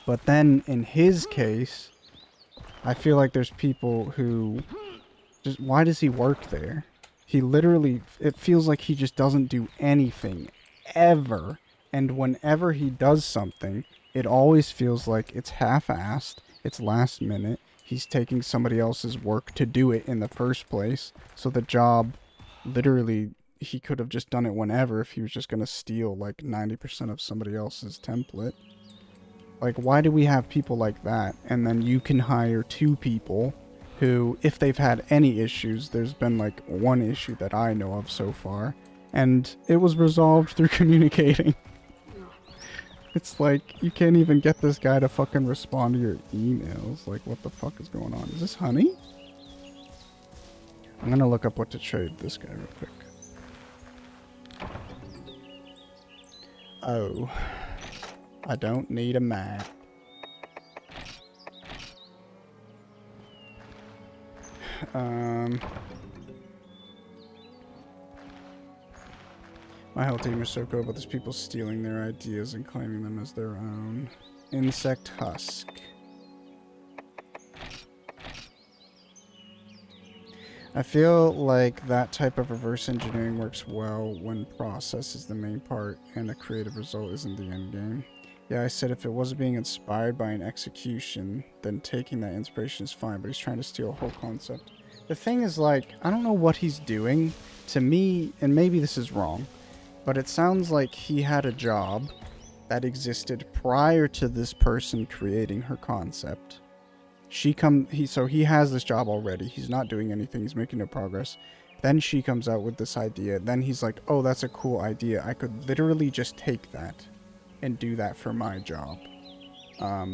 Speaker 1: But then, in his case, I feel like there's people who just, why does he work there? He literally, it feels like he just doesn't do anything ever. And whenever he does something, it always feels like it's half-assed, it's last minute. He's taking somebody else's work to do it in the first place. So the job, literally, he could have just done it whenever if he was just going to steal like 90% of somebody else's template. Like, why do we have people like that? And then you can hire two people who, if they've had any issues, there's been like one issue that I know of so far, and it was resolved through communicating. It's like, you can't even get this guy to fucking respond to your emails. Like, what the fuck is going on? Is this honey? I'm gonna look up what to trade this guy real quick. Oh. I don't need a map. My whole team is so cool, but there's people stealing their ideas and claiming them as their own. Insect husk. I feel like that type of reverse engineering works well when process is the main part and the creative result isn't the end game. Yeah, I said if it wasn't being inspired by an execution, then taking that inspiration is fine, but he's trying to steal a whole concept. The thing is, like, I don't know what he's doing. To me, and maybe this is wrong, but it sounds like he had a job that existed prior to this person creating her concept. So he has this job already. He's not doing anything. He's making no progress. Then she comes out with this idea. Then he's like, oh, that's a cool idea. I could literally just take that and do that for my job. I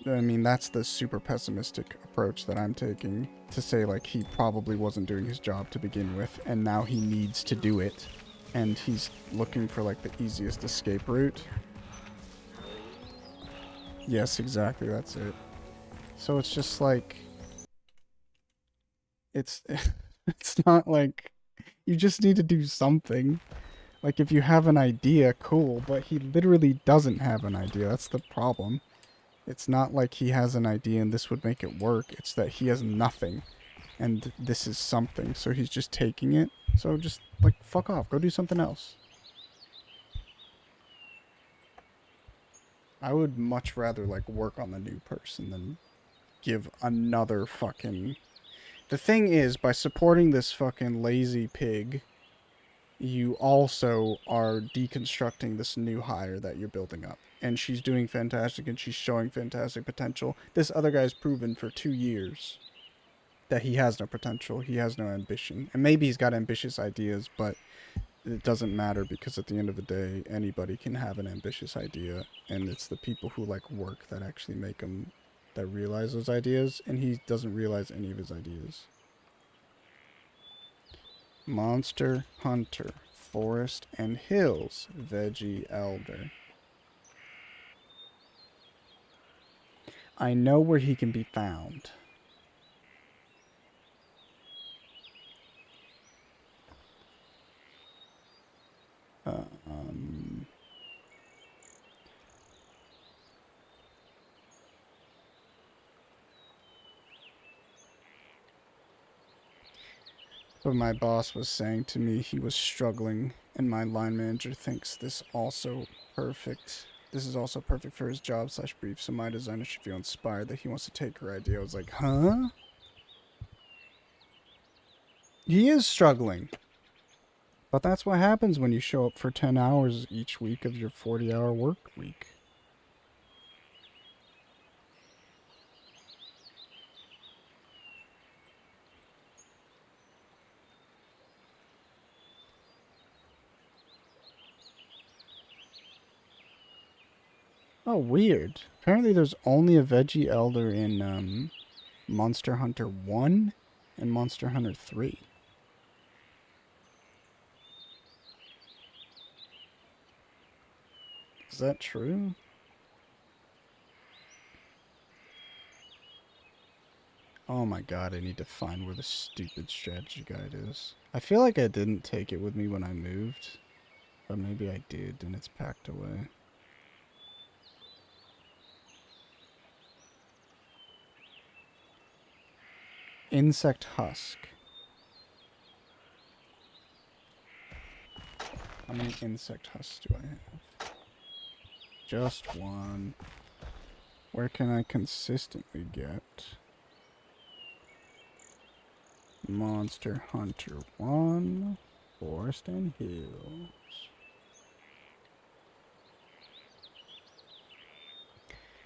Speaker 1: mean, that's the super pessimistic approach that I'm taking, to say, like, he probably wasn't doing his job to begin with, and now he needs to do it, and he's looking for, like, the easiest escape route. Yes, exactly, that's it. So it's just, like, it's not like, you just need to do something. Like, if you have an idea, cool, but he literally doesn't have an idea. That's the problem. It's not like he has an idea and this would make it work. It's that he has nothing, and this is something. So he's just taking it. So just, like, fuck off. Go do something else. I would much rather, like, work on the new person than give another fucking... The thing is, by supporting this fucking lazy pig, you also are deconstructing this new hire that you're building up. And she's doing fantastic, and she's showing fantastic potential. This other guy's proven for 2 years that he has no potential. He has no ambition. And maybe he's got ambitious ideas, but it doesn't matter, because at the end of the day, anybody can have an ambitious idea. And it's the people who like work that actually make them, that realize those ideas. And he doesn't realize any of his ideas. Monster Hunter, Forest and Hills, Veggie Elder. I know where he can be found. But my boss was saying to me he was struggling, and my line manager thinks this is also perfect for his job / brief, so my designer should feel inspired that he wants to take her idea. I was like, huh? He is struggling. But that's what happens when you show up for 10 hours each week of your 40-hour work week. Oh, weird. Apparently there's only a Veggie Elder in Monster Hunter 1 and Monster Hunter 3. Is that true? Oh my god, I need to find where the stupid strategy guide is. I feel like I didn't take it with me when I moved, but maybe I did and it's packed away. Insect husk. How many insect husks do I have? Just one. Where can I consistently get Monster Hunter 1, Forest and Hills?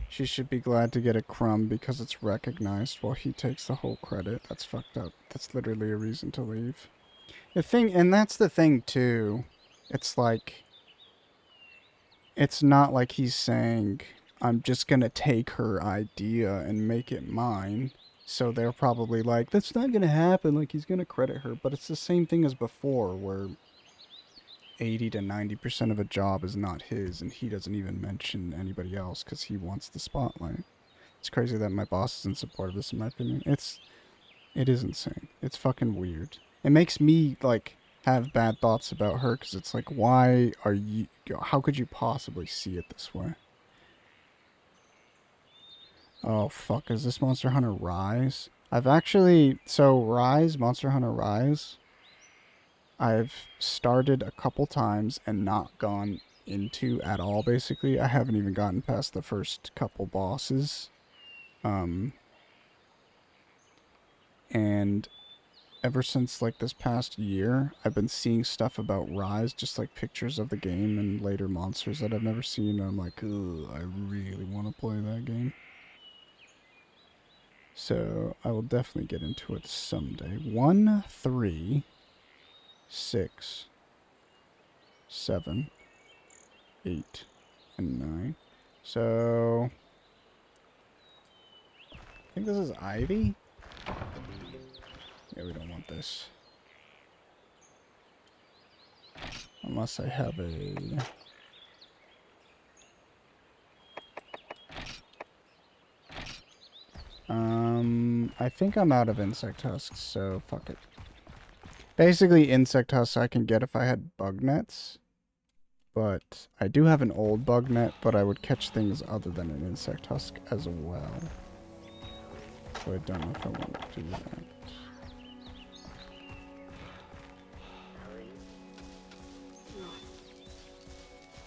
Speaker 1: She should be glad to get a crumb because it's recognized while he takes the whole credit. That's fucked up. That's literally a reason to leave. And that's the thing too. It's like, it's not like he's saying, I'm just gonna take her idea and make it mine. So they're probably like, that's not gonna happen, like he's gonna credit her. But it's the same thing as before, where 80 to 90% of a job is not his, and he doesn't even mention anybody else because he wants the spotlight. It's crazy that my boss is in support of this, in my opinion. It is insane. It's fucking weird. It makes me, like, have bad thoughts about her, because it's like, why are you... How could you possibly see it this way? Oh, fuck. Is this Monster Hunter Rise? I've actually... So, Rise, Monster Hunter Rise, I've started a couple times and not gone into at all, basically. I haven't even gotten past the first couple bosses. And ever since, like, this past year, I've been seeing stuff about Rise, just, like, pictures of the game and later monsters that I've never seen, and I'm like, ugh, I really want to play that game. So, I will definitely get into it someday. 1, 3, 6, 7, 8, and 9. So, I think this is Ivy? Yeah, we don't want this. Unless I have a... I think I'm out of insect husks, so fuck it. Basically, insect husks I can get if I had bug nets. But I do have an old bug net, but I would catch things other than an insect husk as well. So I don't know if I want to do that.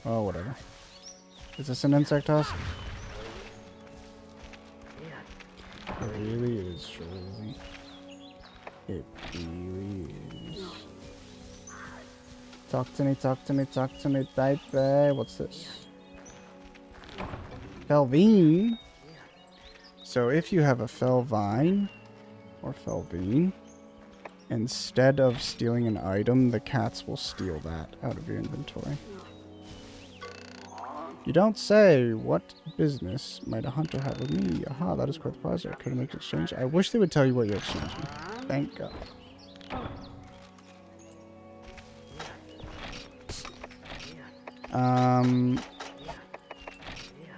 Speaker 1: Oh, whatever. Is this an insect husk? It really is, surely. It really is. Talk to me, talk to me, talk to me, baby. What's this? Felvine? So if you have a Felvine, or Felvine, instead of stealing an item, the cats will steal that out of your inventory. You don't say. What business might a hunter have with me? Aha, that is quite the prize. I could make an exchange. I wish they would tell you what you're exchanging. Thank God.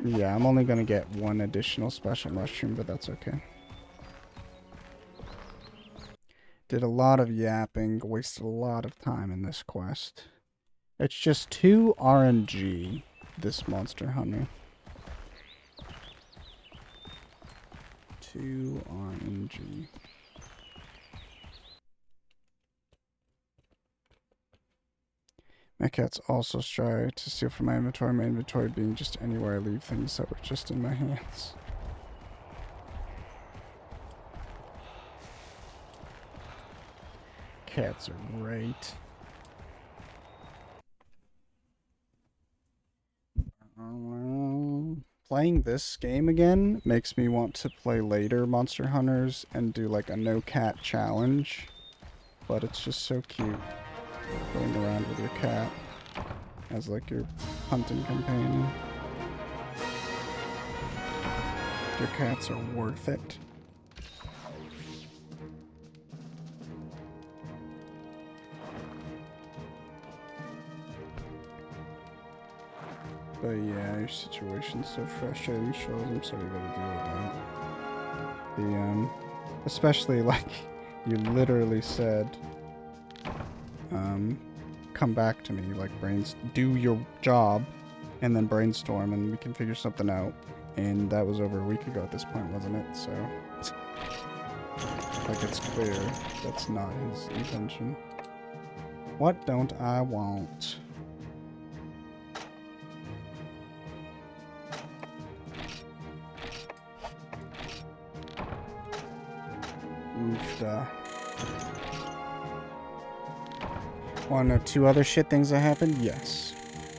Speaker 1: Yeah, I'm only gonna get one additional special mushroom, but that's okay. Did a lot of yapping, wasted a lot of time in this quest. It's just 2 RNG, this Monster Hunter. 2 RNG. My cats also try to steal from my inventory being just anywhere I leave things that were just in my hands. Cats are great. Playing this game again makes me want to play later Monster Hunters and do like a no cat challenge. But it's just so cute going around with your cat as like your hunting companion. Your cats are worth it. But yeah, your situation's so frustrating, Shoals. I'm sorry you gotta deal with that. Especially like you literally said, come back to me, like do your job, and then brainstorm, and we can figure something out. And that was over a week ago at this point, wasn't it? So Like, it's clear that's not his intention. What don't I want? Oofda. Want to know 2 other shit things that happened? Yes.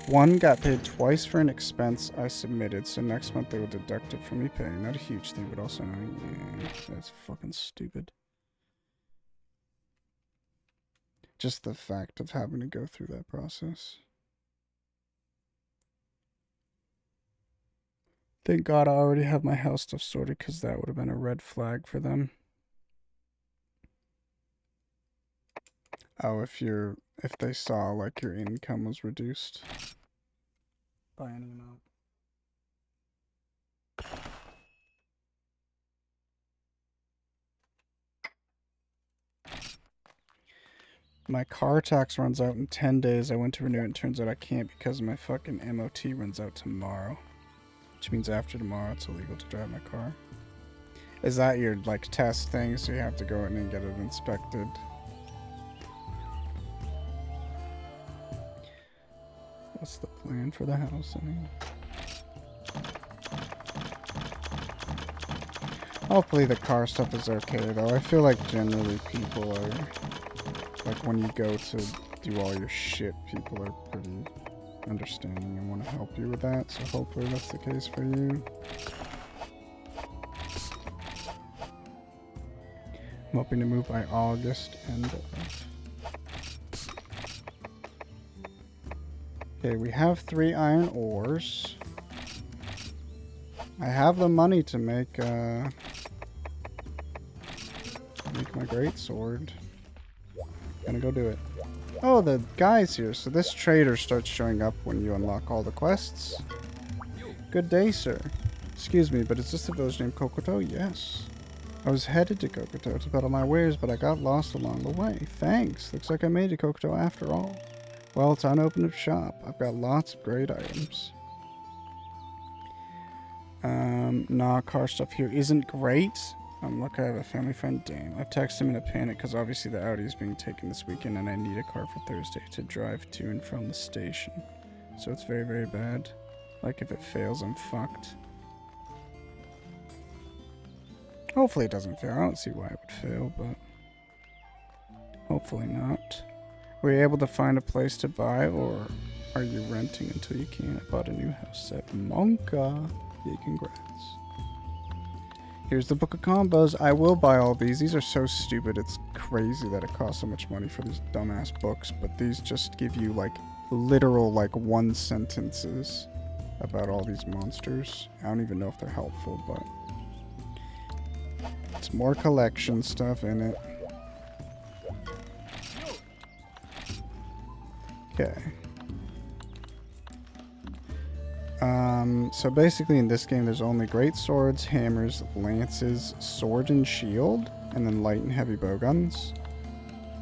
Speaker 1: 1, got paid twice for an expense I submitted, so next month they will deduct it from me paying. Not a huge thing, but also, yeah, that's fucking stupid. Just the fact of having to go through that process. Thank God I already have my house stuff sorted, because that would have been a red flag for them. Oh, if they saw like your income was reduced by any amount. My car tax runs out in 10 days. I went to renew it and turns out I can't because my fucking MOT runs out tomorrow. Which means after tomorrow it's illegal to drive my car. Is that your like test thing, so you have to go in and get it inspected? What's the plan for the house anyway? Hopefully the car stuff is okay though. I feel like generally people are, like when you go to do all your shit, people are pretty understanding and want to help you with that, so hopefully that's the case for you. I'm hoping to move by August end of. Okay, we have 3 iron ores. I have the money to make my greatsword. Gonna go do it. Oh, the guy's here. So this trader starts showing up when you unlock all the quests. Good day, sir. Excuse me, but is this the village named Kokoto? Yes. I was headed to Kokoto to peddle my wares, but I got lost along the way. Thanks. Looks like I made it to Kokoto after all. Well, time to open up shop. I've got lots of great items. Nah, car stuff here isn't great. Look, I have a family friend, Dane. I've texted him in a panic because obviously the Audi is being taken this weekend and I need a car for Thursday to drive to and from the station. So it's very, very bad. Like, if it fails, I'm fucked. Hopefully it doesn't fail. I don't see why it would fail, but hopefully not. Were you able to find a place to buy, or are you renting until you can? I bought a new house at Monka. Yeah, congrats. Here's the book of combos. I will buy all these. These are so stupid. It's crazy that it costs so much money for these dumbass books, but these just give you like literal like 1 sentences about all these monsters. I don't even know if they're helpful, but it's more collection stuff in it. Okay. So basically in this game there's only great swords, hammers, lances, sword and shield, and then light and heavy bowguns.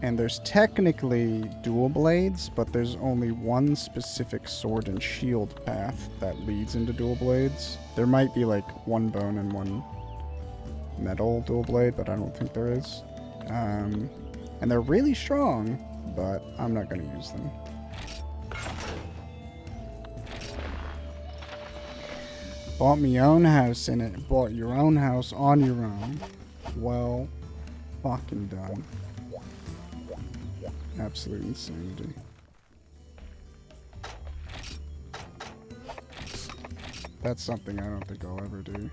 Speaker 1: And there's technically dual blades, but there's only 1 specific sword and shield path that leads into dual blades. There might be like 1 bone and 1 metal dual blade, but I don't think there is. And they're really strong, but I'm not going to use them. Bought me own house in it. Bought your own house on your own. Well, fucking done. Absolute insanity. That's something I don't think I'll ever do.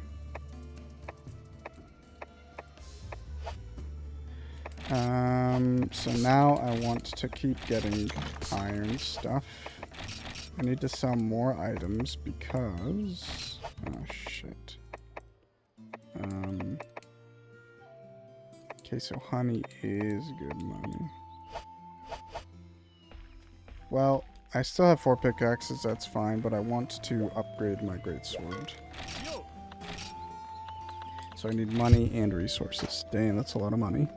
Speaker 1: So now I want to keep getting iron stuff. I need to sell more items because... Oh, shit. Okay, so honey is good money. Well, I still have 4 pickaxes, that's fine, but I want to upgrade my greatsword. So I need money and resources. Damn, that's a lot of money.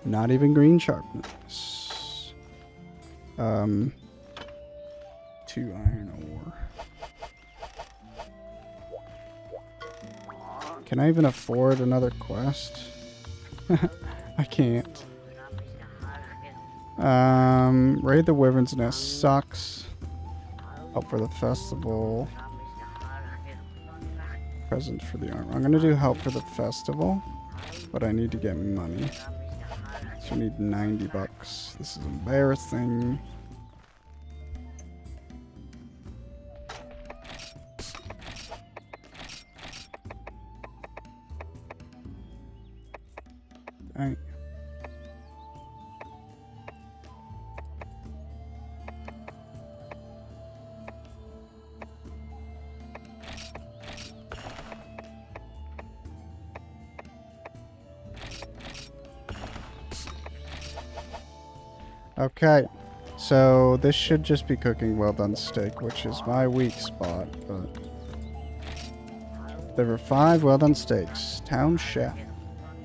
Speaker 1: Not even green sharpness. 2 iron ore. Can I even afford another quest? I can't. Raid the Wyvern's Nest sucks. Help for the festival. Present for the armor. I'm gonna do help for the festival, but I need to get money. So I need 90 bucks. This is embarrassing. Alright. Okay, so this should just be cooking well done steak, which is my weak spot, but there were 5 well done steaks. Town chef.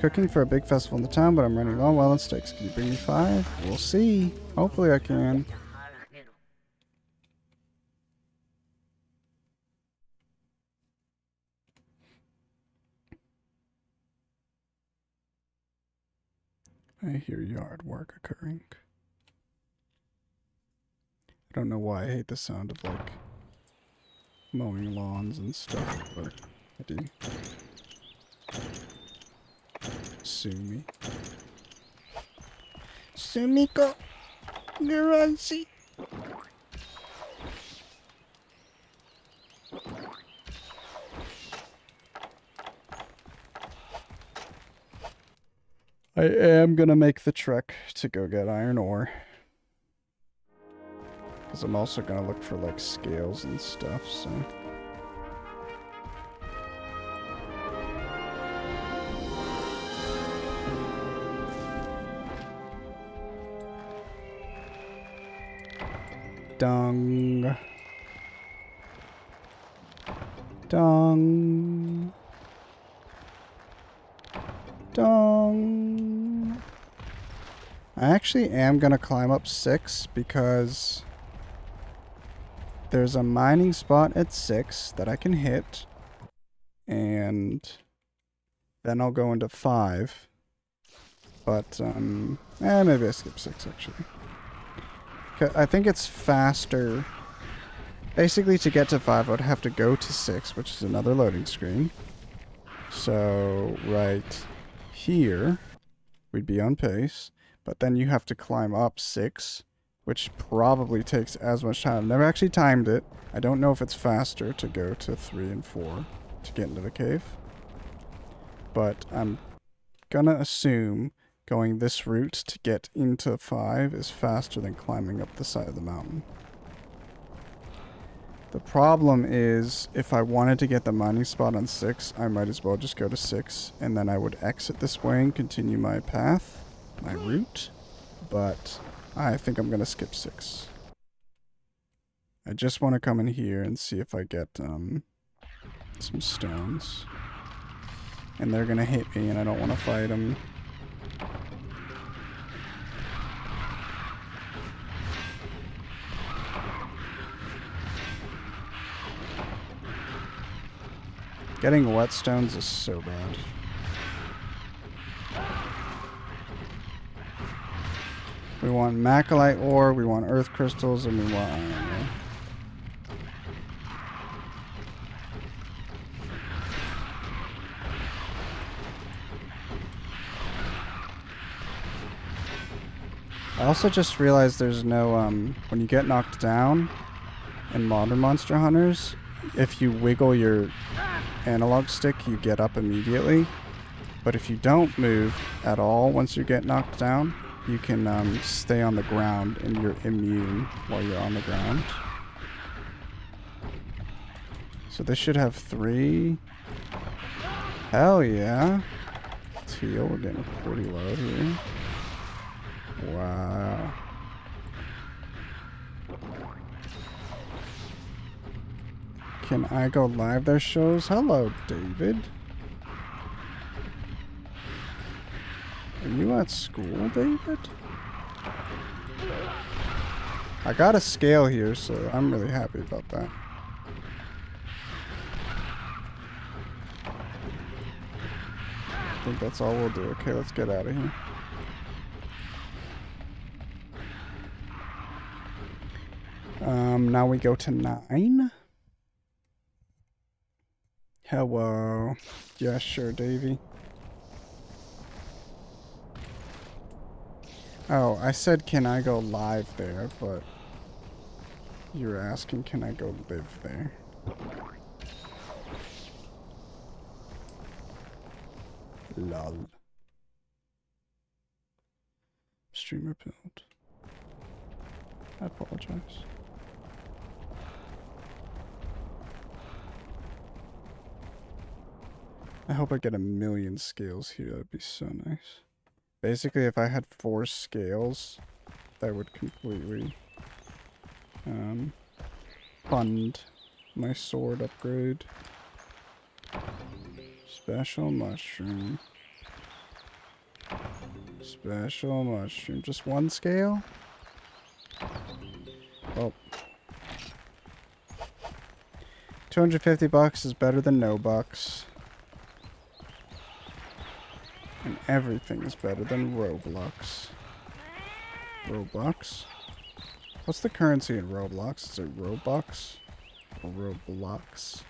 Speaker 1: Cooking for a big festival in the town, but I'm running low on well done steaks. Can you bring me 5? We'll see. Hopefully I can. I hear yard work occurring. I don't know why I hate the sound of, like, mowing lawns and stuff, but I do. Sue me. Sumiko Garansi. I am gonna make the trek to go get iron ore. Because I'm also gonna look for, like, scales and stuff, so... Dung. Dung. Dung. I actually am gonna climb up 6 because there's a mining spot at 6 that I can hit, and then I'll go into 5. But maybe I skip 6 actually. I think it's faster. Basically, to get to 5, I would have to go to 6, which is another loading screen. So, right here, we'd be on pace. But then you have to climb up 6, which probably takes as much time. I've never actually timed it. I don't know if it's faster to go to 3 and 4 to get into the cave. But I'm gonna assume going this route to get into 5 is faster than climbing up the side of the mountain. The problem is, if I wanted to get the mining spot on 6, I might as well just go to 6, and then I would exit this way and continue my path, my route, but I think I'm going to skip 6. I just want to come in here and see if I get some stones. And they're going to hit me, and I don't want to fight them. Getting whetstones is so bad. We want macrolite ore, we want earth crystals, and we want iron ore. I also just realized there's no, when you get knocked down in Modern Monster Hunters, if you wiggle your analog stick, you get up immediately. But if you don't move at all once you get knocked down, you can stay on the ground and you're immune while you're on the ground. So this should have 3. Hell yeah. Teal, we're getting pretty low here. Wow. Can I go live their shows? Hello, David. Are you at school, David? I got a scale here, so I'm really happy about that. I think that's all we'll do. Okay, let's get out of here. Now we go to 9. Hello. Yeah, sure, Davey. Oh, I said can I go live there, but you're asking can I go live there. Lol. Streamer build. I apologize. I hope I get 1,000,000 scales here. That'd be so nice. Basically, if I had 4 scales, that would completely fund my sword upgrade. Special mushroom. Special mushroom. Just 1 scale? Oh. 250 bucks is better than no bucks. And everything is better than Roblox. Roblox? What's the currency in Roblox? Is it Robux? Or Roblox?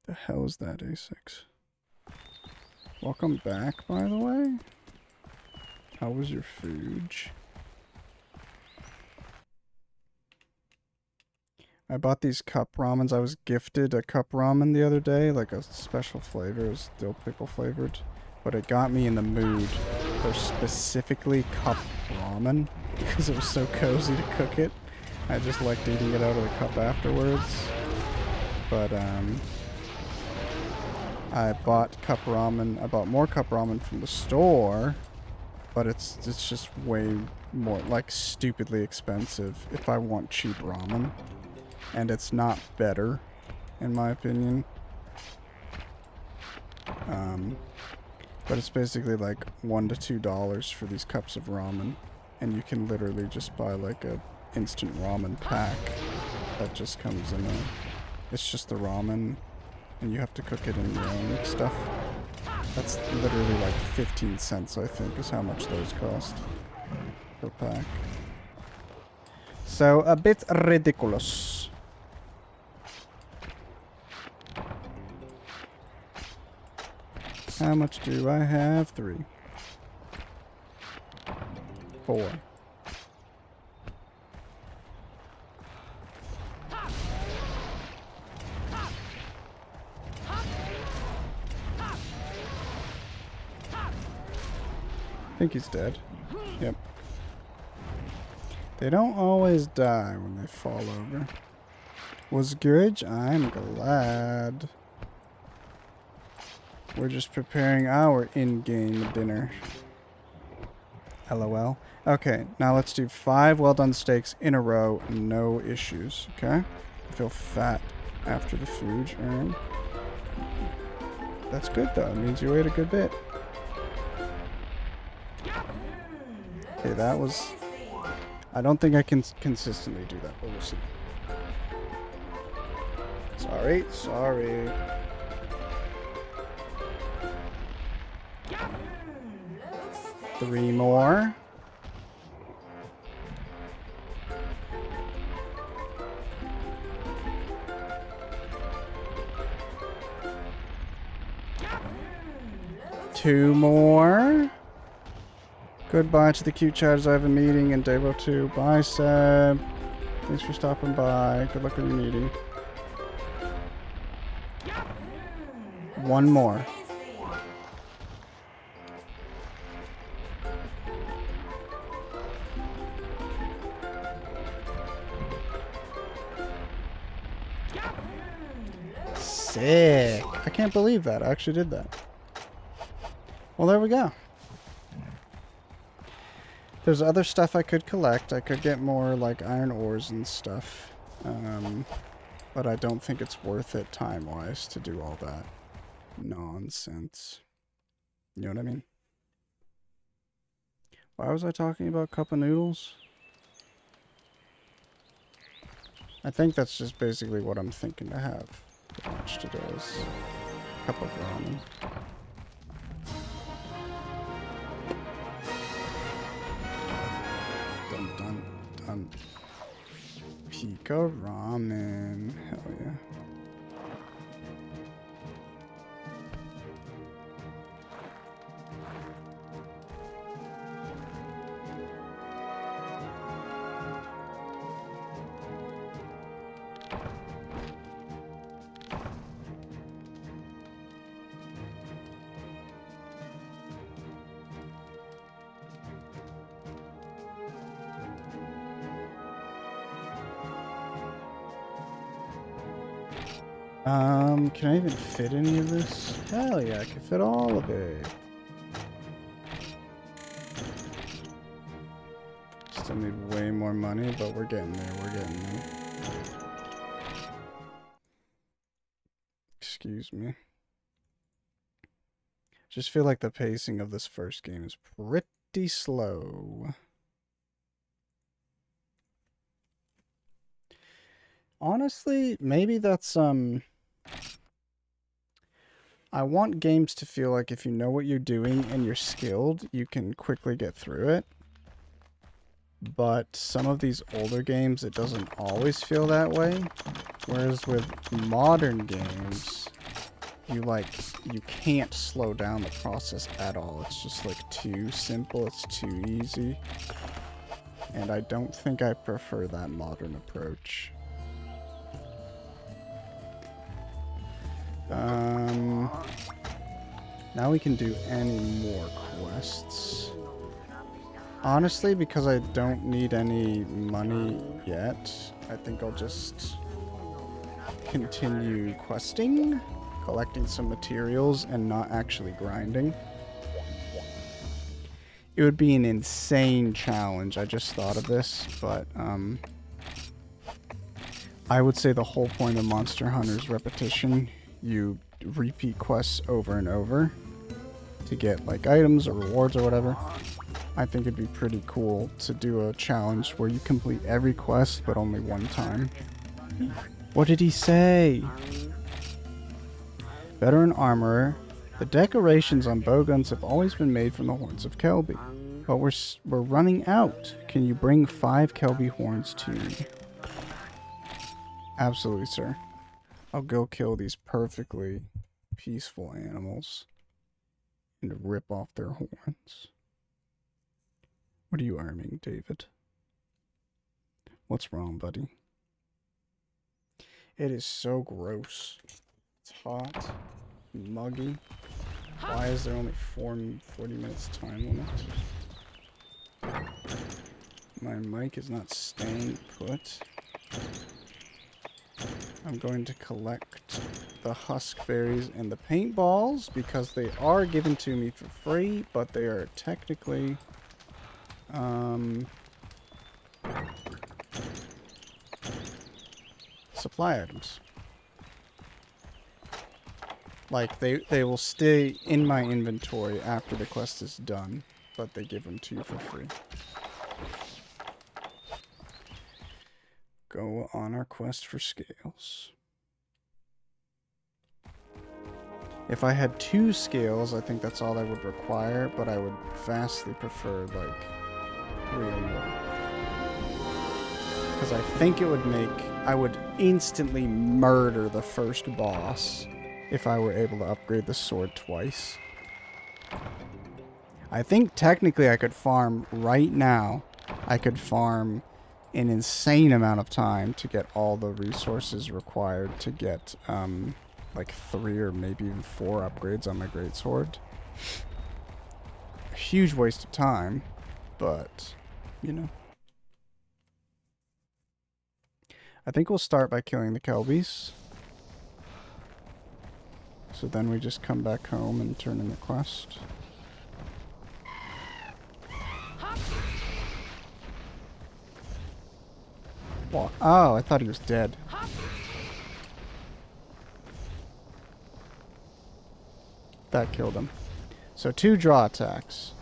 Speaker 1: The hell is that, A6? Welcome back, by the way. How was your food? I bought these cup ramens. I was gifted a cup ramen the other day, like a special flavor. It was dill pickle flavored. But it got me in the mood for specifically cup ramen because it was so cozy to cook it. I just liked eating it out of the cup afterwards. But, I bought cup ramen. I bought more cup ramen from the store, but it's just way more, like, stupidly expensive if I want cheap ramen. And it's not better, in my opinion. But it's basically like $1 to $2 for these cups of ramen. And you can literally just buy like a instant ramen pack that just comes in a... It's just the ramen, and you have to cook it in your own stuff. That's literally like 15 cents, I think, is how much those cost per pack. So, a bit ridiculous. How much do I have? 3. 4. I think he's dead. Yep. They don't always die when they fall over. Was good? I'm glad. We're just preparing our in-game dinner. LOL. Okay, now let's do 5 well-done steaks in a row. No issues, okay? I feel fat after the food. That's good, though. It means you ate a good bit. Okay, that was... I don't think I can consistently do that, but we'll see. Sorry. 3 more. Two more. Goodbye to the cute chatters. I have a meeting in Devo 2. Bye, Seb. Thanks for stopping by. Good luck with your meeting. 1 more. Sick. I can't believe that. I actually did that. Well, there we go. There's other stuff I could collect. I could get more, like, iron ores and stuff. But I don't think it's worth it time-wise to do all that nonsense. You know what I mean? Why was I talking about cup of noodles? I think that's just basically what I'm thinking to have for lunch today. Cup of ramen. Dun dun dun. Pika ramen. Hell yeah. Can I even fit any of this? Hell yeah, I can fit all of it. Still need way more money, but we're getting there, we're getting there. Excuse me. Just feel like the pacing of this first game is pretty slow. Honestly, maybe that's, I want games to feel like if you know what you're doing and you're skilled, you can quickly get through it. But some of these older games, it doesn't always feel that way. Whereas with modern games, you can't slow down the process at all. It's just like too simple, it's too easy. And I don't think I prefer that modern approach. Now we can do any more quests. Honestly, because I don't need any money yet, I think I'll just continue questing, collecting some materials, and not actually grinding. It would be an insane challenge. I just thought of this, but I would say the whole point of Monster Hunter is repetition. You repeat quests over and over to get like items or rewards or whatever. I think it'd be pretty cool to do a challenge where you complete every quest but only one time. What did he say? Veteran armorer. The decorations on bowguns have always been made from the horns of Kelby, but we're running out. Can you bring 5 Kelby horns to me? Absolutely, sir. I'll go kill these perfectly peaceful animals and rip off their horns. What are you arming, David? What's wrong, buddy? It is so gross. It's hot, muggy. Why is there only 40 minutes time limit? My mic is not staying put. I'm going to collect the husk berries and the paintballs because they are given to me for free, but they are technically supply items. Like they will stay in my inventory after the quest is done, but they give them to you for free. Go on our quest for scales. If I had 2 scales, I think that's all I would require, but I would vastly prefer, like, 3 or more. Because I think it would I would instantly murder the first boss if I were able to upgrade the sword twice. I think technically I could farm right now. I could farm an insane amount of time to get all the resources required to get like 3 or maybe even 4 upgrades on my greatsword. A huge waste of time, but you know. I think we'll start by killing the Kelbies. So then we just come back home and turn in the quest. What? Oh, I thought he was dead. That killed him. So 2 draw attacks.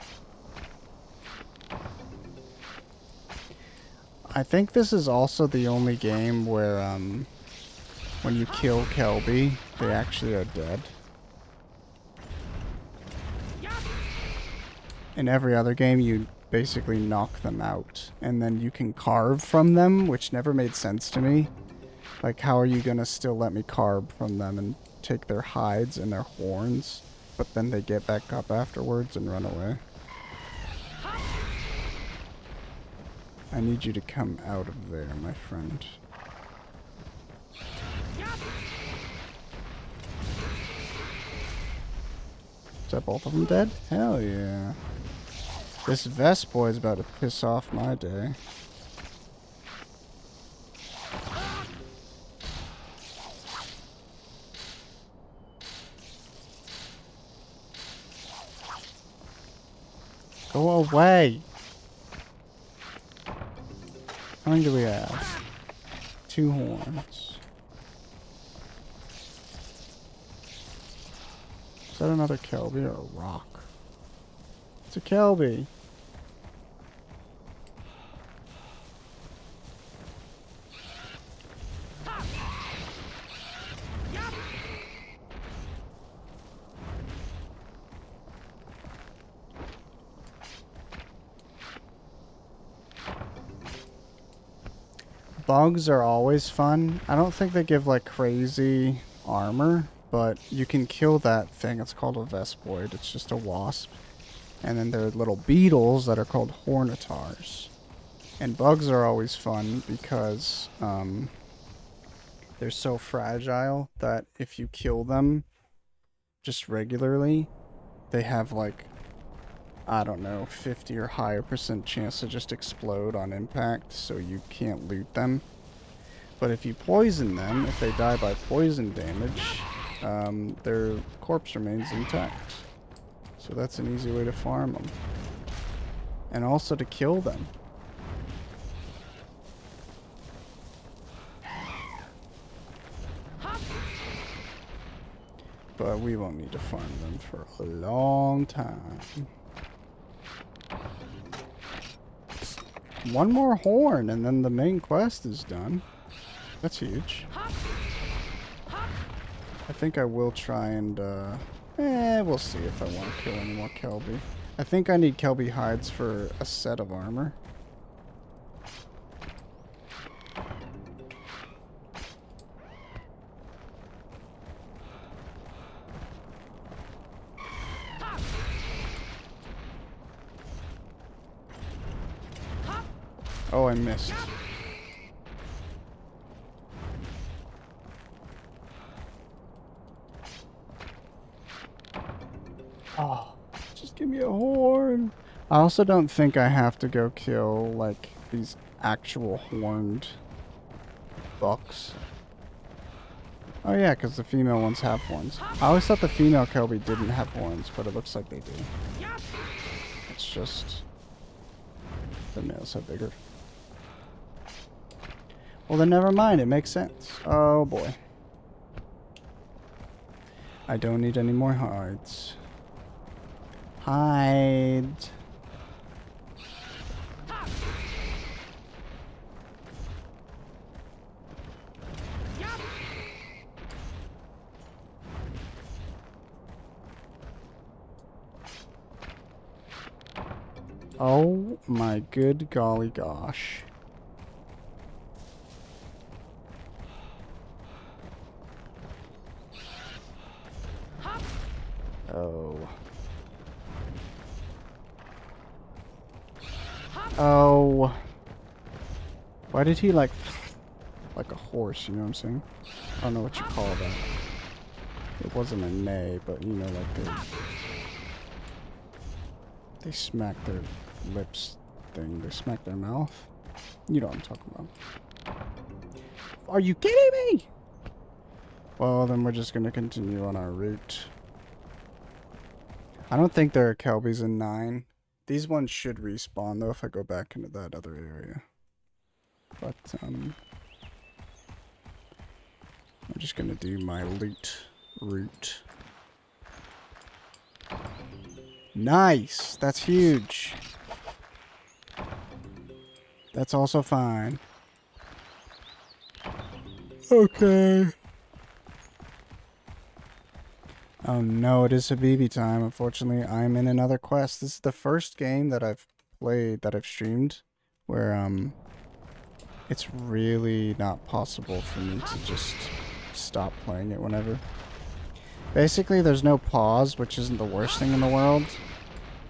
Speaker 1: I think this is also the only game where when you kill Kelby, they actually are dead. In every other game, you basically knock them out, and then you can carve from them, which never made sense to me. Like, how are you gonna still let me carve from them and take their hides and their horns, but then they get back up afterwards and run away? I need you to come out of there, my friend. Is that both of them dead? Hell yeah. This vest boy is about to piss off my day. Go away! How many do we have? 2 horns. Is that another Kelby or a rock? It's a Kelby. Bugs are always fun. I don't think they give like crazy armor, but you can kill that thing. It's called a Vespoid. It's just a wasp. And then there are little beetles that are called Hornitars. And bugs are always fun because they're so fragile that if you kill them just regularly, they have like, I don't know, 50 or higher % chance to just explode on impact, so you can't loot them. But if you poison them, if they die by poison damage, their corpse remains intact. So that's an easy way to farm them. And also to kill them. But we won't need to farm them for a long time. One more horn and then the main quest is done. That's huge. I think I will try and, we'll see if I want to kill any more Kelby. I think I need Kelby hides for a set of armor. Oh, I missed. Oh, just give me a horn. I also don't think I have to go kill, like, these actual horned bucks. Oh yeah, because the female ones have horns. I always thought the female Kelby didn't have horns, but it looks like they do. It's just the males have bigger. Well then never mind, it makes sense. Oh boy. I don't need any more hides. Hide. Oh my good golly gosh. Oh. Oh. Why did he like a horse, you know what I'm saying? I don't know what you call that. It wasn't a neigh, but you know, like they smack their lips thing. They smack their mouth. You know what I'm talking about. Are you kidding me? Well, then we're just gonna continue on our route. I don't think there are Kelbys in 9. These ones should respawn, though, if I go back into that other area. But, I'm just gonna do my loot route. Nice! That's huge! That's also fine. Okay. Oh no, it is Habibi time. Unfortunately, I'm in another quest. This is the first game that I've played, that I've streamed, where it's really not possible for me to just stop playing it whenever. Basically, there's no pause, which isn't the worst thing in the world.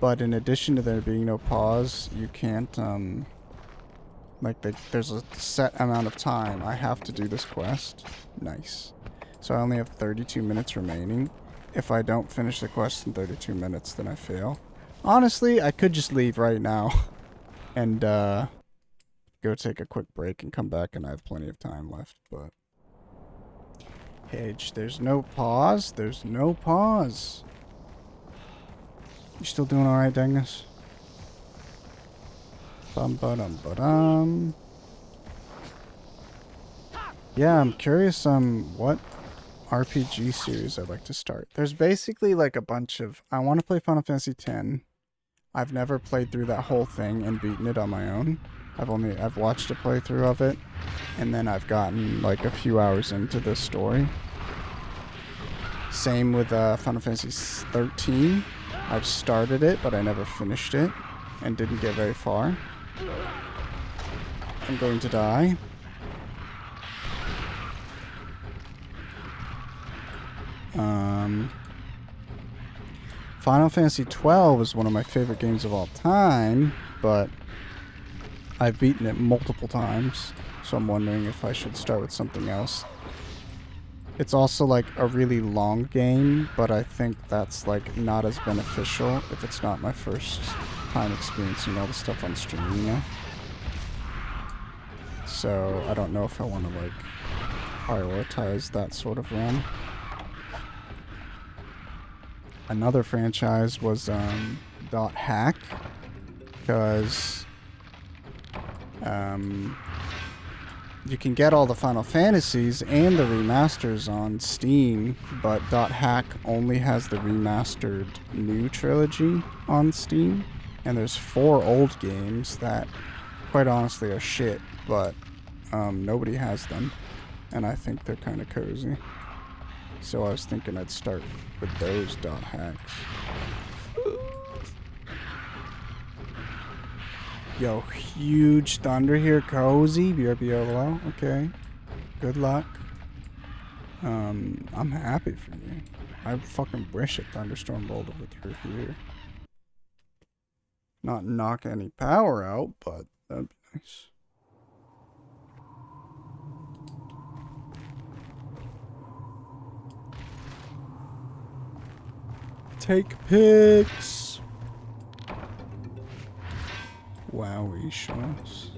Speaker 1: But in addition to there being no pause, you can't, there's a set amount of time I have to do this quest. Nice. So I only have 32 minutes remaining. If I don't finish the quest in 32 minutes, then I fail. Honestly, I could just leave right now and, go take a quick break and come back, and I have plenty of time left, but... Hedge, there's no pause. There's no pause. You still doing alright, Dengus? Bum-ba-dum-ba-dum. Yeah, I'm curious, what RPG series I'd like to start. There's basically like a bunch of... I want to play Final Fantasy X. I've never played through that whole thing and beaten it on my own. I've watched a playthrough of it, and then I've gotten like a few hours into the story. Same with Final Fantasy 13. I've started it, but I never finished it, and didn't get very far. I'm going to die. Final Fantasy 12 is one of my favorite games of all time, but I've beaten it multiple times, so I'm wondering if I should start with something else. It's also like a really long game, but I think that's like not as beneficial if it's not my first time experiencing all the stuff on stream, you know? So I don't know if I want to like prioritize that sort of run. Another franchise was .hack, because you can get all the Final Fantasies and the remasters on Steam, but .hack only has the remastered new trilogy on Steam, and there's 4 old games that, quite honestly, are shit, but nobody has them, and I think they're kind of cozy. So I was thinking I'd start with those .hacks. Yo, huge thunder here, cozy, BRBLO, okay. Good luck. I'm happy for you. I fucking wish a thunderstorm rolled over through here. Not knock any power out, but that'd be nice. Take pics. Wowie shows.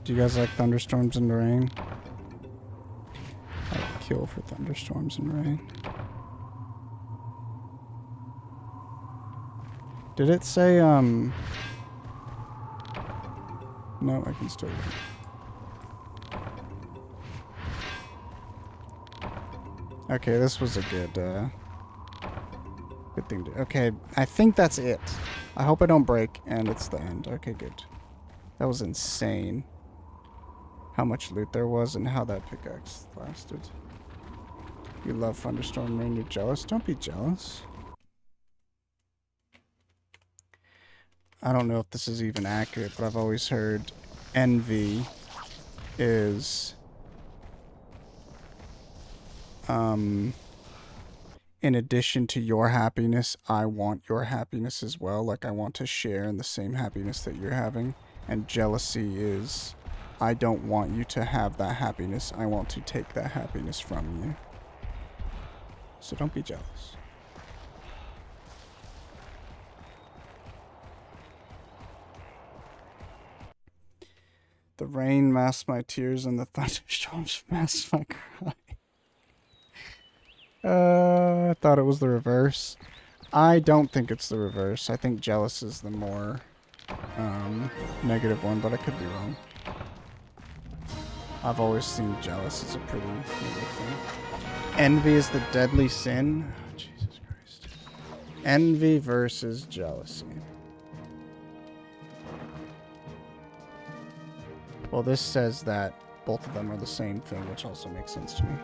Speaker 1: Do you guys like thunderstorms and rain? I would kill for thunderstorms and rain. Did it say, No, I can still read. Okay, this was a good thing to... Okay, I think that's it. I hope I don't break, and it's the end. Okay, good. That was insane. How much loot there was and how that pickaxe lasted. You love thunderstorm rain, you're jealous? Don't be jealous. I don't know if this is even accurate, but I've always heard envy is... in addition to your happiness, I want your happiness as well. Like, I want to share in the same happiness that you're having. And jealousy is, I don't want you to have that happiness. I want to take that happiness from you. So don't be jealous. The rain masks my tears and the thunderstorms mask my cry. I thought it was the reverse. I don't think it's the reverse. I think jealous is the more negative one, but I could be wrong. I've always seen jealous as a pretty negative thing. Envy is the deadly sin. Oh, Jesus Christ. Envy versus jealousy. Well, this says that both of them are the same thing, which also makes sense to me.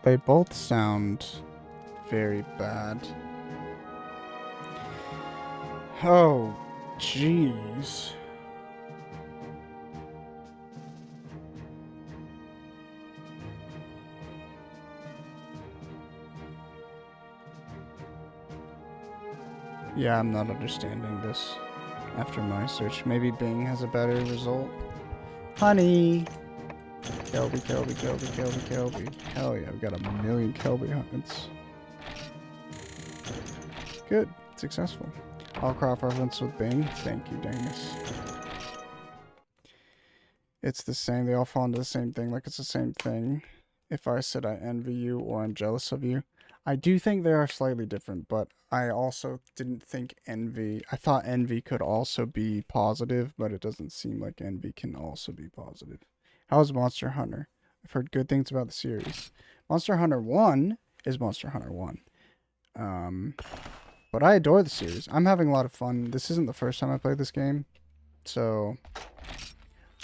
Speaker 1: They both sound very bad. Oh, jeez. Yeah, I'm not understanding this after my search. Maybe Bing has a better result. Honey! Kelby, Kelby, Kelby, Kelby, Kelby. Hell yeah, we got 1,000,000 Kelby hunts. Good. Successful. All crop reference with Bing. Thank you, Dangus. It's the same. They all fall into the same thing. Like it's the same thing. If I said I envy you or I'm jealous of you. I do think they are slightly different, but I also didn't think envy. I thought envy could also be positive, but it doesn't seem like envy can also be positive. How's Monster Hunter? I've heard good things about the series. Monster Hunter 1 is Monster Hunter 1. But I adore the series. I'm having a lot of fun. This isn't the first time I played this game, so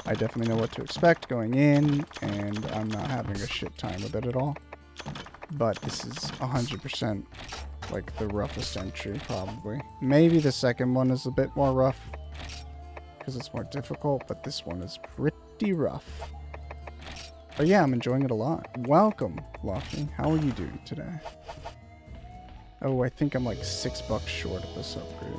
Speaker 1: I definitely know what to expect going in, and I'm not having a shit time with it at all. But this is 100% like the roughest entry, probably. Maybe the second one is a bit more rough, because it's more difficult, but this one is pretty rough. But yeah, I'm enjoying it a lot. Welcome, Lofty. How are you doing today? Oh, I think I'm like $6 short of this upgrade.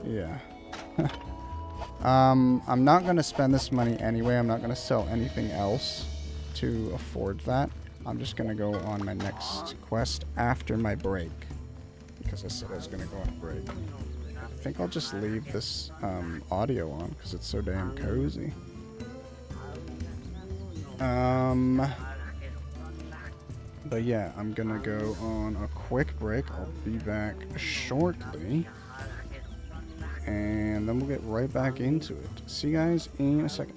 Speaker 1: Yeah. I'm not going to spend this money anyway. I'm not going to sell anything else to afford that. I'm just going to go on my next quest after my break. Because I said I was going to go on a break. I think I'll just leave this audio on because it's so damn cozy. But yeah, I'm going to go on a quick break. I'll be back shortly. And then we'll get right back into it. See you guys in a second.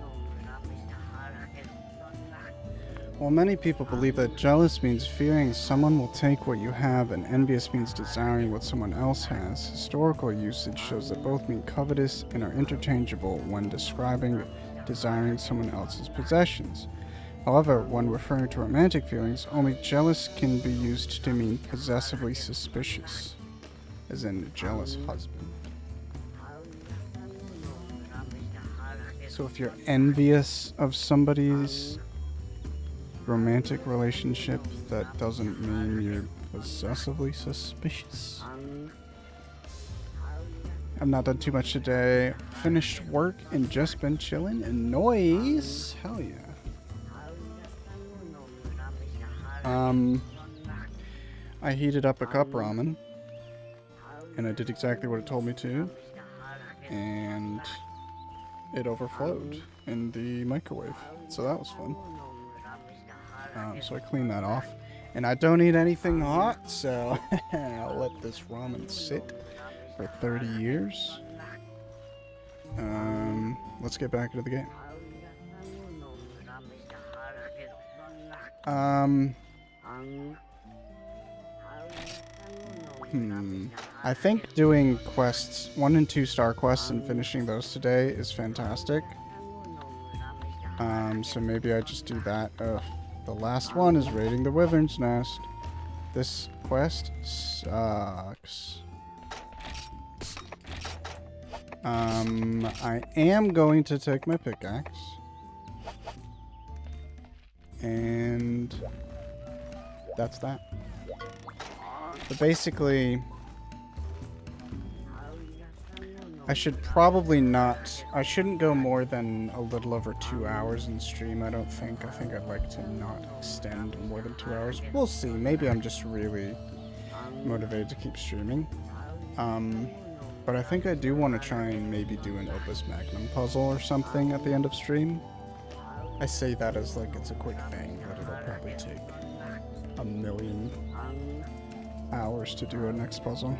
Speaker 1: While many people believe that jealous means fearing someone will take what you have and envious means desiring what someone else has, historical usage shows that both mean covetous and are interchangeable when describing desiring someone else's possessions. However, when referring to romantic feelings, only jealous can be used to mean possessively suspicious, as in a jealous husband. So if you're envious of somebody's romantic relationship, that doesn't mean you're possessively suspicious. I've not done too much today. Finished work and just been chilling. And noise. Hell yeah. I heated up a cup ramen. And I did exactly what it told me to. And it overflowed in the microwave. So that was fun. So I cleaned that off. And I don't eat anything hot, so I'll let this ramen sit for 30 years. Let's get back into the game. I think doing quests, 1 and 2 star quests, and finishing those today is fantastic. So maybe I just do that. The last one is raiding the Wyvern's Nest. This quest sucks. I am going to take my pickaxe. And that's that. But basically, I should probably not. I shouldn't go more than a little over 2 hours in stream, I don't think. I think I'd like to not extend more than 2 hours. We'll see. Maybe I'm just really motivated to keep streaming. But I think I do want to try and maybe do an Opus Magnum puzzle or something at the end of stream. I say that as like it's a quick thing, but it'll probably take a million hours to do a next puzzle.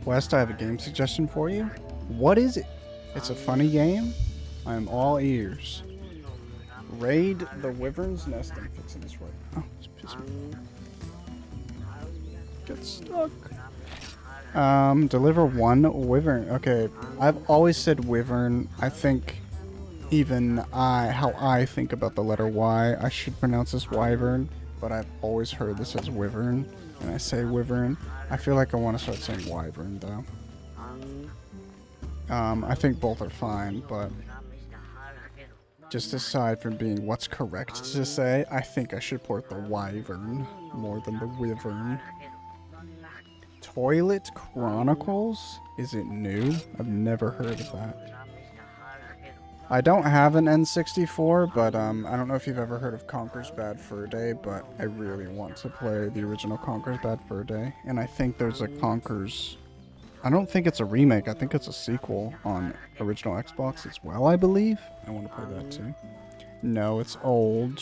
Speaker 1: West, I have a game suggestion for you. What is it? It's a funny game. I am all ears. Raid the Wyvern's Nest. I'm fixing this right. Oh, it's pissing me. Get stuck. Deliver 1 wyvern. Okay, I've always said wyvern. I think even how I think about the letter Y, I should pronounce this wyvern, but I've always heard this as wyvern, and I say wyvern. I feel like I want to start saying wyvern, though. I think both are fine, but just aside from being what's correct to say, I think I should port the wyvern more than the wyvern. Toilet Chronicles? Is it new? I've never heard of that. I don't have an N64, but I don't know if you've ever heard of Conker's Bad Fur Day, but I really want to play the original Conker's Bad Fur Day. And I think there's a Conker's... I don't think it's a remake, I think it's a sequel on original Xbox as well, I believe. I want to play that too. No, it's old.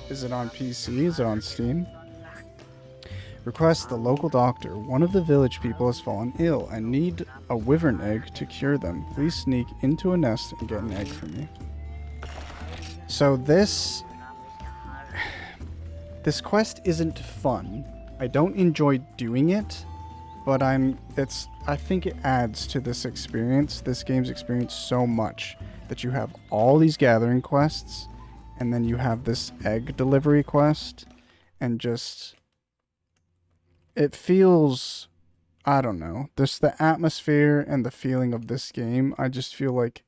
Speaker 1: Is it on PC? Is it on Steam? Request the local doctor. One of the village people has fallen ill and need a wyvern egg to cure them. Please sneak into a nest and get an egg for me. So this quest isn't fun. I don't enjoy doing it, but I think it adds to this experience, this game's experience so much that you have all these gathering quests and then you have this egg delivery quest and just... It feels, I don't know, just the atmosphere and the feeling of this game, I just feel like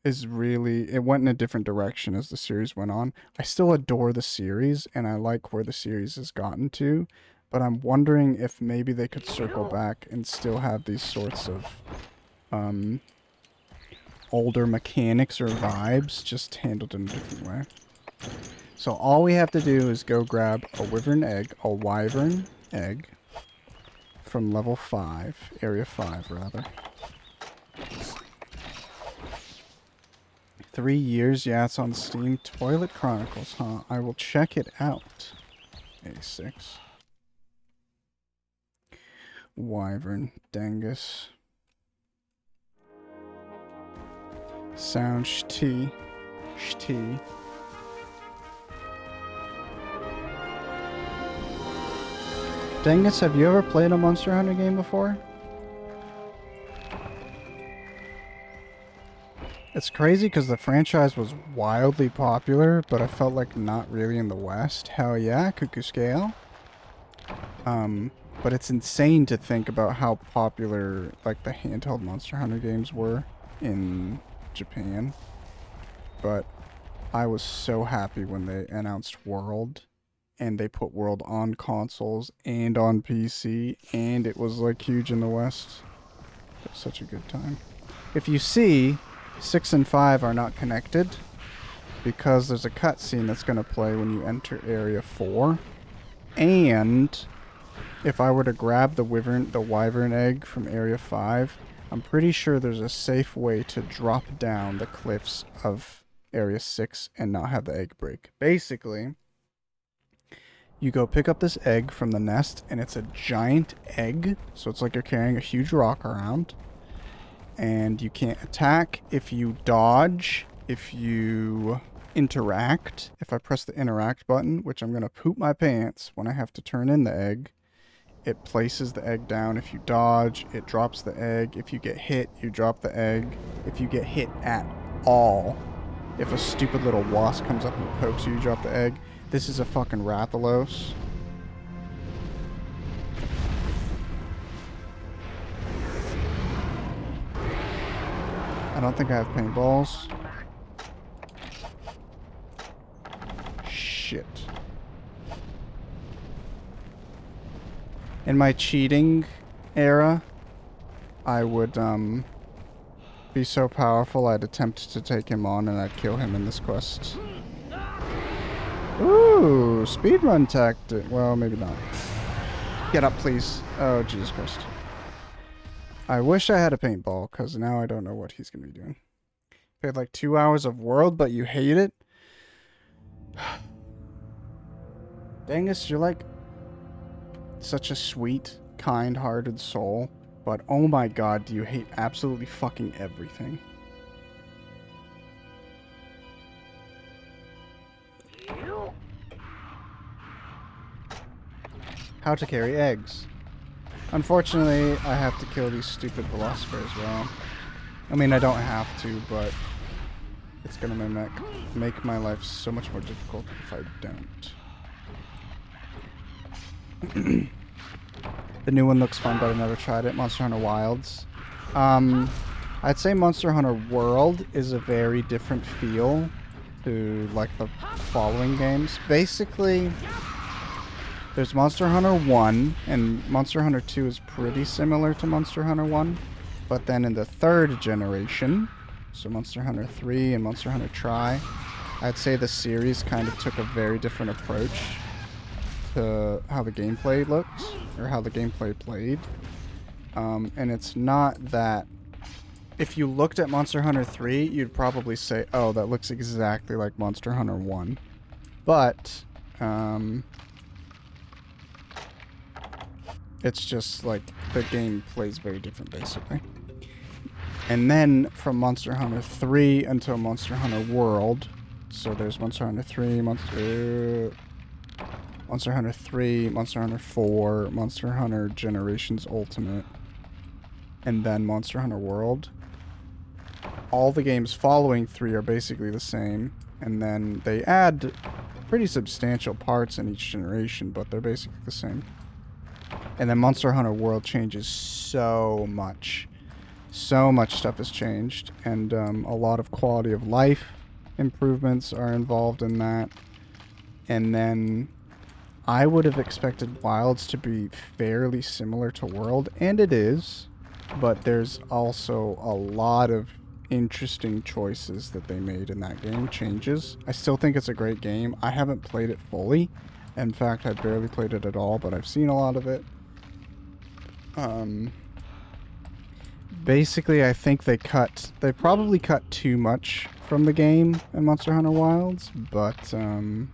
Speaker 1: is really, it went in a different direction as the series went on. I still adore the series, and I like where the series has gotten to, but I'm wondering if maybe they could circle back and still have these sorts of older mechanics or vibes, just handled in a different way. So all we have to do is go grab a wyvern egg, a wyvern egg from level 5, area 5 rather. 3 years, yeah, it's on Steam. Toilet Chronicles, huh? I will check it out. A6. Wyvern, Dangus. Sound shti. Shti. Dangus, have you ever played a Monster Hunter game before? It's crazy because the franchise was wildly popular, but I felt like not really in the West. Hell yeah, Cuckoo Scale. But it's insane to think about how popular like the handheld Monster Hunter games were in Japan. But I was so happy when they announced World, and they put World on consoles and on PC, and it was like huge in the West. It was such a good time. If you see, 6 and 5 are not connected because there's a cutscene that's going to play when you enter Area 4. And if I were to grab the wyvern egg from Area 5, I'm pretty sure there's a safe way to drop down the cliffs of Area 6 and not have the egg break. Basically, you go pick up this egg from the nest, and it's a giant egg, so it's like you're carrying a huge rock around. And you can't attack. If you dodge, if you interact, if I press the interact button, which I'm going to poop my pants when I have to turn in the egg, it places the egg down. If you dodge, it drops the egg. If you get hit, you drop the egg. If you get hit at all, if a stupid little wasp comes up and pokes you, you drop the egg. This is a fucking Rathalos. I don't think I have paintballs. Shit. In my cheating era, I would be so powerful I'd attempt to take him on and I'd kill him in this quest. Ooh, speedrun tactic. Well, maybe not. Get up, please. Oh, Jesus Christ. I wish I had a paintball, because now I don't know what he's going to be doing. Played like 2 hours of World, but you hate it? Dangus, you're like such a sweet, kind-hearted soul, but oh my god, do you hate absolutely fucking everything. How to carry eggs. Unfortunately, I have to kill these stupid Velocipede as well. I mean, I don't have to, but it's gonna make my life so much more difficult if I don't. The new one looks fun, but I've never tried it. Monster Hunter Wilds. I'd say Monster Hunter World is a very different feel to like the following games. Basically, there's Monster Hunter 1, and Monster Hunter 2 is pretty similar to Monster Hunter 1. But then in the third generation, so Monster Hunter 3 and Monster Hunter Tri, I'd say the series kind of took a very different approach to how the gameplay looked, or how the gameplay played. And it's not that... If you looked at Monster Hunter 3, you'd probably say, oh, that looks exactly like Monster Hunter 1. But... it's just like the game plays very different, basically. And then from Monster Hunter 3 until Monster Hunter World, so there's Monster Hunter 3, Monster Hunter 3, Monster Hunter 4, Monster Hunter Generations Ultimate, and then Monster Hunter World. All the games following 3 are basically the same, and then they add pretty substantial parts in each generation, but they're basically the same. And then Monster Hunter World changes so much. So much stuff has changed. And a lot of quality of life improvements are involved in that. And then I would have expected Wilds to be fairly similar to World. And it is. But there's also a lot of interesting choices that they made in that game. Changes. I still think it's a great game. I haven't played it fully. In fact, I've barely played it at all, but I've seen a lot of it. Basically, I think they probably cut too much from the game in Monster Hunter Wilds, but, I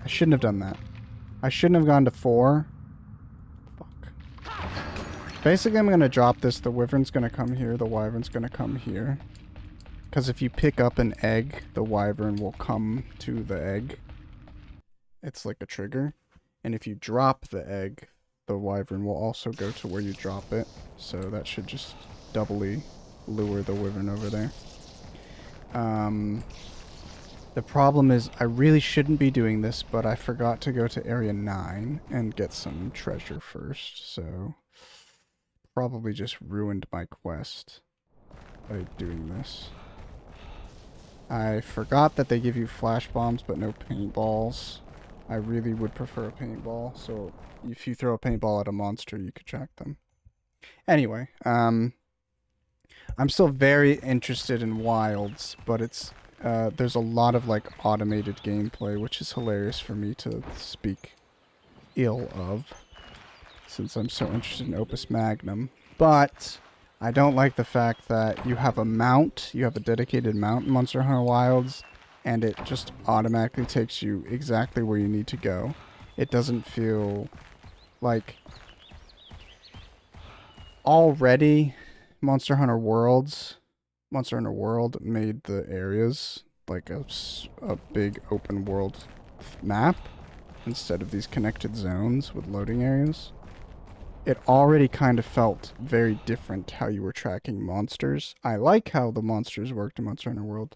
Speaker 1: shouldn't have done that. I shouldn't have gone to 4. Fuck. Basically, I'm gonna drop this. The wyvern's gonna come here, the wyvern's gonna come here. Because if you pick up an egg, the wyvern will come to the egg. It's like a trigger. And if you drop the egg, the wyvern will also go to where you drop it. So that should just doubly lure the wyvern over there. The problem is I really shouldn't be doing this, but I forgot to go to Area 9 and get some treasure first, so probably just ruined my quest by doing this. I forgot that they give you flash bombs but no paintballs. I really would prefer a paintball, so if you throw a paintball at a monster, you could track them. Anyway, I'm still very interested in Wilds, but it's there's a lot of like automated gameplay, which is hilarious for me to speak ill of, since I'm so interested in Opus Magnum. But I don't like the fact that you have a mount, you have a dedicated mount in Monster Hunter Wilds, and it just automatically takes you exactly where you need to go. It doesn't feel like... Already, Monster Hunter World made the areas like a big open world map instead of these connected zones with loading areas. It already kind of felt very different how you were tracking monsters. I like how the monsters worked in Monster Hunter World.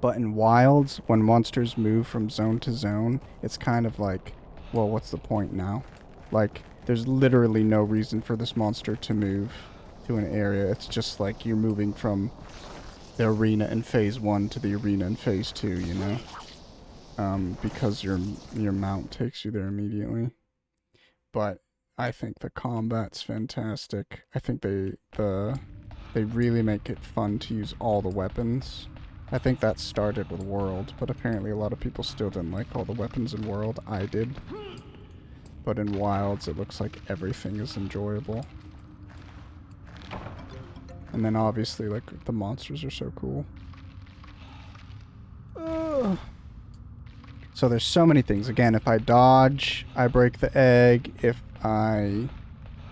Speaker 1: But in Wilds, when monsters move from zone to zone, it's kind of like, well, what's the point now? Like, there's literally no reason for this monster to move to an area. It's just like you're moving from the arena in Phase 1 to the arena in Phase 2, you know? Because your mount takes you there immediately. But I think the combat's fantastic. I think they really make it fun to use all the weapons. I think that started with World, but apparently a lot of people still didn't like all the weapons in World. I did. But in Wilds, it looks like everything is enjoyable. And then obviously, like, the monsters are so cool. So there's so many things. Again, if I dodge, I break the egg. If I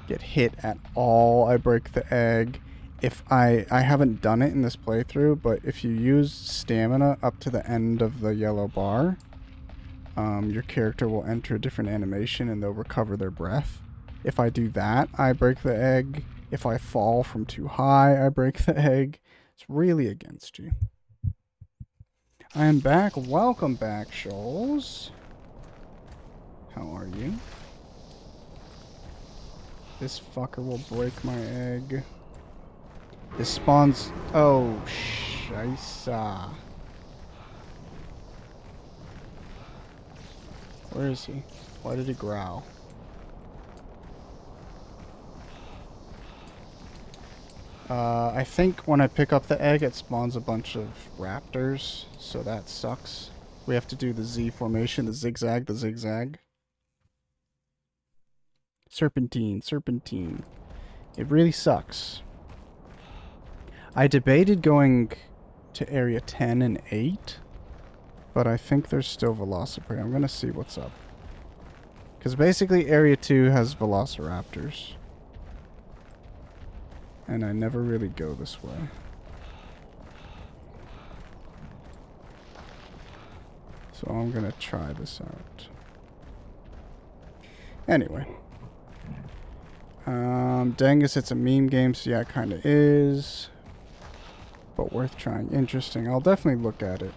Speaker 1: get hit at all, I break the egg. If I haven't done it in this playthrough, but if you use stamina up to the end of the yellow bar, your character will enter a different animation and they'll recover their breath. If I do that, I break the egg. If I fall from too high, I break the egg. It's really against you. I am back. Welcome back, Shoals. How are you? This fucker will break my egg. This spawns... Oh, scheisse. Where is he? Why did he growl? I think when I pick up the egg, it spawns a bunch of raptors, so that sucks. We have to do the Z formation, the zigzag. Serpentine. It really sucks. I debated going to Area 10 and 8, but I think there's still Velociprey. I'm gonna see what's up. Because basically Area 2 has Velociraptors. And I never really go this way. So I'm gonna try this out. Anyway. Dangus, it's a meme game, so yeah, it kinda is. But worth trying. Interesting. I'll definitely look at it.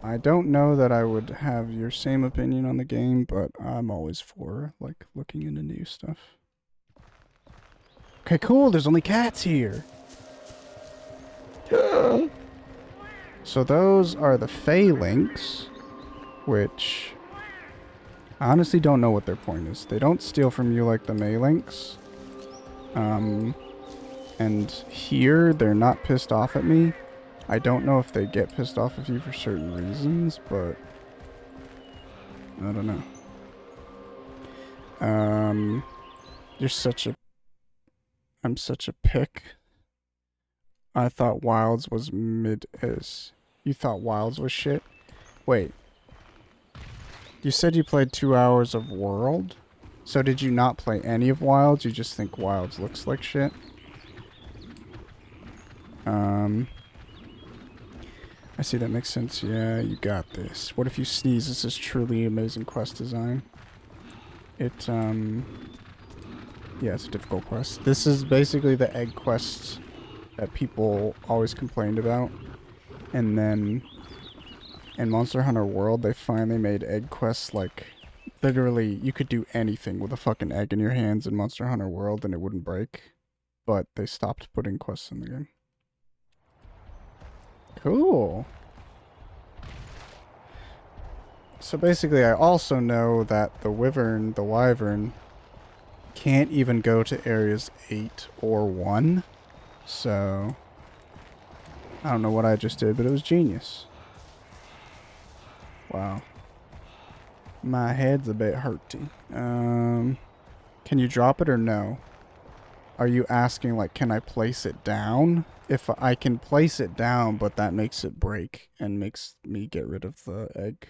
Speaker 1: I don't know that I would have your same opinion on the game, but I'm always for, like, looking into new stuff. Okay, cool. There's only cats here. So those are the phalanx, which I honestly don't know what their point is. They don't steal from you like the Malinx. And here, they're not pissed off at me. I don't know if they get pissed off with you for certain reasons, but I don't know. You're such a... I'm such a pick. I thought Wilds was mid-ish. You thought Wilds was shit? Wait. You said you played 2 hours of World? So did you not play any of Wilds? You just think Wilds looks like shit? I see, that makes sense. Yeah, you got this. What if you sneeze? This is truly amazing quest design. It, yeah, it's a difficult quest. This is basically the egg quest that people always complained about. And then in Monster Hunter World, they finally made egg quests like... Literally, you could do anything with a fucking egg in your hands in Monster Hunter World and it wouldn't break. But they stopped putting quests in the game. Cool. So basically, I also know that the wyvern, can't even go to areas 8 or 1. So, I don't know what I just did, but it was genius. Wow. My head's a bit hurty. Can you drop it or no? Are you asking, like, can I place it down? If I can place it down, but that makes it break and makes me get rid of the egg.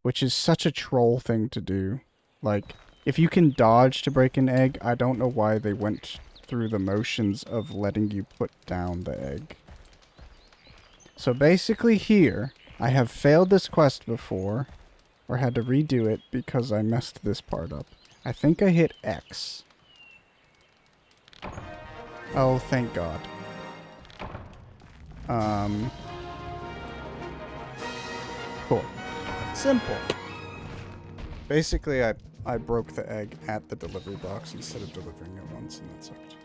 Speaker 1: Which is such a troll thing to do. Like, if you can dodge to break an egg, I don't know why they went through the motions of letting you put down the egg. So basically here, I have failed this quest before, or had to redo it because I messed this part up. I think I hit X. Oh, thank God. Cool. Simple. Basically, I broke the egg at the delivery box instead of delivering it once, and that sucked.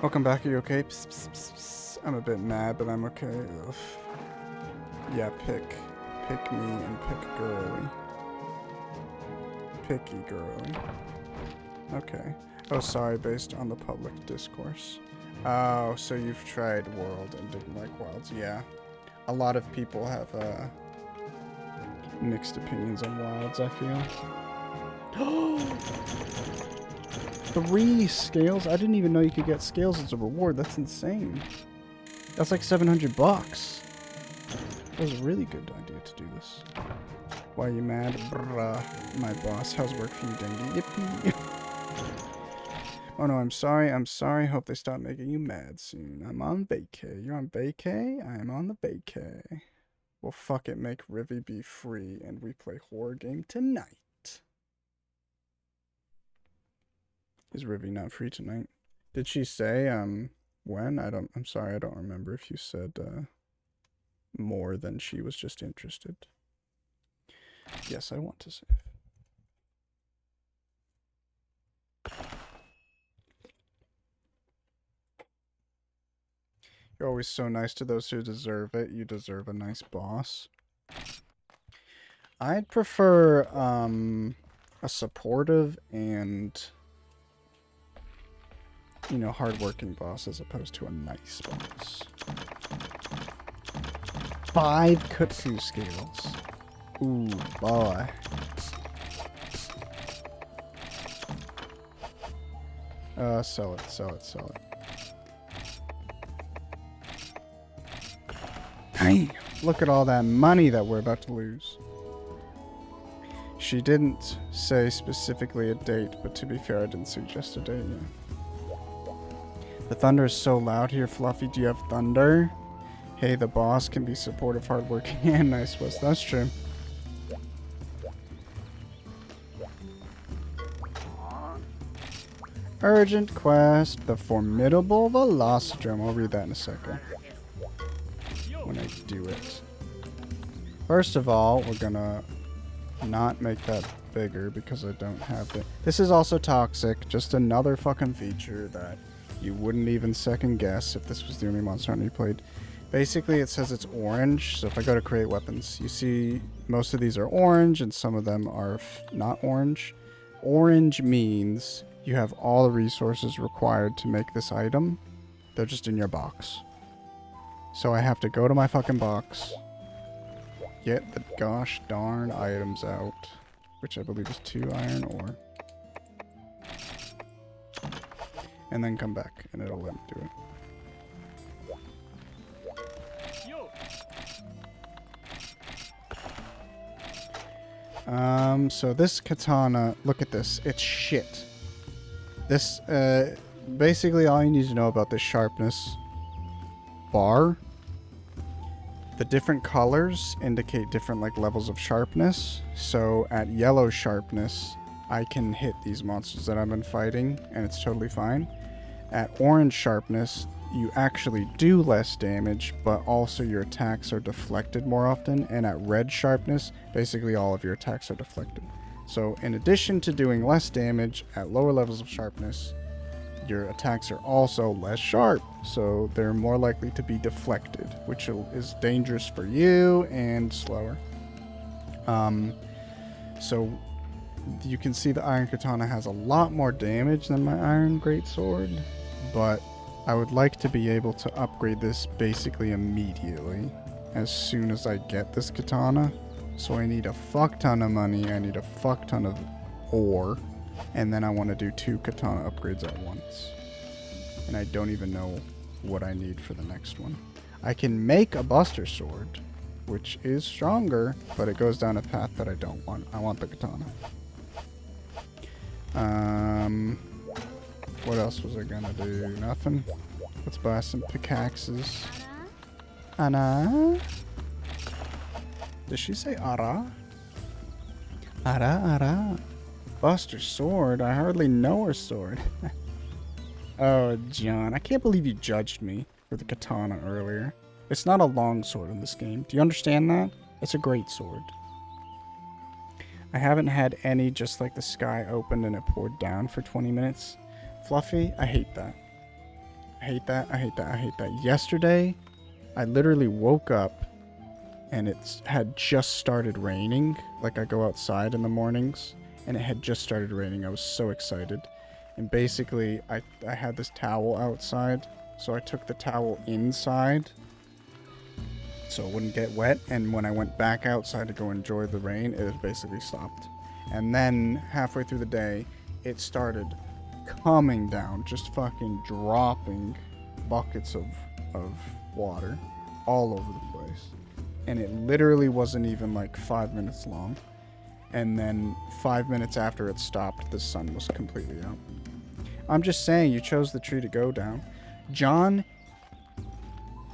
Speaker 1: Welcome back, are you okay? Psst, psst, psst, psst. I'm a bit mad, but I'm okay. Ugh. Yeah, pick me and pick girly. Picky girly. Okay. Oh, sorry, based on the public discourse. Oh, so you've tried World and didn't like Wilds. Yeah. A lot of people have, mixed opinions on Wilds, I feel. 3 scales? I didn't even know you could get scales as a reward. That's insane. That's like $700 bucks. That was a really good idea to do this. Why are you mad? Bruh, my boss. How's work for you, Dengue? Yippee. Oh no, I'm sorry. I'm sorry. Hope they stop making you mad soon. I'm on vacay. You're on vacay? I'm on the vacay. Well, fuck it. Make Rivy be free and we play horror game tonight. Is Rivy not free tonight? Did she say, when? I'm sorry. I don't remember if you said, more than she was just interested. Yes, I want to save. You're always so nice to those who deserve it. You deserve a nice boss. I'd prefer, a supportive and, you know, hardworking boss as opposed to a nice boss. 5 kutsu scales. Ooh, boy. Sell it, sell it, sell it. Hey, look at all that money that we're about to lose. She didn't say specifically a date, but to be fair, I didn't suggest a date yet. The thunder is so loud here, Fluffy. Do you have thunder? Hey, the boss can be supportive, hardworking, and nice was. That's true. Urgent quest, the formidable Velocidrome. I'll read that in a second. When I do it. First of all, we're gonna not make that bigger because I don't have it. This is also toxic. Just another fucking feature that you wouldn't even second guess if this was the only Monster Hunter you played. Basically, it says it's orange. So if I go to create weapons, you see most of these are orange and some of them are not orange. Orange means you have all the resources required to make this item. They're just in your box. So I have to go to my fucking box, get the gosh darn items out, which I believe is 2 iron ore, and then come back, and it'll let me do it. So this katana, look at this, it's shit. This, basically all you need to know about this sharpness bar the different colors indicate different like levels of sharpness. So at yellow sharpness, I can hit these monsters that I've been fighting, and it's totally fine. At orange sharpness, you actually do less damage, but also your attacks are deflected more often. And at red sharpness, basically all of your attacks are deflected. So in addition to doing less damage at lower levels of sharpness, your attacks are also less sharp. So they're more likely to be deflected, which is dangerous for you and slower. So you can see the Iron Katana has a lot more damage than my Iron Greatsword, but I would like to be able to upgrade this basically immediately as soon as I get this katana. So I need a fuck ton of money, I need a fuck ton of ore, and then I want to do 2 katana upgrades at once. And I don't even know what I need for the next one. I can make a Buster Sword, which is stronger, but it goes down a path that I don't want. I want the katana. What else was I gonna do? Nothing. Let's buy some pickaxes. Anna? Did she say ara? Ara. Buster Sword? I hardly know her sword. Oh, John, I can't believe you judged me for the katana earlier. It's not a long sword in this game. Do you understand that? It's a great sword. I haven't had any just like the sky opened and it poured down for 20 minutes. Fluffy, I hate that. I hate that. Yesterday, I literally woke up and it had just started raining. Like I go outside in the mornings and it had just started raining. I was so excited. And basically, I had this towel outside. So I took the towel inside so it wouldn't get wet. And when I went back outside to go enjoy the rain, it basically stopped. And then halfway through the day, it started coming down, just fucking dropping buckets of water all over the place. And it literally wasn't even like 5 minutes long. And then 5 minutes after it stopped, the sun was completely out. I'm just saying, you chose the tree to go down. John,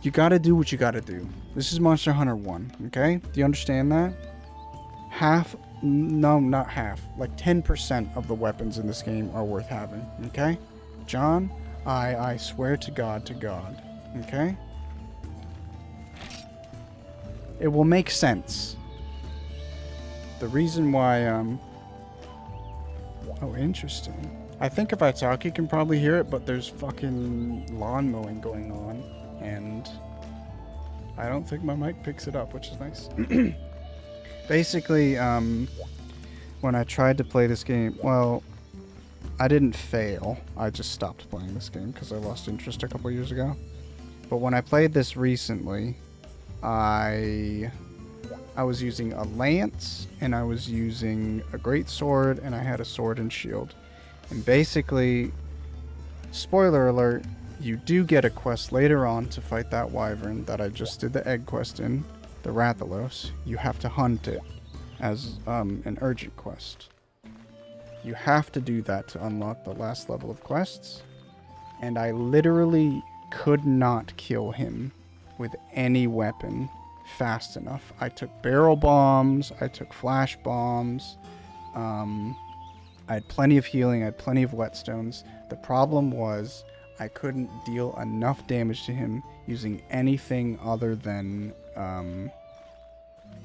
Speaker 1: you gotta do what you gotta do. This is Monster Hunter 1, okay? Do you understand that? No, not half. Like 10% of the weapons in this game are worth having, okay? John, I swear to God, okay? It will make sense. The reason why, oh, interesting. I think if I talk, you can probably hear it, but there's fucking lawn mowing going on, and I don't think my mic picks it up, which is nice. Basically, when I tried to play this game, well, I didn't fail. I just stopped playing this game because I lost interest a couple years ago. But when I played this recently, I was using a lance, and I was using a great sword, and I had a sword and shield. And basically, spoiler alert, you do get a quest later on to fight that wyvern that I just did the egg quest in, the Rathalos. You have to hunt it as an urgent quest. You have to do that to unlock the last level of quests. And I literally could not kill him with any weapon fast enough. I took barrel bombs, I took flash bombs, I had plenty of healing, I had plenty of whetstones. The problem was I couldn't deal enough damage to him using anything other than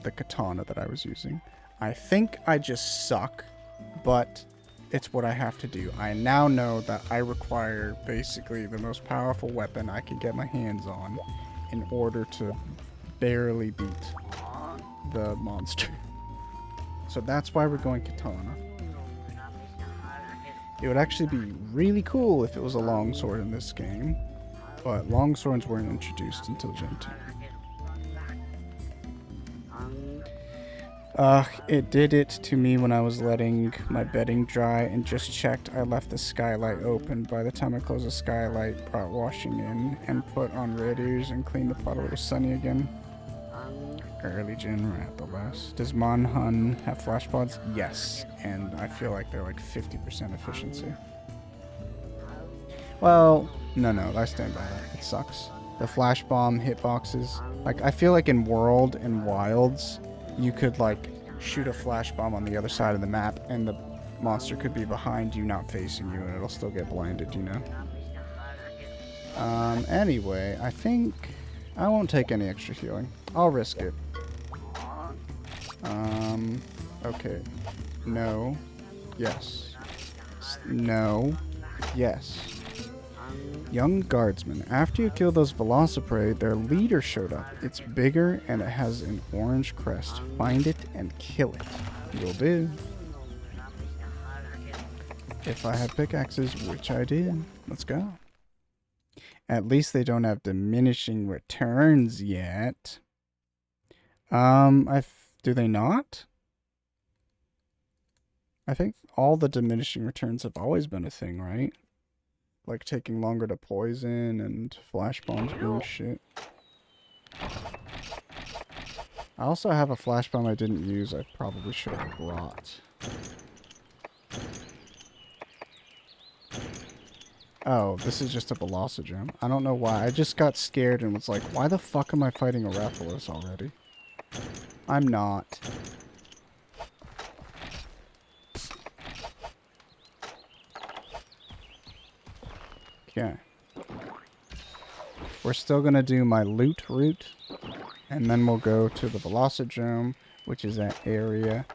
Speaker 1: the katana that I was using. I think I just suck, but it's what I have to do. I now know that I require basically the most powerful weapon I can get my hands on in order to barely beat the monster. So that's why we're going katana. It would actually be really cool if it was a longsword in this game, but longswords weren't introduced until Gen 2. It did it to me when I was letting my bedding dry and just checked. I left the skylight open. By the time I closed the skylight, brought washing in and put on radiators and cleaned the pot, it was sunny again. Early gen, we're at the last. Does Monhun have flash pods? Yes, and I feel like they're like 50% efficiency. Well, no, I stand by that. It sucks. The flash bomb hitboxes. Like, I feel like in World and Wilds, you could, like, shoot a flash bomb on the other side of the map, and the monster could be behind you, not facing you, and it'll still get blinded, you know? Anyway, I think I won't take any extra healing. I'll risk it. Okay. No. Yes. No. Yes. Young guardsman. After you kill those Velociprey, their leader showed up. It's bigger and it has an orange crest. Find it and kill it. Will do. If I had pickaxes, which I did. Let's go. At least they don't have diminishing returns yet. Do they not? I think all the diminishing returns have always been a thing, right? Like taking longer to poison and flash bombs being shit. I also have a flash bomb I didn't use. I probably should have brought. Oh, this is just a Velocigem. I don't know why. I just got scared and was like, why the fuck am I fighting a Rathalos already? I'm not. Okay. We're still gonna do my loot route, and then we'll go to the Velocidrome, which is at area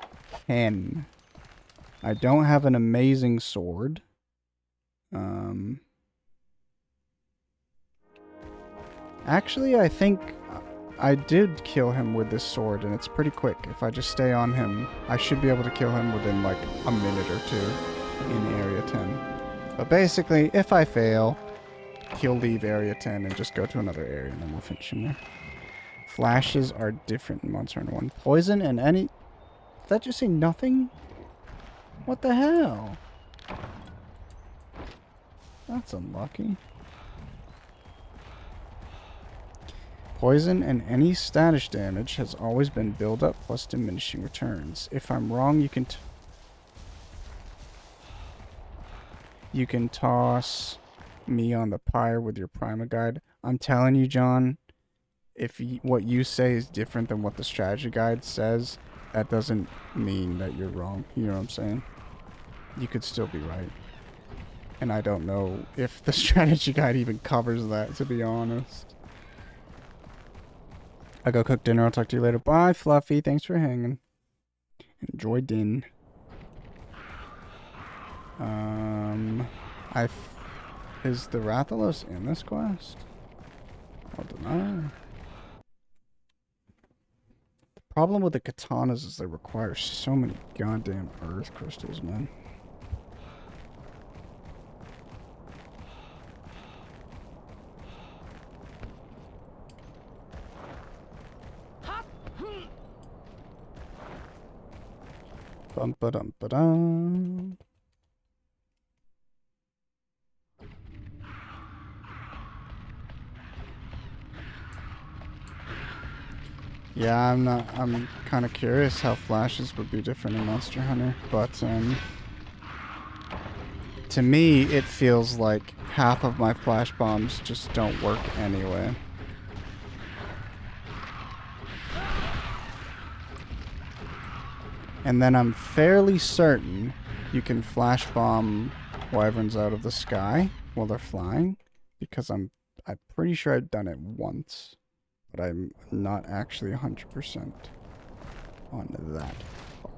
Speaker 1: 10. I don't have an amazing sword. Actually, I think I did kill him with this sword, and it's pretty quick. If I just stay on him, I should be able to kill him within like a minute or two in area 10. But basically, if I fail, he'll leave area 10 and just go to another area, and then we'll finish him there. Flashes are different in Monster Hunter 1. Poison and any... Did that just say nothing? What the hell? That's unlucky. Poison and any status damage has always been build up plus diminishing returns. If I'm wrong, you can toss me on the pyre with your Prima guide. I'm telling you, John, if what you say is different than what the strategy guide says, that doesn't mean that you're wrong. You know what I'm saying? You could still be right. And I don't know if the strategy guide even covers that, to be honest. I go cook dinner. I'll talk to you later. Bye, Fluffy. Thanks for hanging. Enjoy din. Is the Rathalos in this quest? I don't know. The problem with the katanas is they require so many goddamn earth crystals, man. Bum ba dum ba dum. Yeah, I'm kind of curious how flashes would be different in Monster Hunter, but to me it feels like half of my flash bombs just don't work anyway. And then I'm fairly certain you can flash bomb wyverns out of the sky while they're flying, because I'm pretty sure I've done it once, but I'm not actually 100% on that part.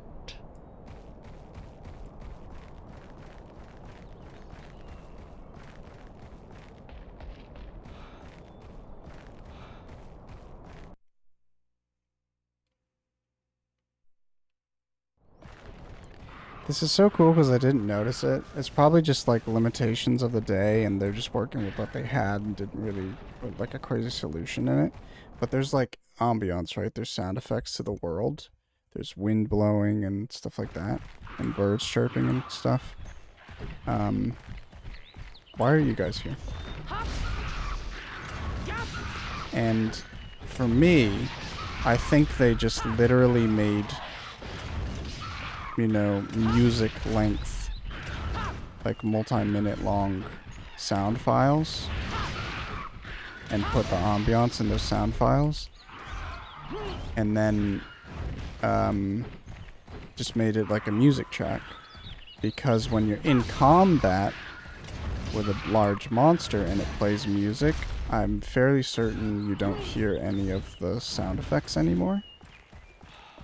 Speaker 1: This is so cool because I didn't notice it. It's probably just like limitations of the day and they're just working with what they had and didn't really put like a crazy solution in it. But there's like ambiance, right? There's sound effects to the world. There's wind blowing and stuff like that. And birds chirping and stuff. Why are you guys here? And for me, I think they just literally made, you know, music length, like multi-minute long sound files and put the ambiance in those sound files. And then just made it like a music track. Because when you're in combat with a large monster and it plays music, I'm fairly certain you don't hear any of the sound effects anymore.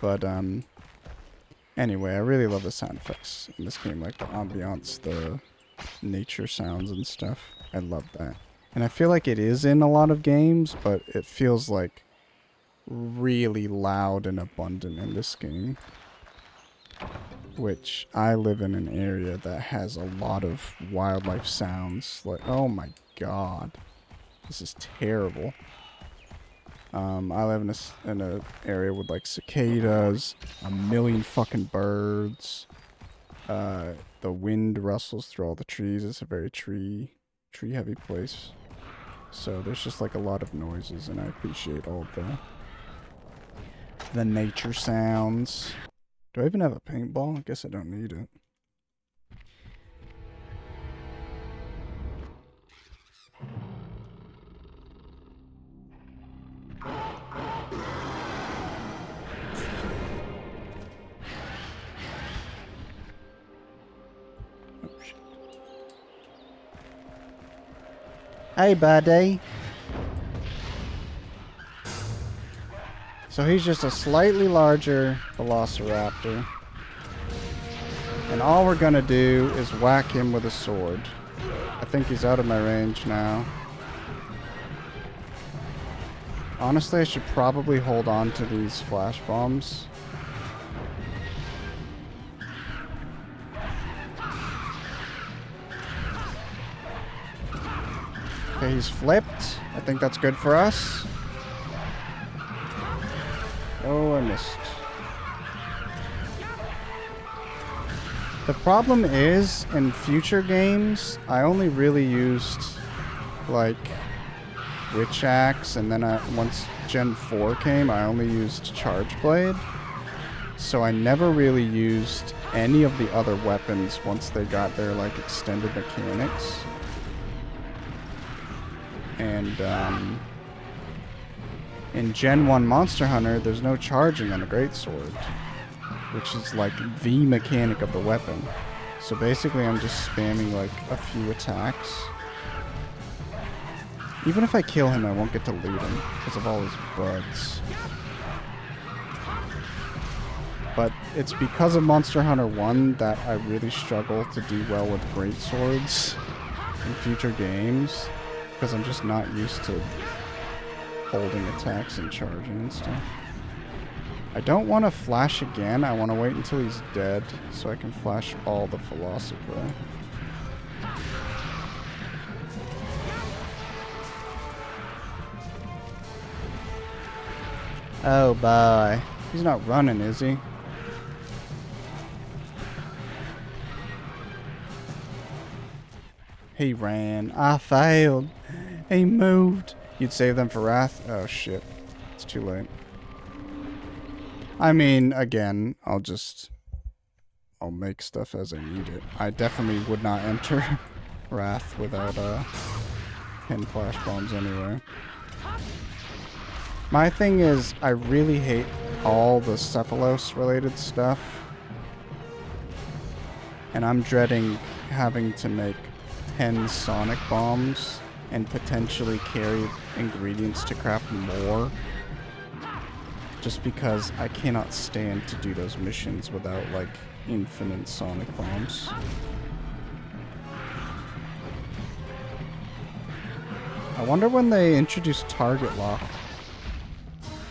Speaker 1: But anyway, I really love the sound effects in this game, like the ambiance, the nature sounds and stuff. I love that. And I feel like it is in a lot of games, but it feels like really loud and abundant in this game. Which I live in an area that has a lot of wildlife sounds. Like, oh my god, this is terrible. I live in a area with like cicadas, a million fucking birds. The wind rustles through all the trees. It's a very tree heavy place. So there's just like a lot of noises, and I appreciate all the nature sounds. Do I even have a paintball? I guess I don't need it. Oh, shit. Hey, buddy. So he's just a slightly larger velociraptor. And all we're gonna do is whack him with a sword. I think he's out of my range now. Honestly, I should probably hold on to these flash bombs. Okay, he's flipped. I think that's good for us. Oh, I missed. The problem is, in future games, I only really used, like, Witch Axe, and then once Gen 4 came, I only used Charge Blade. So I never really used any of the other weapons once they got their, like, extended mechanics. And, in Gen 1 Monster Hunter, there's no charging on the Greatsword, which is like the mechanic of the weapon. So basically I'm just spamming like a few attacks. Even if I kill him, I won't get to loot him because of all his buds. But it's because of Monster Hunter 1 that I really struggle to do well with Greatswords in future games, because I'm just not used to holding attacks and charging and stuff. I don't want to flash again. I want to wait until he's dead so I can flash all the Philosopher. Oh, bye. He's not running, is he? He ran. I failed. He moved. You'd save them for Wrath? Oh, shit. It's too late. I mean, again, I'll make stuff as I need it. I definitely would not enter Wrath without 10 flash bombs anyway. My thing is, I really hate all the Cephalos related stuff. And I'm dreading having to make 10 sonic bombs and potentially carry ingredients to craft more. Just because I cannot stand to do those missions without, like, infinite sonic bombs. I wonder when they introduce target lock.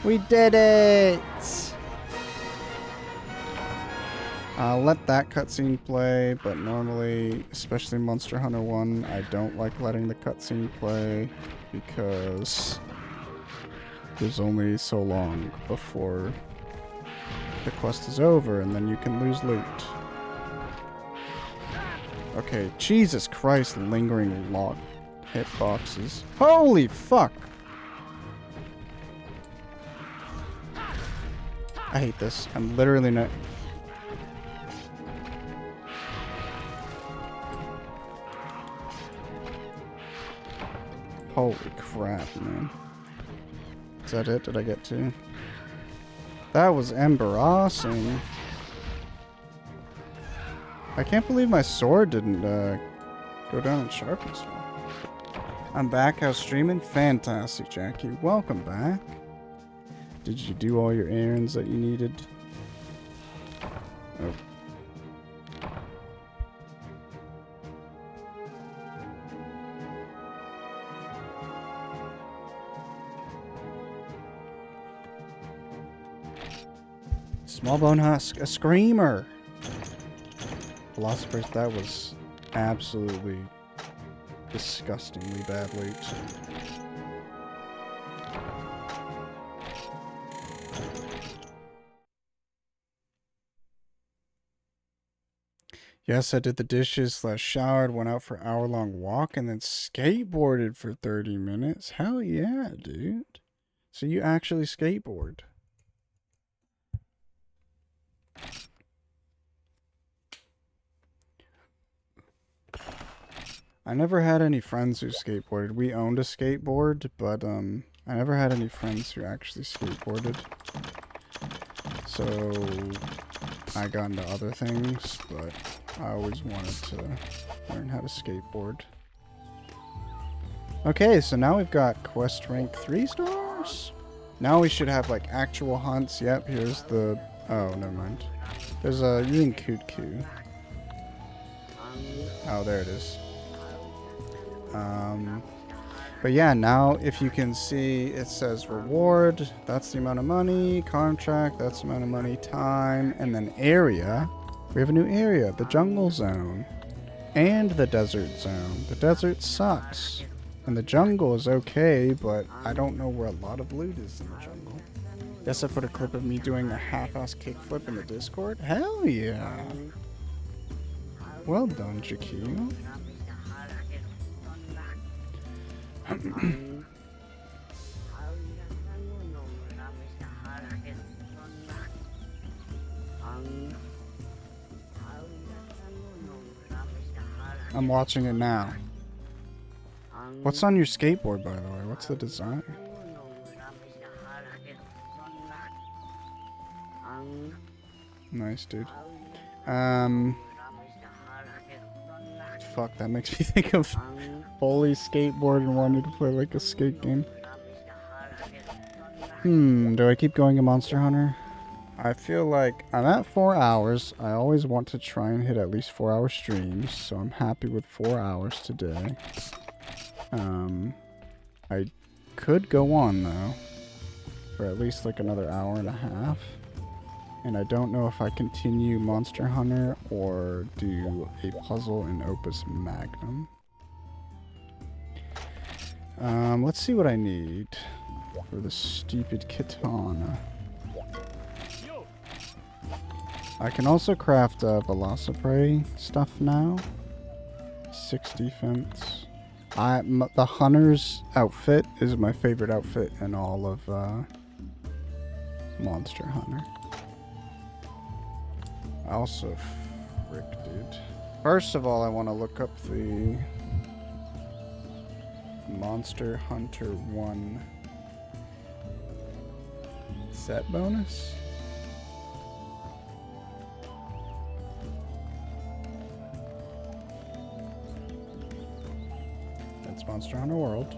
Speaker 1: We did it! I'll let that cutscene play, but normally, especially Monster Hunter 1, I don't like letting the cutscene play because there's only so long before the quest is over and then you can lose loot. Okay, Jesus Christ, lingering lock hitboxes. Holy fuck! I hate this. I'm literally not... Holy crap, man. Is that it? Did I get two? That was embarrassing. I can't believe my sword didn't go down in sharpness. I'm back. How's streaming? Fantastic, Jackie. Welcome back. Did you do all your errands that you needed? Oh. Small bone husk, a screamer. Philosophers, that was absolutely disgustingly bad loot. Yes, I did the dishes, showered, went out for an hour-long walk, and then skateboarded for 30 minutes. Hell yeah, dude. So you actually skateboard. I never had any friends who skateboarded. We owned a skateboard, but I never had any friends who actually skateboarded. So I got into other things, but I always wanted to learn how to skateboard. Okay, so now we've got quest rank 3 stars. Now we should have like actual hunts. Yep, here's the... Oh, never mind. There's a Yin Kutku. Oh, there it is. But yeah, now if you can see, it says reward, that's the amount of money, contract, that's the amount of money, time, and then area. We have a new area, the jungle zone, and the desert zone. The desert sucks, and the jungle is okay, but I don't know where a lot of loot is in the jungle. Yes, I put a clip of me doing a half-ass kickflip in the Discord. Hell yeah! Well done, Jakeel. I'm watching it now. What's on your skateboard, by the way? What's the design? Nice, dude. Fuck, that makes me think of fully skateboard and wanted to play like a skate game. Do I keep going a Monster Hunter? I feel like I'm at 4 hours. I always want to try and hit at least 4-hour streams, so I'm happy with 4 hours today. I could go on though for at least like another hour and a half. And I don't know if I continue Monster Hunter or do a puzzle in Opus Magnum. Let's see what I need for the stupid katana. I can also craft Velociprey stuff now. 6 defense. The Hunter's outfit is my favorite outfit in all of Monster Hunter. Also, frick, dude. First of all, I want to look up the Monster Hunter 1 set bonus. That's Monster Hunter World.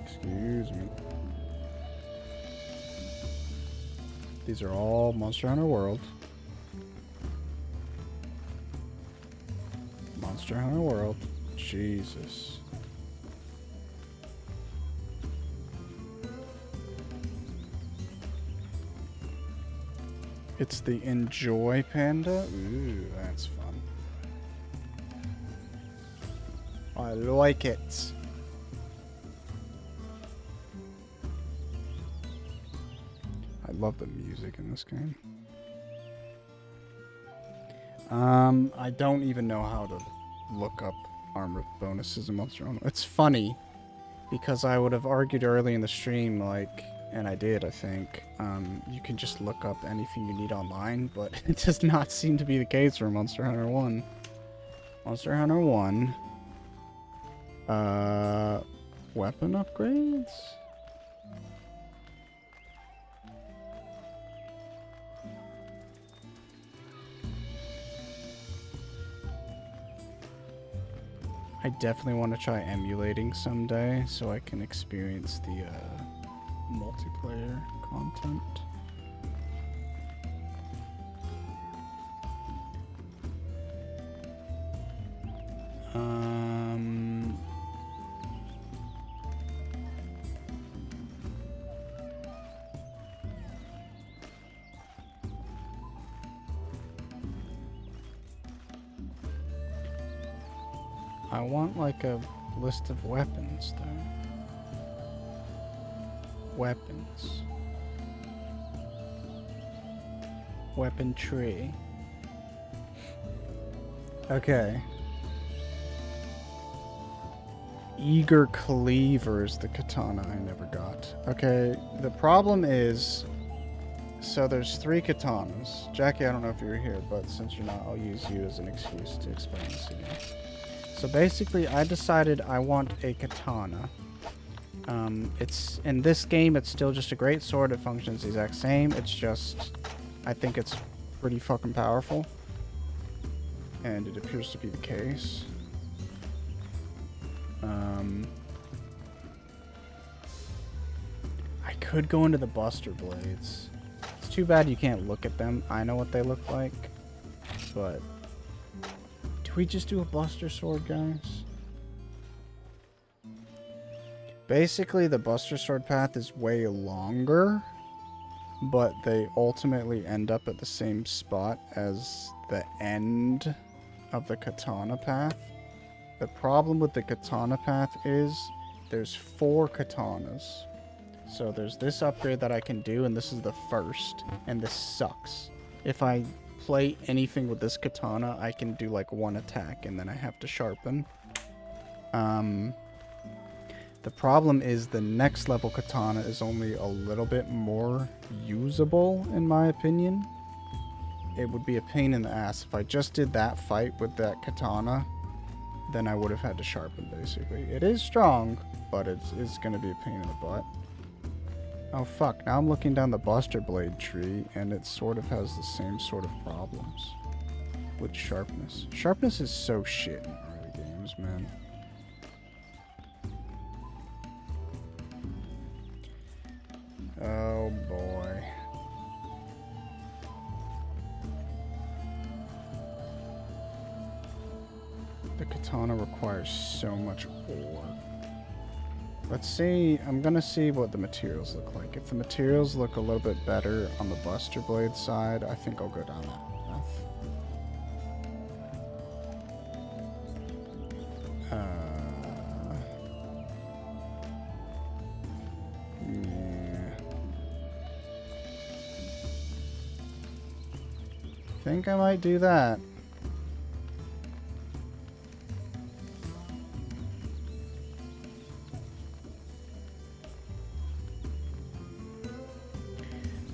Speaker 1: Excuse me. These are all Monster Hunter World. Monster Hunter World. Jesus. It's the Enjoy Panda. Ooh, that's fun. I like it. I love the music in this game. I don't even know how to look up armor bonuses in Monster Hunter. It's funny because I would have argued early in the stream, like, and I did, I think, you can just look up anything you need online, but it does not seem to be the case for Monster Hunter 1. Monster Hunter 1 Weapon upgrades? I definitely want to try emulating someday so I can experience the multiplayer content. I want like a list of weapons though. Weapons. Weapon tree. Okay. Eager Cleaver is the katana I never got. Okay, the problem is, so there's 3 katanas. Jackie, I don't know if you're here, but since you're not, I'll use you as an excuse to explain this again. So basically, I decided I want a katana. It's in this game, it's still just a great sword. It functions the exact same. It's just, I think it's pretty fucking powerful. And it appears to be the case. I could go into the Buster Blades. It's too bad you can't look at them. I know what they look like. But do we just do a Buster Sword, guys? Basically, the Buster Sword path is way longer, but they ultimately end up at the same spot as the end of the Katana path. The problem with the Katana path is there's 4 katanas. So there's this upgrade that I can do, and this is the first, and this sucks. If I play anything with this katana, I can do like 1 attack, and then I have to sharpen. The problem is the next level katana is only a little bit more usable, in my opinion. It would be a pain in the ass. If I just did that fight with that katana, then I would have had to sharpen, basically. It is strong, but it's going to be a pain in the butt. Oh fuck, now I'm looking down the Buster Blade tree, and it sort of has the same sort of problems with sharpness. Sharpness is so shit in early games, man. Oh boy. The katana requires so much ore. Let's see, I'm gonna see what the materials look like. If the materials look a little bit better on the Buster Blade side, I think I'll go down that path. Yeah. Think I might do that.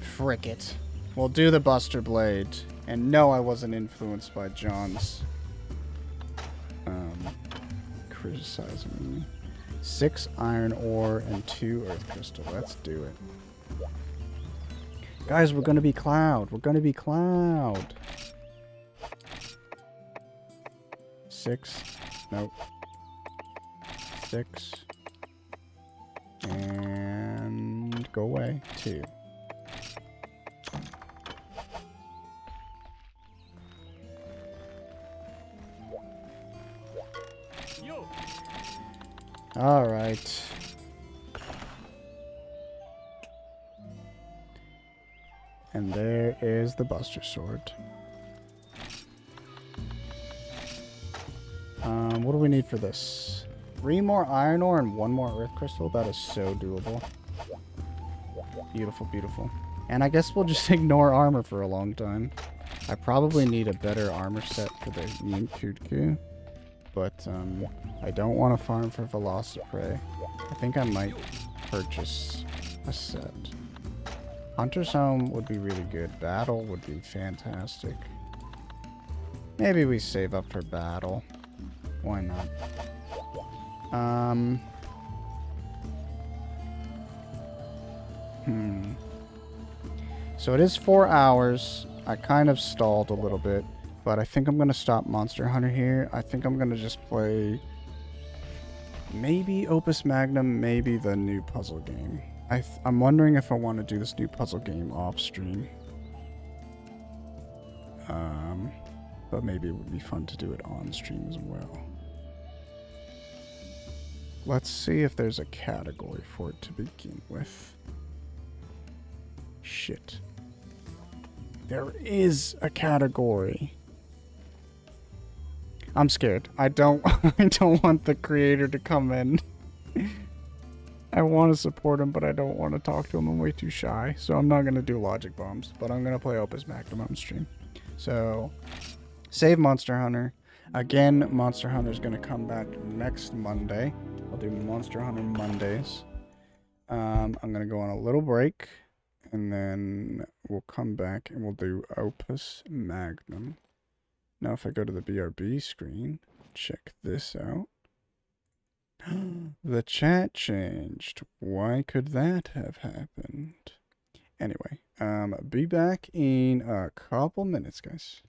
Speaker 1: Frick it. We'll do the Buster Blade. And no, I wasn't influenced by John's criticizing me. 6 iron ore and 2 earth crystal. Let's do it. Guys, we're gonna be Cloud. We're gonna be Cloud. 6. Nope. 6. And go away. 2. All right. And there is the Buster Sword. What do we need for this? 3 more iron ore and 1 more earth crystal. That is so doable. Beautiful, beautiful. And I guess we'll just ignore armor for a long time. I probably need a better armor set for the Yinkutku. But I don't want to farm for Velociprey. I think I might purchase a set. Hunter's Home would be really good. Battle would be fantastic. Maybe we save up for Battle. Why not? Um. So it is 4 hours. I kind of stalled a little bit, but I think I'm going to stop Monster Hunter here. I think I'm going to just play maybe Opus Magnum, maybe the new puzzle game. I'm wondering if I want to do this new puzzle game off stream. But maybe it would be fun to do it on stream as well. Let's see if there's a category for it to begin with. Shit. There is a category. I'm scared. I don't want the creator to come in. I want to support him, but I don't want to talk to him. I'm way too shy. So I'm not going to do logic bombs, but I'm going to play Opus Magnum on stream. So save Monster Hunter. Again, Monster Hunter is going to come back next Monday. I'll do Monster Hunter Mondays. I'm going to go on a little break, and then we'll come back and we'll do Opus Magnum. Now if I go to the BRB screen, check this out. The chat changed. Why could that have happened? Anyway, be back in a couple minutes, guys.